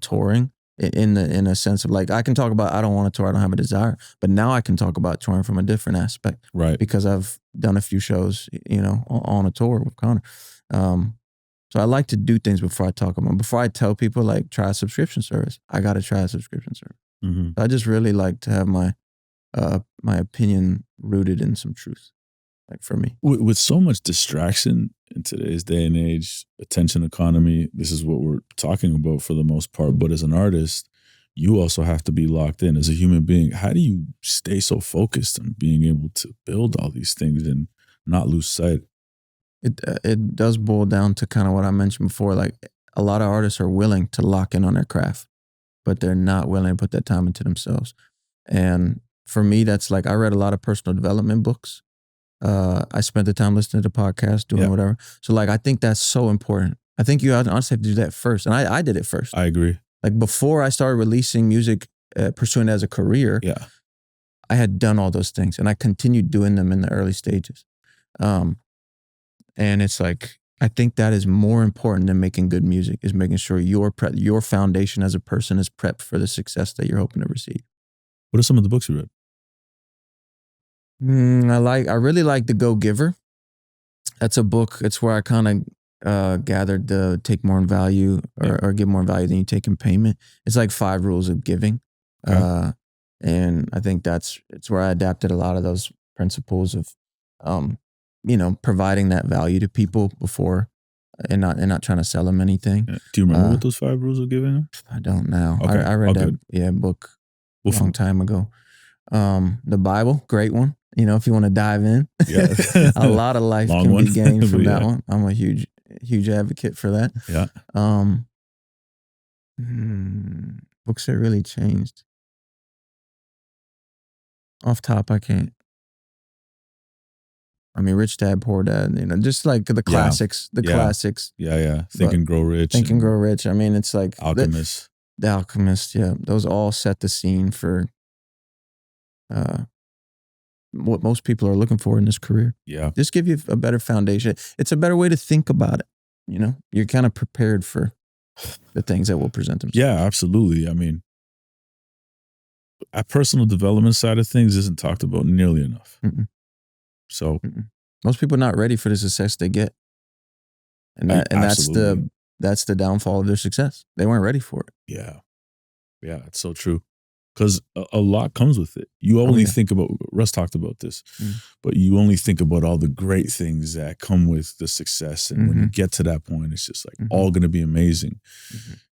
touring in a sense of like, I can talk about, I don't want to tour, I don't have a desire, but now I can talk about touring from a different aspect. Right. Because I've done a few shows, on a tour with Connor. So I like to do things before I talk about them. Before I tell people like, try a subscription service, I got to try a subscription service. So I just really like to have my opinion rooted in some truth, like for me. With so much distraction in today's day and age, attention economy, this is what we're talking about for the most part. But as an artist, you also have to be locked in. As a human being, how do you stay so focused on being able to build all these things and not lose sight? It does boil down to kind of what I mentioned before. Like a lot of artists are willing to lock in on their craft, but they're not willing to put that time into themselves. And for me, that's like, I read a lot of personal development books. I spent the time listening to podcasts, doing whatever. So like, I think that's so important. I think you honestly have to do that first. And I did it first. I agree. Like before I started releasing music, pursuing it as a career, I had done all those things and I continued doing them in the early stages. And it's like, I think that is more important than making good music, is making sure your foundation as a person is prepped for the success that you're hoping to receive. What are some of the books you read? I really like The Go Giver. That's a book. It's where I kind of gathered the take more in value or give more value than you take in payment. It's like 5 rules of giving. Okay. And I think it's where I adapted a lot of those principles of, providing that value to people before and not trying to sell them anything. Yeah. Do you remember what those 5 rules of giving are? I don't now. Okay. I read that book a long time ago. The Bible, great one. If you want to dive in, a lot of life can be gained from that one. I'm a huge advocate for that. Yeah. Books that really changed. Off top, I can't. I mean, Rich Dad, Poor Dad, just like the classics, classics. Yeah. Think and Grow Rich. Think and Grow Rich. I mean, it's like Alchemist. The Alchemist, yeah. Those all set the scene for what most people are looking for in this career. Yeah. Just give you a better foundation. It's a better way to think about it. You're kind of prepared for the things that will present themselves. Yeah, absolutely. I mean, a personal development side of things isn't talked about nearly enough. So most people are not ready for the success they get. And that's the downfall of their success. They weren't ready for it. Yeah. Yeah, it's so true. Because a lot comes with it. You only think about, Russ talked about this, but you only think about all the great things that come with the success. And when you get to that point, it's just like all going to be amazing.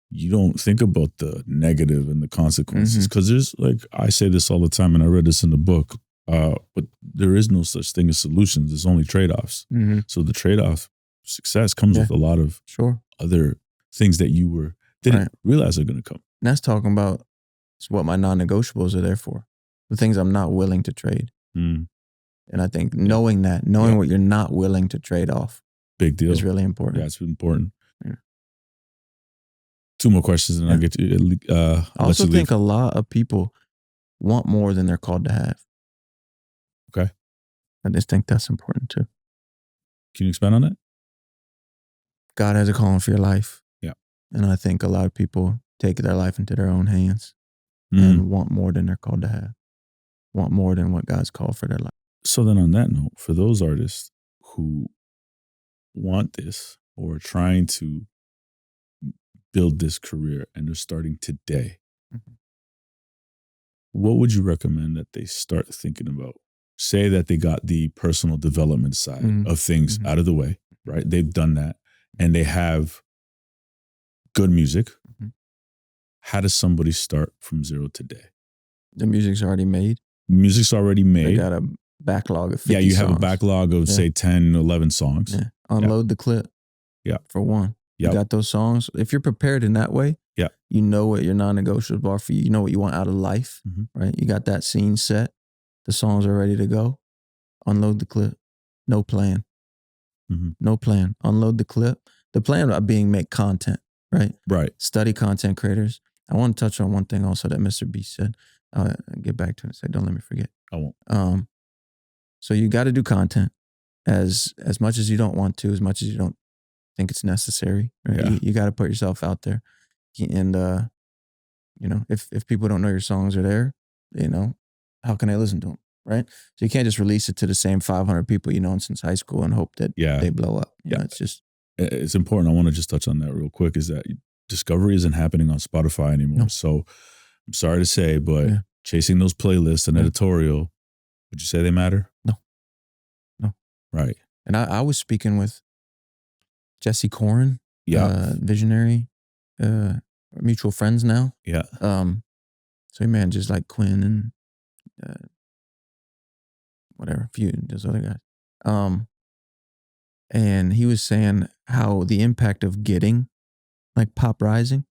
You don't think about the negative and the consequences. Because there's, like, I say this all the time, and I read this in the book, but there is no such thing as solutions. There's only trade-offs. So the trade-off success comes with a lot of other things that you didn't realize are going to come. And that's talking about what my non-negotiables are there for. The things I'm not willing to trade. And I think knowing what you're not willing to trade off. Big deal. Is really important. Yeah, it's important. Yeah. 2 more questions and I'll get to I also think a lot of people want more than they're called to have. Okay. I just think that's important too. Can you expand on that? God has a calling for your life. Yeah. And I think a lot of people take their life into their own hands and want more than they're called to have. Want more than what God's called for their life. So then on that note, for those artists who want this or are trying to build this career and they're starting today, what would you recommend that they start thinking about? Say that they got the personal development side of things out of the way, right? They've done that and they have good music. How does somebody start from zero today? The music's already made. Music's already made. They got a backlog of 50 you have songs. a backlog of say 10, 11 songs. Yeah. Unload the clip. Yeah. For one. You got those songs. If you're prepared in that way, you know what your non-negotiables are for you. You know what you want out of life, right? You got that scene set. The songs are ready to go. Unload the clip. No plan. No plan. Unload the clip. The plan about being make content, right? Right. Study content creators. I want to touch on one thing also that Mr. B said. I'll get back to it and say, don't let me forget. I won't. So you got to do content as much as you don't want to, as much as you don't think it's necessary. Right? Yeah. You got to put yourself out there. And, you know, if people don't know your songs are there, you know, how can they listen to them? Right. So you can't just release it to the same 500 people you known since high school and hope that they blow up. You know, it's important. I want to just touch on that real quick is that discovery isn't happening on Spotify anymore. No. So I'm sorry to say, but chasing those playlists and editorial, would you say they matter? No. Right. And I was speaking with Jesse Corin, visionary, mutual friends now. Yeah. So he manages like Quinn and whatever, a few those other guys. And he was saying how the impact of getting like Pop Rising,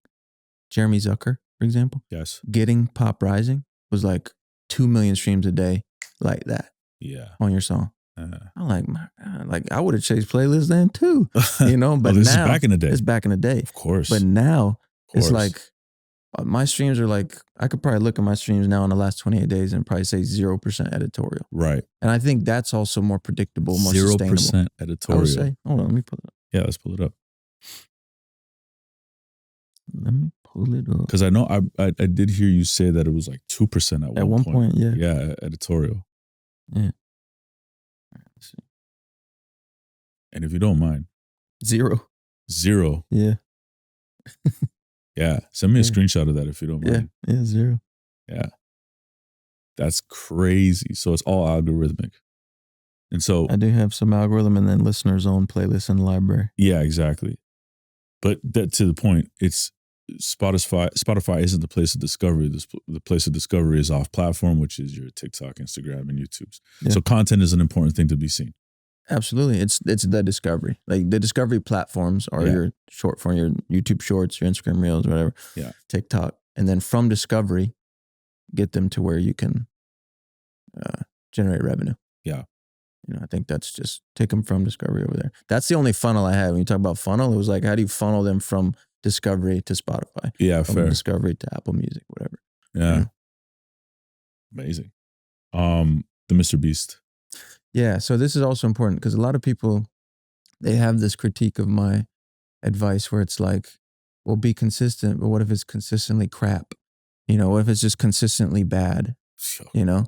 Jeremy Zucker, for example. Yes. Getting Pop Rising was like 2 million streams a day like that. Yeah. On your song. I'm like, my God, like I would have chased playlists then too, you know, but this now is back in the day. It's back in the day. Of course. But now it's like my streams are like, I could probably look at my streams now in the last 28 days and probably say 0% editorial. Right. And I think that's also more predictable, more 0% sustainable. 0% editorial. I would say, hold on, let me pull it up. Yeah, let's pull it up. Let me pull it up. Because I know I did hear you say that it was like 2% at one point. Yeah. Yeah, editorial. Yeah. Let's see. And if you don't mind. 0. Yeah. Yeah. Send me a screenshot of that if you don't mind. Yeah, 0. Yeah. That's crazy. So it's all algorithmic. And so I do have some algorithm and then listeners' own playlists in the library. Yeah, exactly. But that to the point, it's Spotify isn't the place of discovery. The place of discovery is off platform, which is your TikTok, Instagram, and YouTube's. Yeah. So content is an important thing to be seen. Absolutely. It's the discovery. Like the discovery platforms are your short form, your YouTube shorts, your Instagram reels, whatever. Yeah. TikTok. And then from discovery, get them to where you can generate revenue. Yeah. You know, I think that's just take them from discovery over there. That's the only funnel I have. When you talk about funnel, it was like, how do you funnel them from discovery to Spotify? Yeah, from fair. Discovery to Apple Music, whatever. Yeah. Amazing. The Mr. Beast. Yeah. So this is also important because a lot of people, they have this critique of my advice where it's like, well, be consistent, but what if it's consistently crap? You know, what if it's just consistently bad? You know?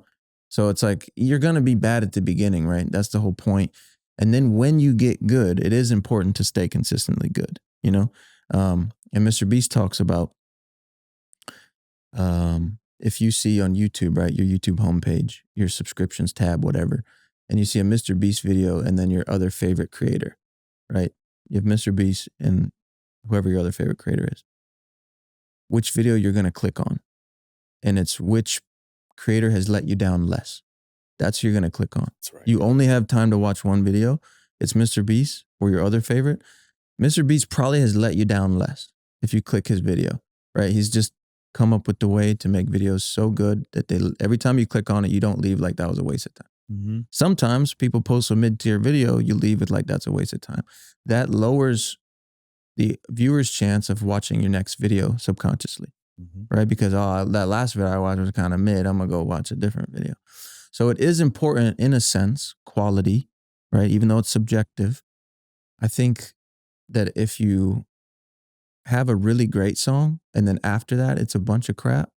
So it's like, you're going to be bad at the beginning, right? That's the whole point. And then when you get good, it is important to stay consistently good, you know? And Mr. Beast talks about if you see on YouTube, right, your YouTube homepage, your subscriptions tab, whatever, and you see a Mr. Beast video and then your other favorite creator, right? You have Mr. Beast and whoever your other favorite creator is. Which video you're going to click on. And it's which creator has let you down less. That's who you're going to click on. That's right. You only have time to watch one video. It's Mr. Beast or your other favorite. Mr. Beast probably has let you down less if you click his video, right? He's just come up with the way to make videos so good that every time you click on it, you don't leave like that was a waste of time. Mm-hmm. Sometimes people post a mid-tier video, you leave it like that's a waste of time. That lowers the viewer's chance of watching your next video subconsciously, right? Because that last video I watched was kind of mid. I'm going to go watch a different video. So it is important in a sense, quality, right? Even though it's subjective. I think that if you have a really great song and then after that it's a bunch of crap,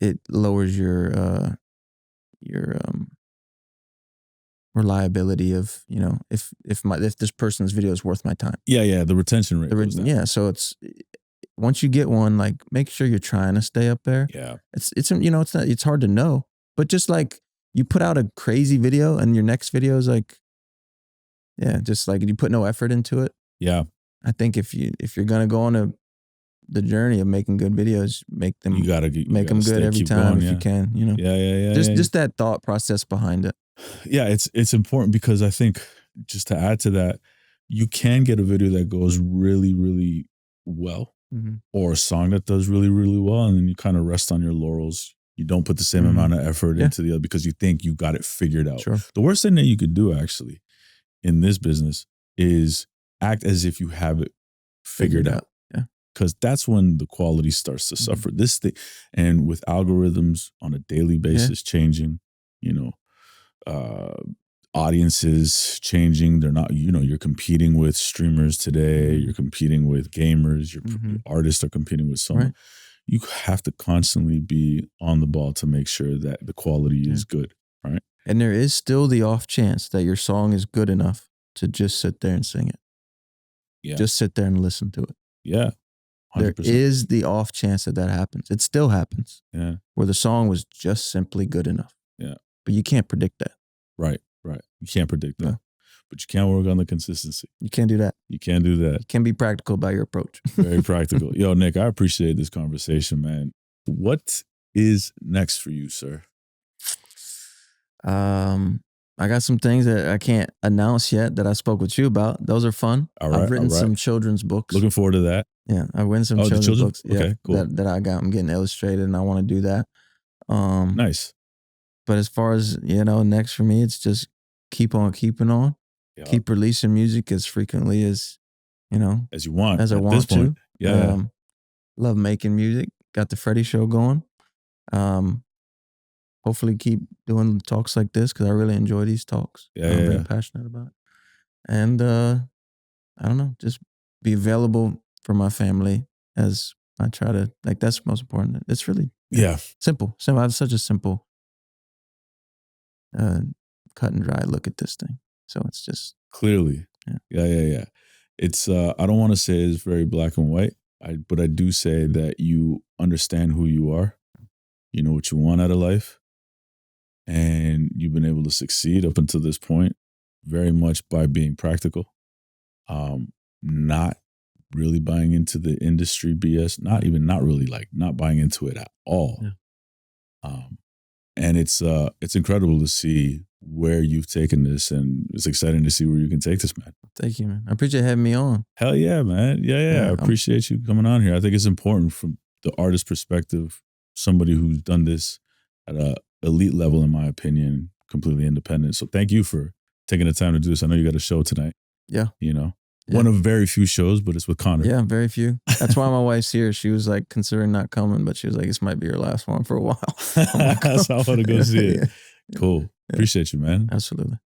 it lowers your reliability of, you know, if this person's video is worth my time. Yeah, the retention rate. Yeah, so it's once you get one, like make sure you're trying to stay up there. Yeah, it's you know, it's hard to know, but just like you put out a crazy video and your next video is like, yeah, just like you put no effort into it. Yeah, I think if you're gonna go on the journey of making good videos, make them make them good every time if you can. You know. Yeah. Just that thought process behind it. Yeah, it's important because I think just to add to that, you can get a video that goes really, really well, or a song that does really, really well, and then you kind of rest on your laurels. You don't put the same amount of effort into the other because you think you got it figured out. Sure. The worst thing that you could do actually in this business is act as if you have it figured out. Yeah. Because that's when the quality starts to suffer. This thing, and with algorithms on a daily basis changing, you know, audiences changing. They're not, you know, you're competing with streamers today. You're competing with gamers. Your artists are competing with someone. Right. You have to constantly be on the ball to make sure that the quality is good. Right. And there is still the off chance that your song is good enough to just sit there and sing it. Yeah. Just sit there and listen to it. Yeah. 100%. There is the off chance that happens. It still happens. Yeah. Where the song was just simply good enough. Yeah. But you can't predict that. Right. You can't predict that. No. But you can work on the consistency. You can't do that. You can do that. You can be practical about your approach. Very practical. Yo, Nick, I appreciate this conversation, man. What is next for you, sir? I got some things that I can't announce yet that I spoke with you about. Those are fun. All right, I've written some children's books. Looking forward to that. Yeah, I've written some children's books. Okay, cool. That I got. I'm getting illustrated, and I want to do that. Nice. But as far as, you know, next for me, it's just keep on keeping on. Yep. Keep releasing music as frequently as, you know, as you want. As I want to. Yeah. Love making music. Got the Freddie show going. Hopefully keep doing talks like this because I really enjoy these talks. I'm very passionate about it. And I don't know, just be available for my family as I try to, like, that's most important. It's really simple. I have such a simple cut and dry look at this thing. So it's just clearly. Yeah. It's I don't want to say it's very black and white, but I do say that you understand who you are. You know what you want out of life. And you've been able to succeed up until this point very much by being practical. Not really buying into the industry BS, not buying into it at all. Yeah. And it's incredible to see where you've taken this, and it's exciting to see where you can take this, man. Thank you, man. I appreciate having me on. Hell yeah, man. Yeah. I appreciate you coming on here. I think it's important from the artist perspective, somebody who's done this at a elite level, in my opinion, completely independent. So thank you for taking the time to do this. I know you got a show tonight. Yeah. You know, one of very few shows, but it's with Connor. Yeah, very few. That's why my wife's here. She was like considering not coming, but she was like, this might be your last one for a while. So I want to go see it. Cool. Yeah. Appreciate you, man. Absolutely.